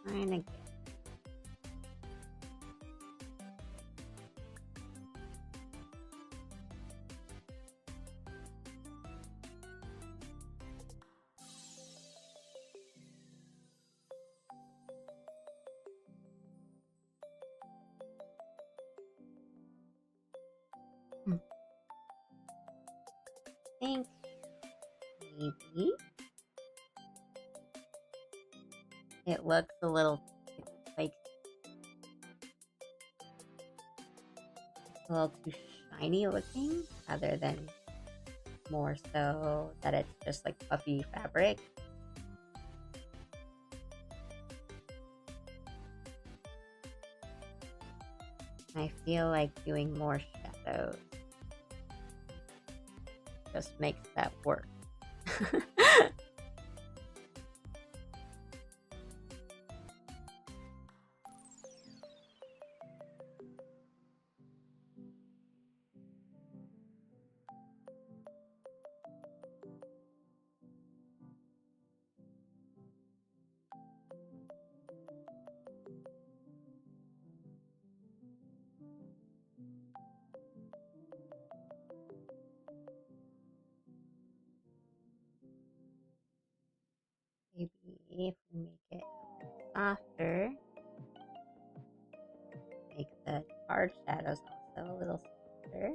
trying to get. I think maybe it looks a little like a little too shiny looking rather than more so that it's just like puffy fabric. I feel like doing more shadows just makes that work. Maybe if we make it softer, make the hard shadows also a little softer.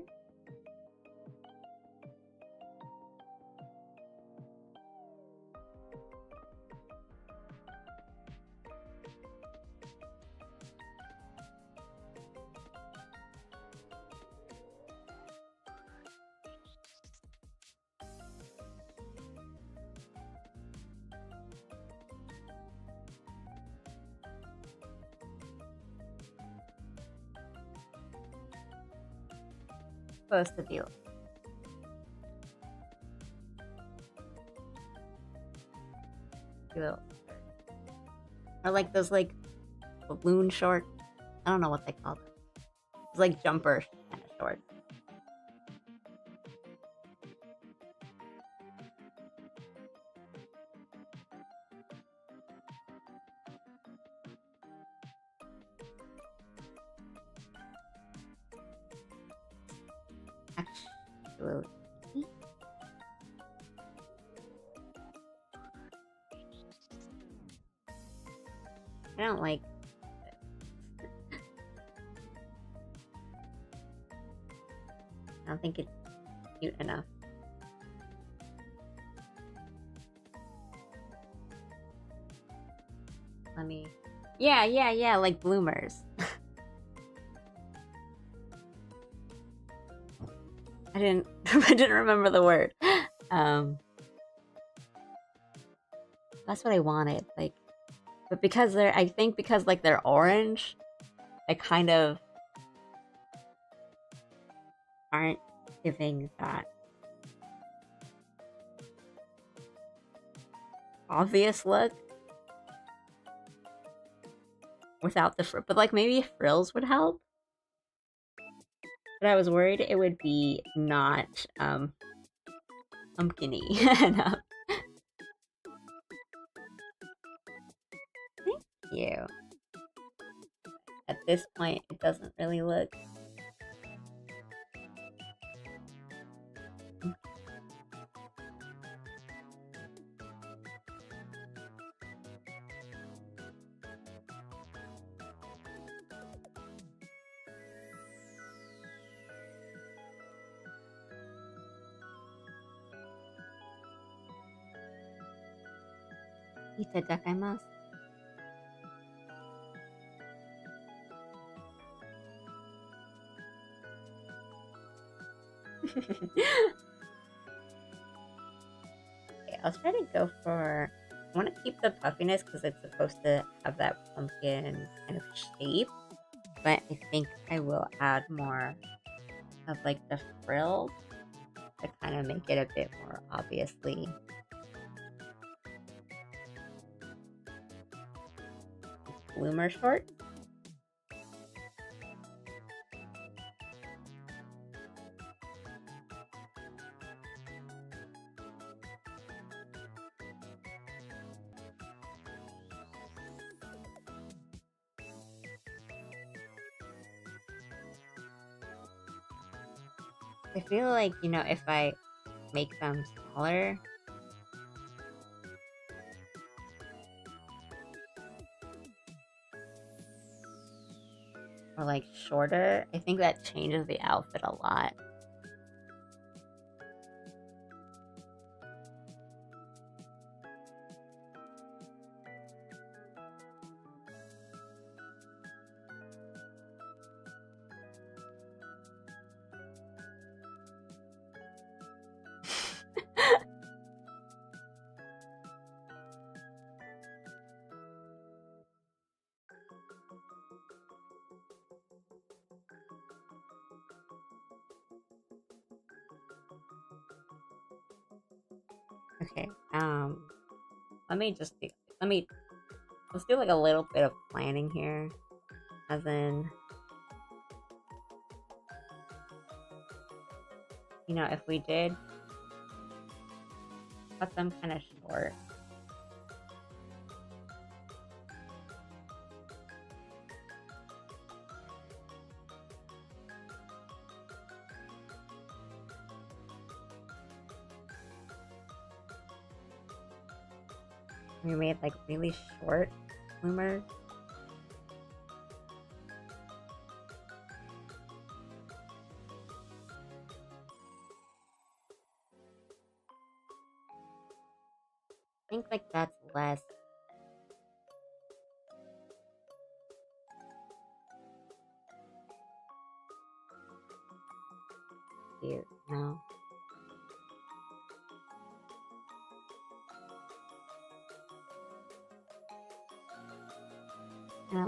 Supposed to be little, or like those like balloon shorts. I don't know what they call them. It's like jumper kind of shorts. Actually, I don't like it. I don't think it's cute enough. Let me. Yeah, like bloomers. I didn't remember the word. That's what I wanted. Like, but because I think because like they're orange, they kind of aren't giving that obvious look without the but like maybe frills would help. But I was worried it would be not pumpkin-y enough. Thank you. At this point, it doesn't really look. Itadakaimasu. Okay, I'll try to go for. I want to keep the puffiness because it's supposed to have that pumpkin kind of shape, but I think I will add more of like the frills to kind of make it a bit more obviously bloomer short. I feel like, if I make them smaller or like shorter, I think that changes the outfit a lot. Okay, let me just do, let's do like a little bit of planning here. As in, if we did cut them kind of short. We made like really short bloomers. I think like that's less cute, kind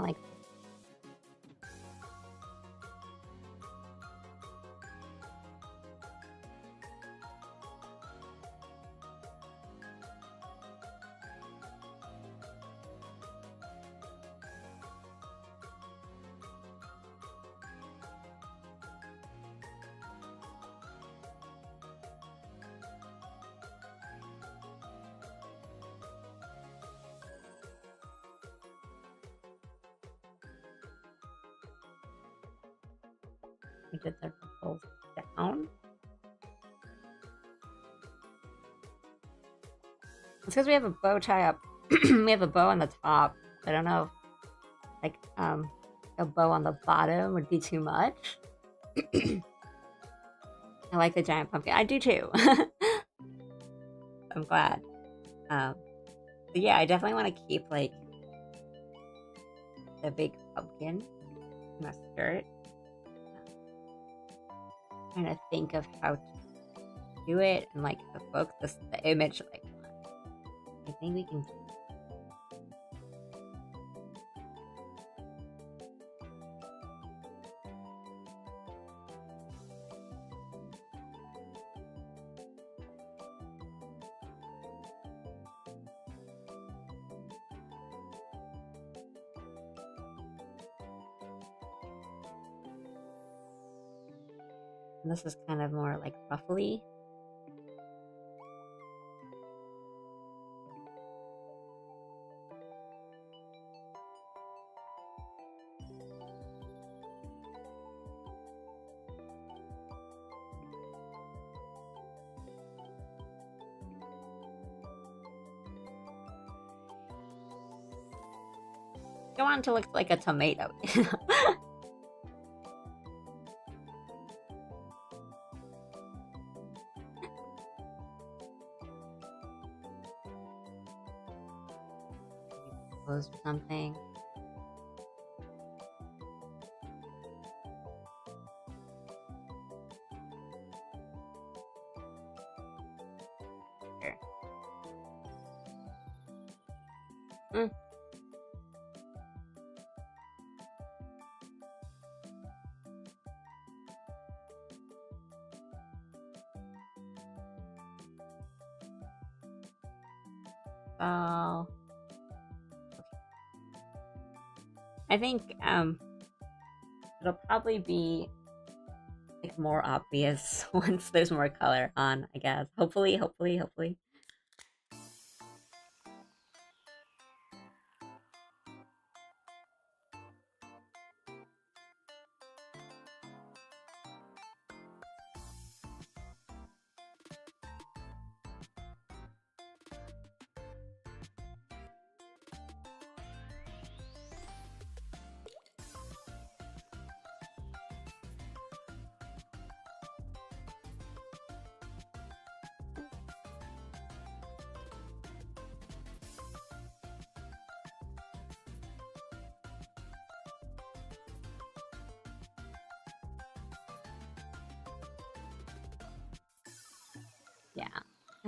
of like we did the ruffles down. It's because we have a bow tie up. We have a bow on the top. I don't know if, like, a bow on the bottom would be too much. I like the giant pumpkin. I do too. I'm glad. But yeah, I definitely want to keep like the big pumpkin in my skirt. Trying to think of how to do it and like evoke the image like I think we can. And this is kind of more like ruffly. I want it to look like a tomato. Or something. Here. So I think it'll probably be like more obvious once there's more color on, I guess. Hopefully.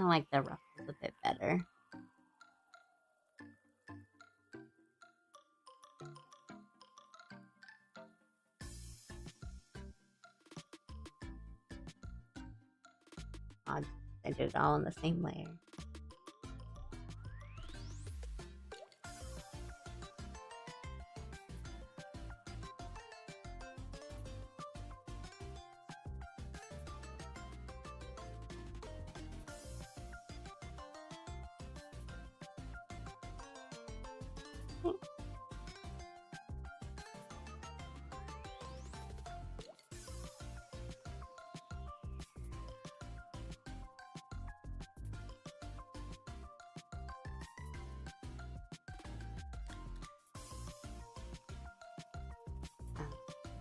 I like the ruffles a bit better. Odd, I did it all in the same layer.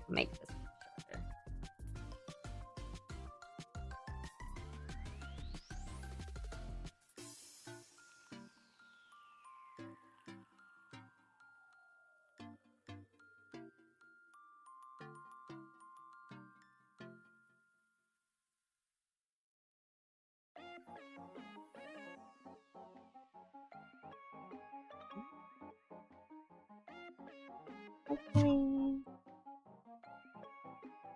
Make this shorter. Hopefully.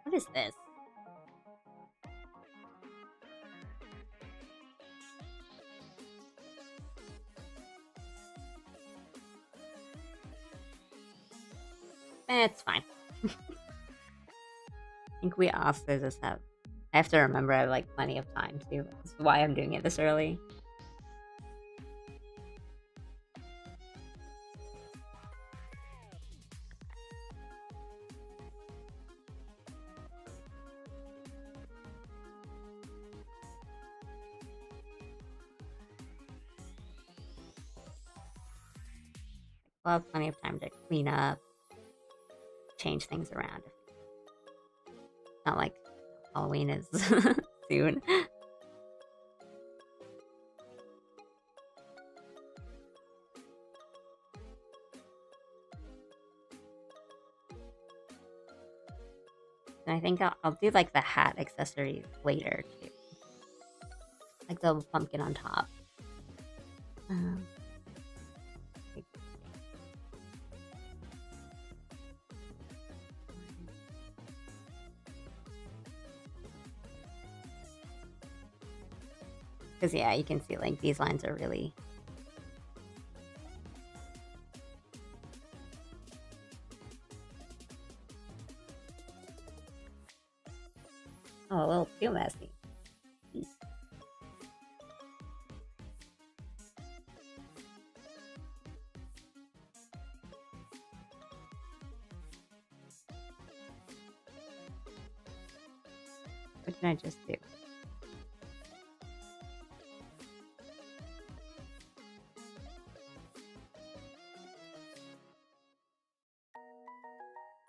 What is this? It's fine. I think we also just have... I have to remember I have like plenty of time too. That's why I'm doing it this early. We'll have plenty of time to clean up, change things around. Not like Halloween is soon. And I think I'll do like the hat accessories later too. Like the pumpkin on top. Because yeah, you can see like these lines are really... Oh, a little too messy. What did I just do?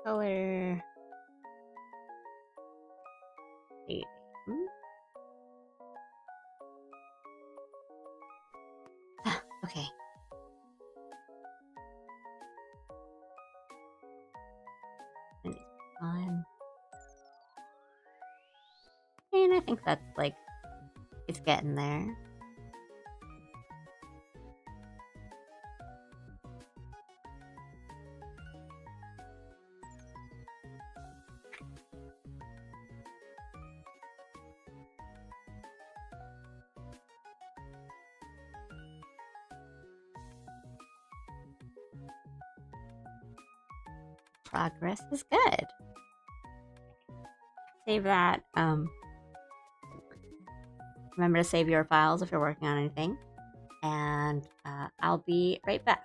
Color... Okay. And I think that's like, it's getting there. Progress is good. Save that. Remember to save your files if you're working on anything. And I'll be right back.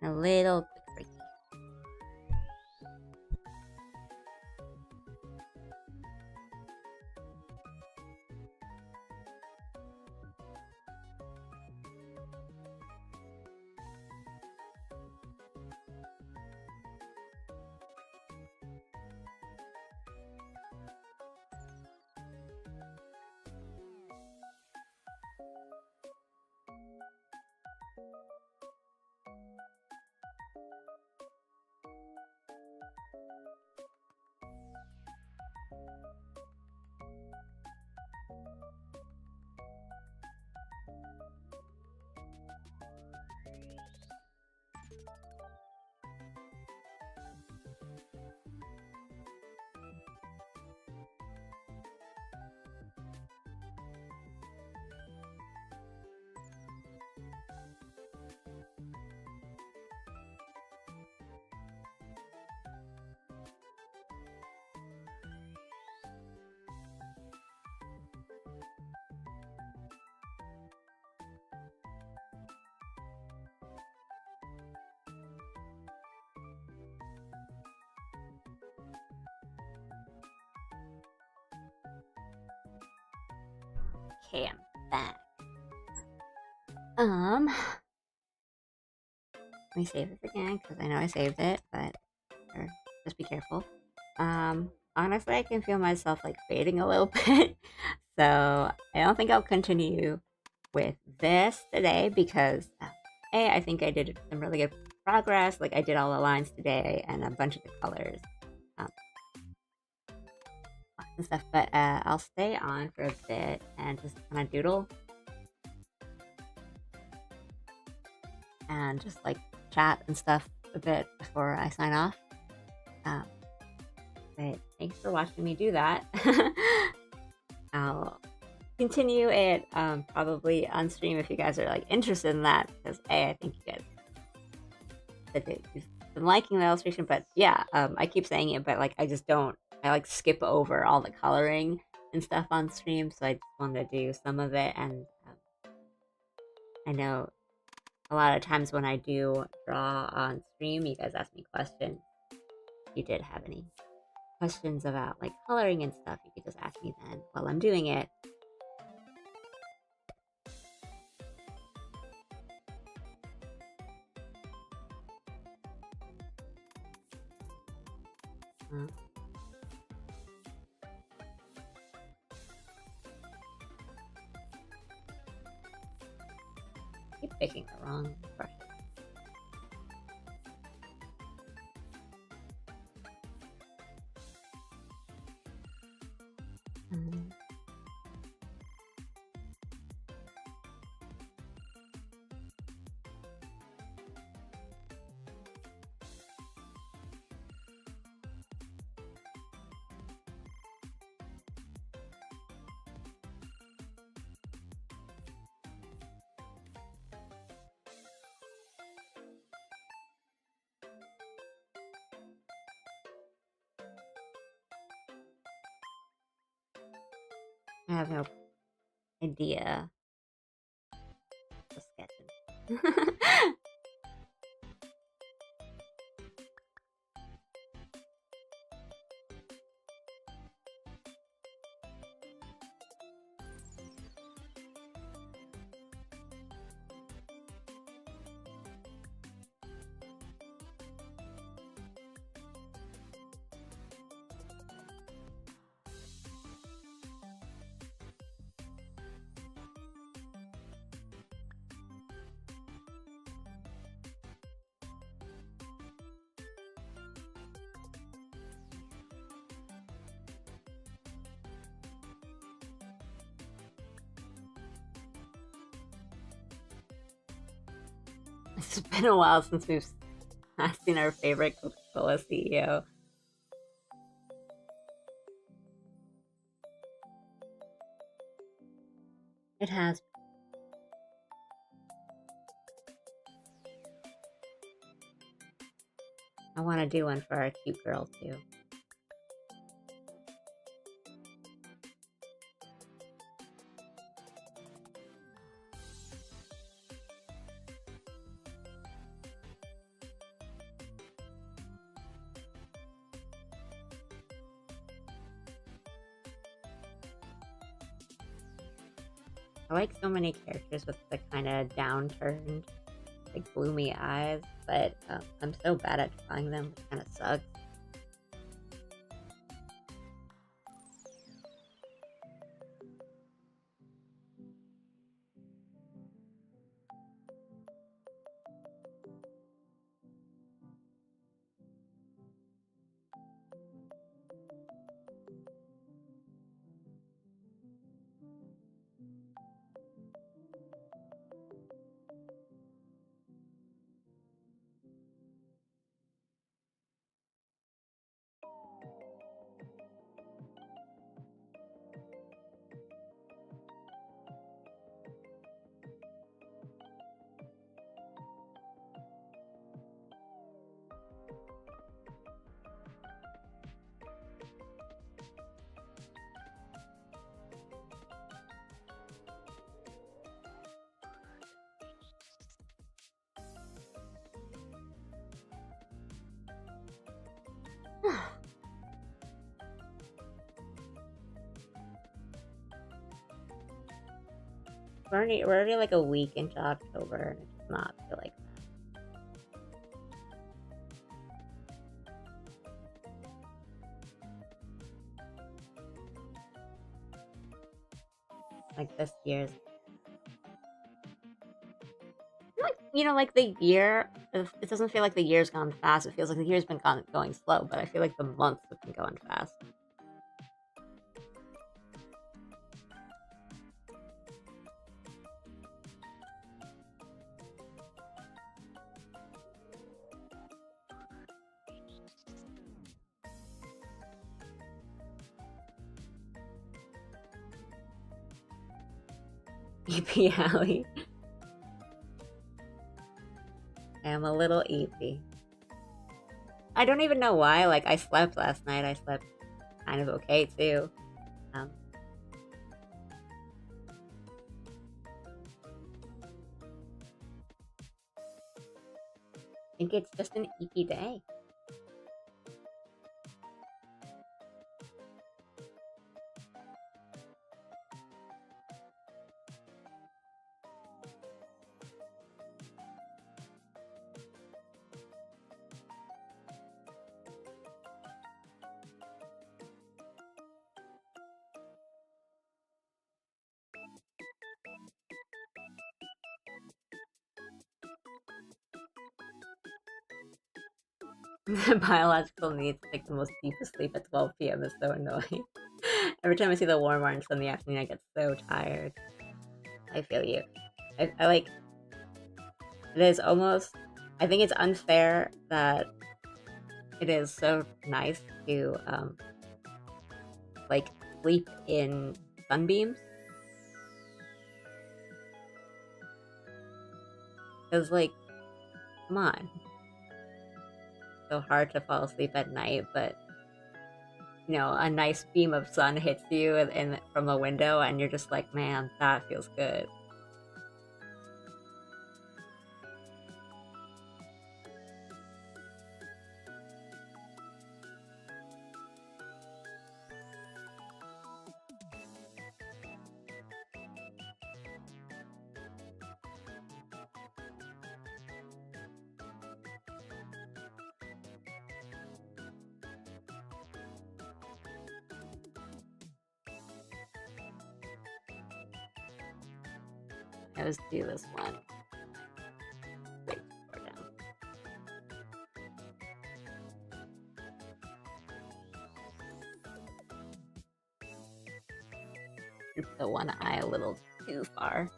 A little quick break. Okay, I'm back. Let me save this again because I know I saved it, but just be careful. Honestly, I can feel myself like fading a little bit, so I don't think I'll continue with this today because I think I did some really good progress. Like I did all the lines today and a bunch of the colors um, and stuff. But I'll stay on for a bit and just kind of doodle and just like chat and stuff a bit before I sign off. Um, but thanks for watching me do that. I'll continue it probably on stream if you guys are like interested in that because I think you guys said you've been liking the illustration, but yeah, I keep saying it, but like I like skip over all the coloring and stuff on stream, so I just wanted to do some of it. And I know a lot of times when I do draw on stream, you guys ask me questions. If you did have any questions about like coloring and stuff, you could just ask me then while I'm doing it. Keep picking the wrong brush. I have no idea. Just sketching. It's been a while since we've seen our favorite Coca-Cola CEO. It has. I want to do one for our cute girl too. I like so many characters with the kind of downturned, like gloomy eyes, but I'm so bad at drawing them, which kind of sucks. We're already like a week into October, and it does not feel like this year's like like the year. It doesn't feel like the year's gone fast. It feels like the year's been going slow, but I feel like the months have been going fast. EP Alley. I am a little EP. I don't even know why. Like I slept last night. I slept kind of okay too. Um, I think it's just an EP day. The biological need to take the most deepest sleep at 12 p.m. is so annoying. Every time I see the warm orange in the afternoon, I get so tired. I feel you. I like it is almost. I think it's unfair that it is so nice to like sleep in sunbeams. Because like, come on, so hard to fall asleep at night, but a nice beam of sun hits you from the window, and you're just like, man, that feels good. Let's do this one. Wait, down. The one eye a little too far.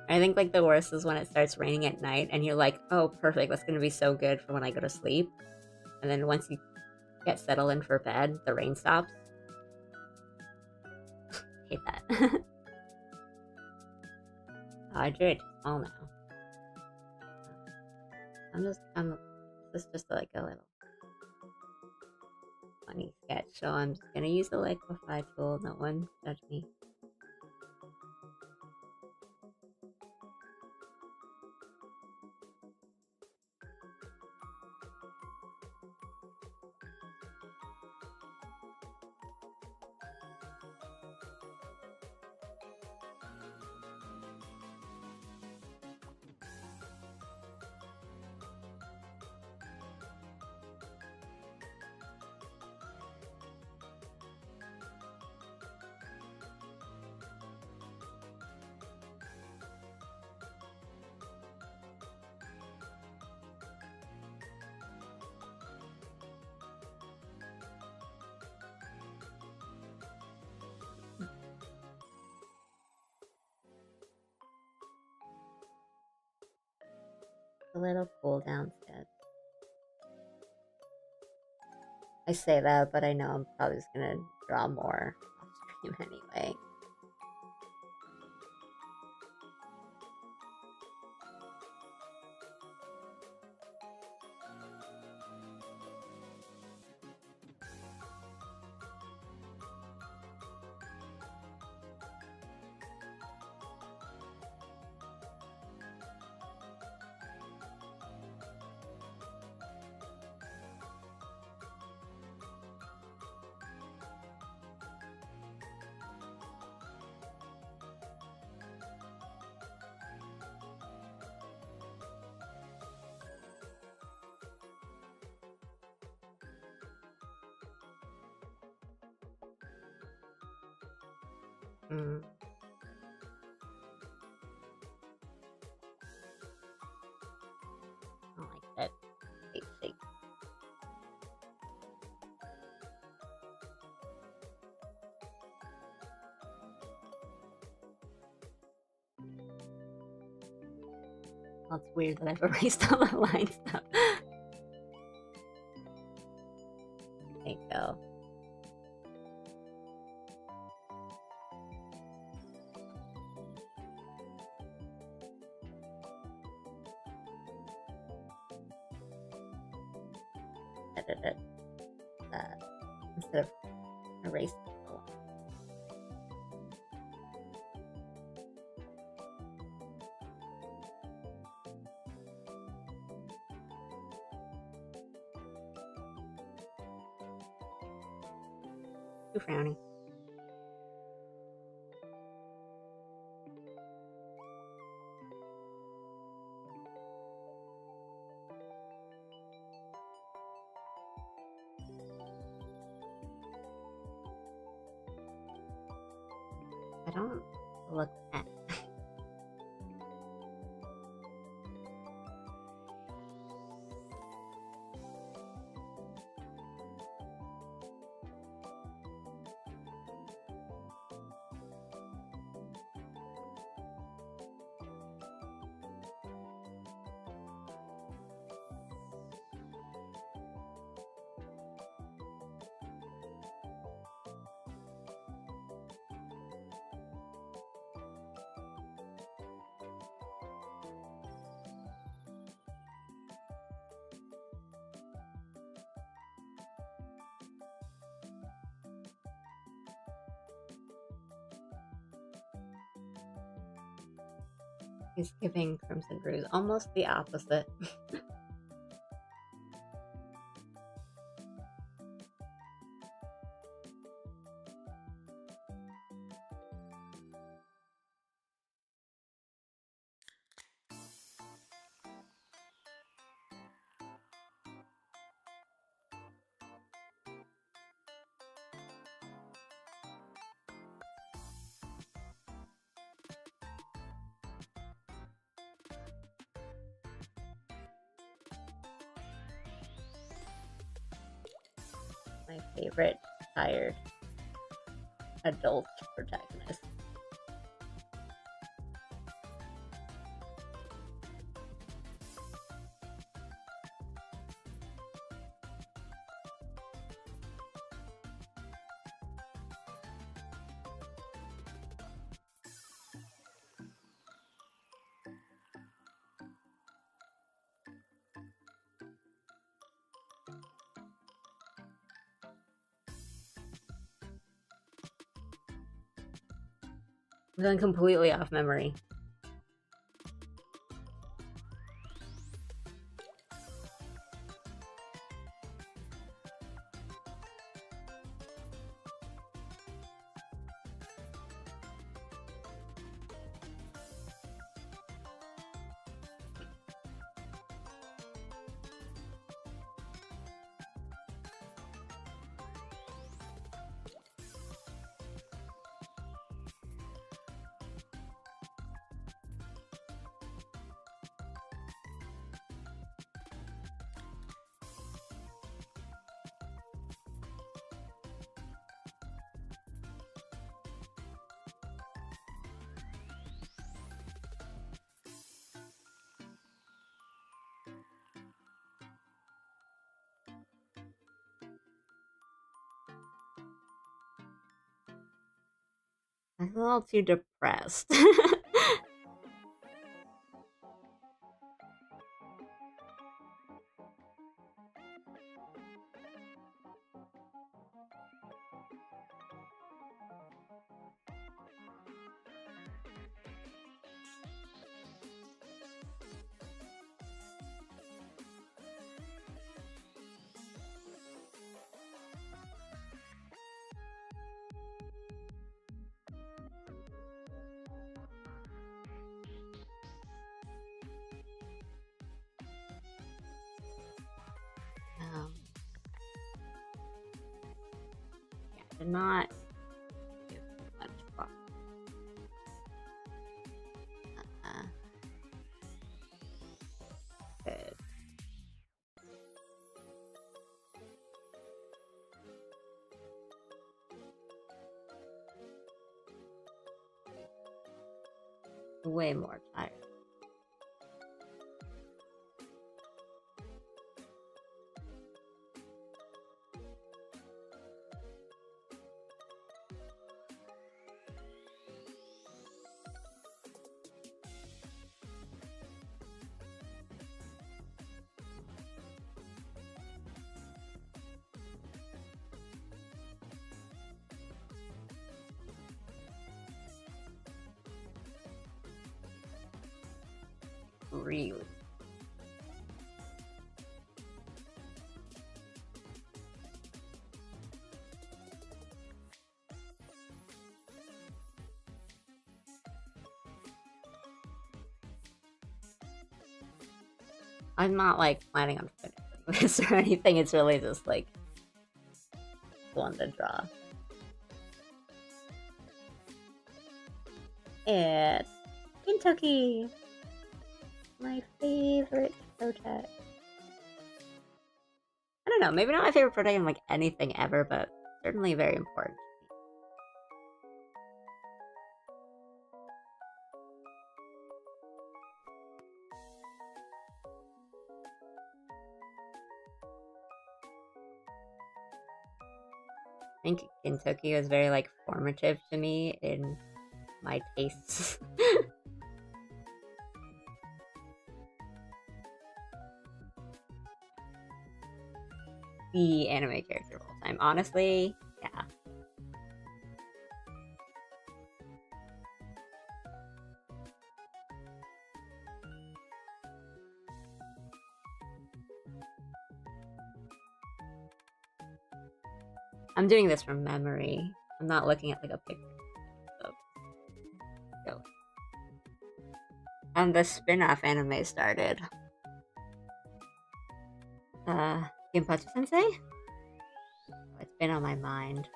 I think like the worst is when it starts raining at night and you're like, oh, perfect, that's gonna be so good for when I go to sleep. And then once you get settled in for bed, the rain stops. Hate that. I drew it small now. This is just like a little funny sketch, so I'm just gonna use the liquify tool. No one judge me. A little cool down sketch. I say that, but I know I'm probably just gonna draw more off stream anyway. Mm. I don't like that shape. Well, it's weird that I've erased all the line stuff. There you go. Edit it instead of erasing it. Too frowny. I don't look at. He's giving Crimson Bruise almost the opposite. My favorite tired adult protagonist. I'm going completely off memory. I'm a little too depressed. Yeah, did not give much fuck. way more tired. Really. I'm not like planning on finishing this or anything. It's really just like one to draw. It's Kentucky, my favorite protect. I don't know, maybe not my favorite protect in like anything ever, but certainly very important. I think Kentucky was very like formative to me in my tastes. The anime character of all time. Honestly, yeah. I'm doing this from memory. I'm not looking at like a picture. So, go. And the spin-off anime started. Ginpachi Sensei? It's been on my mind.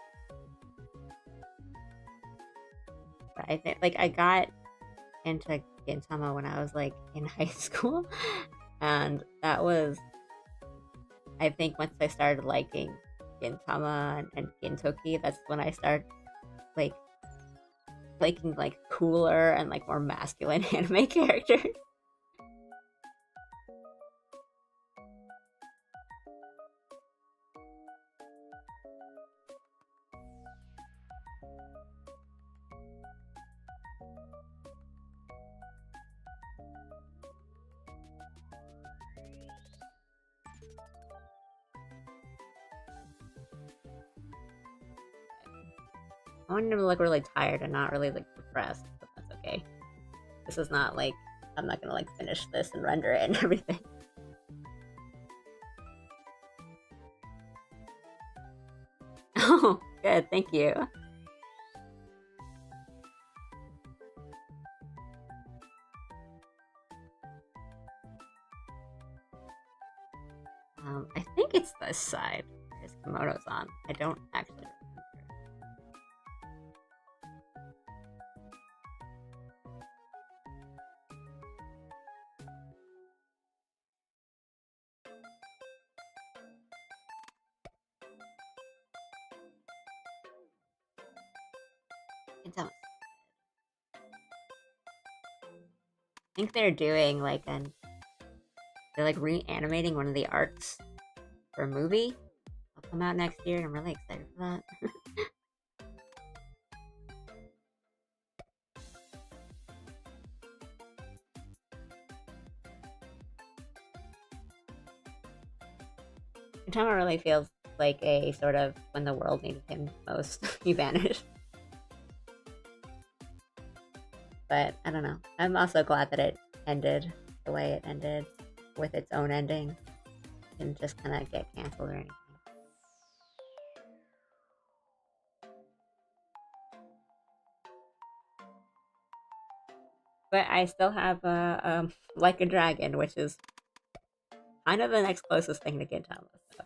But I think like I got into Gintama when I was like in high school. And that was, I think once I started liking Gintama and Gintoki, that's when I started like liking like cooler and like more masculine anime characters. I want him to look really tired and not really like depressed, but that's okay. This is not like I'm not gonna like finish this and render it and everything. Oh, good, thank you. I think it's this side. His kimono's on. I don't actually remember. You can tell us. I think they're doing like they're like reanimating one of the arcs for a movie. It'll come out next year and I'm really excited for that. Utama really feels like a sort of when the world needed him most, he vanished. But I don't know. I'm also glad that it ended the way it ended, with its own ending. It didn't just kind of get canceled or anything. But I still have Like a Dragon, which is kind of the next closest thing to Gintama. So.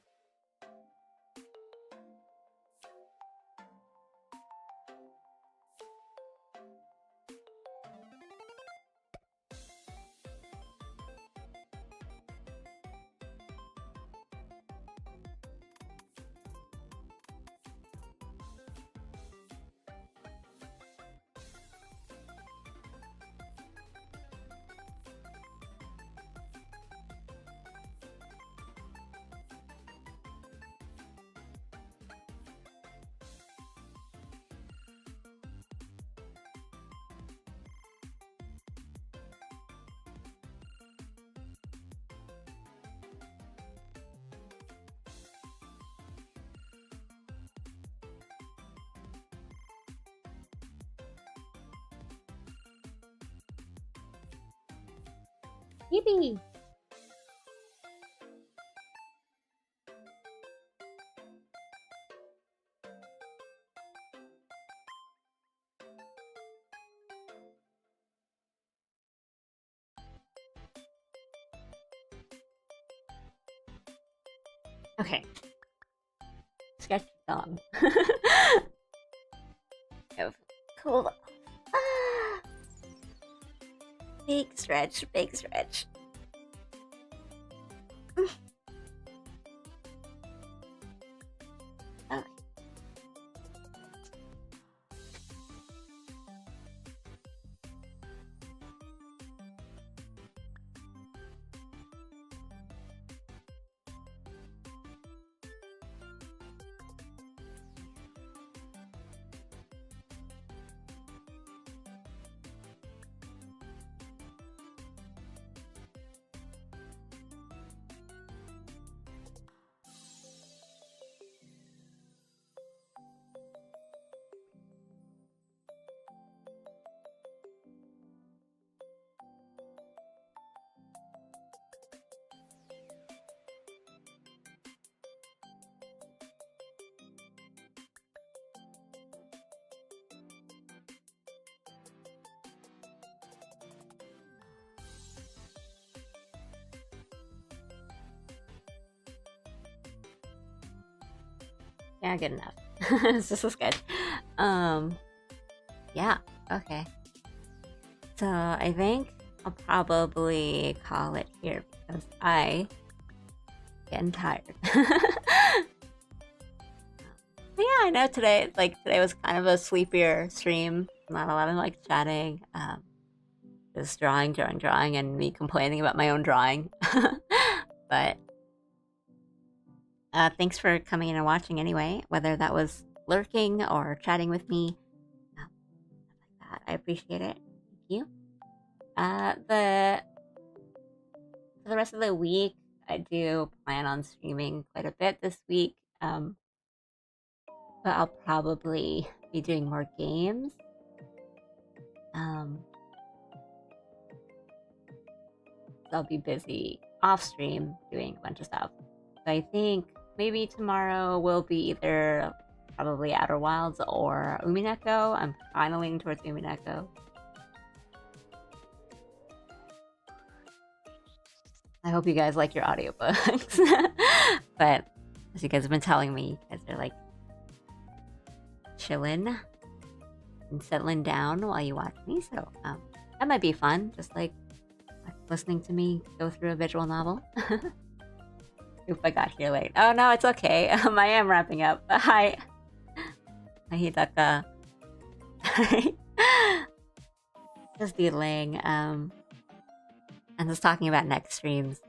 Yippee! Okay. Sketch thumb. Cool. Ah! Big stretch, big stretch. Oh. Yeah, good enough. It's just a sketch. Yeah, okay. So I think I'll probably call it here because I getting tired. Yeah, I know today was kind of a sleepier stream. Not a lot of like chatting. Just drawing, and me complaining about my own drawing. But thanks for coming in and watching anyway, whether that was lurking or chatting with me. Like that. I appreciate it. Thank you. For the rest of the week, I do plan on streaming quite a bit this week. But I'll probably be doing more games. So I'll be busy off stream doing a bunch of stuff. So I think maybe tomorrow will be either probably Outer Wilds or Umineko. I'm kind of leaning towards Umineko. I hope you guys like your audiobooks. But as you guys have been telling me, you guys are like chilling and settling down while you watch me. So that might be fun, just like listening to me go through a visual novel. Oop, I got here late. Oh no, it's okay. I am wrapping up. Hi. Hi, Hidaka. Just dealing. And just talking about next streams.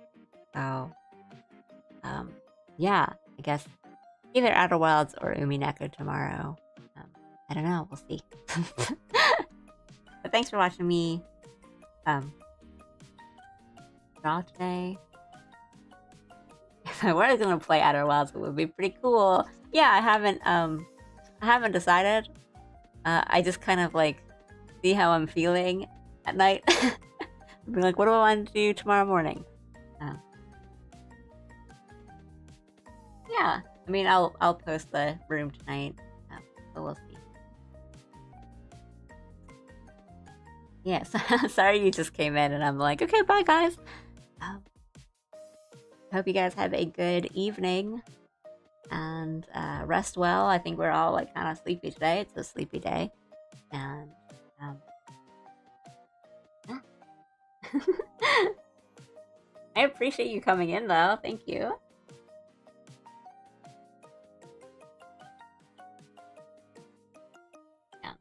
So, yeah, I guess either Outer Wilds or Umineko tomorrow. I don't know. We'll see. But thanks for watching me draw today. If I were gonna play Outer Wilds, it would be pretty cool. Yeah, I haven't decided. I just kind of like see how I'm feeling at night. Be like, what do I want to do tomorrow morning? Yeah, I mean, I'll post the room tonight, so we'll see. Yes, sorry you just came in and I'm like, okay, bye guys. Hope you guys have a good evening and rest well. I think we're all like kind of sleepy today. It's a sleepy day, and yeah. I appreciate you coming in though. Thank you. Yeah.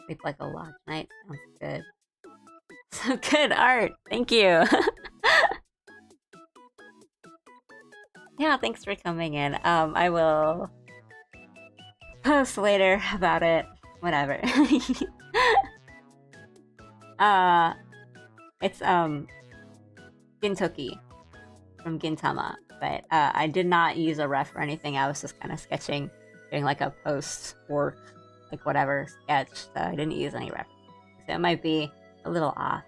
Sleep like a log tonight. Sounds good. So good art. Thank you. Yeah, thanks for coming in. I will post later about it. Whatever. It's Gintoki from Gintama, but I did not use a ref or anything. I was just kind of sketching doing like a post-work, like whatever sketch, so I didn't use any references. So it might be a little off.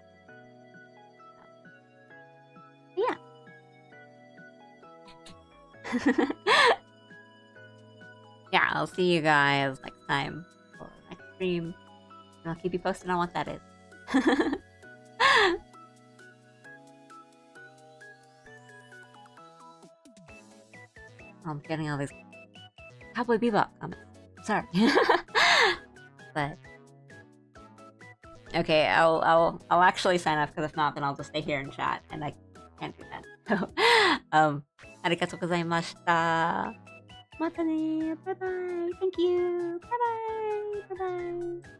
But yeah. Yeah, I'll see you guys next time for the next stream. And I'll keep you posted on what that is. I'm getting all these Cowboy Bebop comments. Sorry. But okay, I'll actually sign off, because if not, then I'll just stay here and chat, and I can't do that. So, arigatou gozaimashita. Mata ne. Bye bye. Thank you. Bye bye. Bye bye.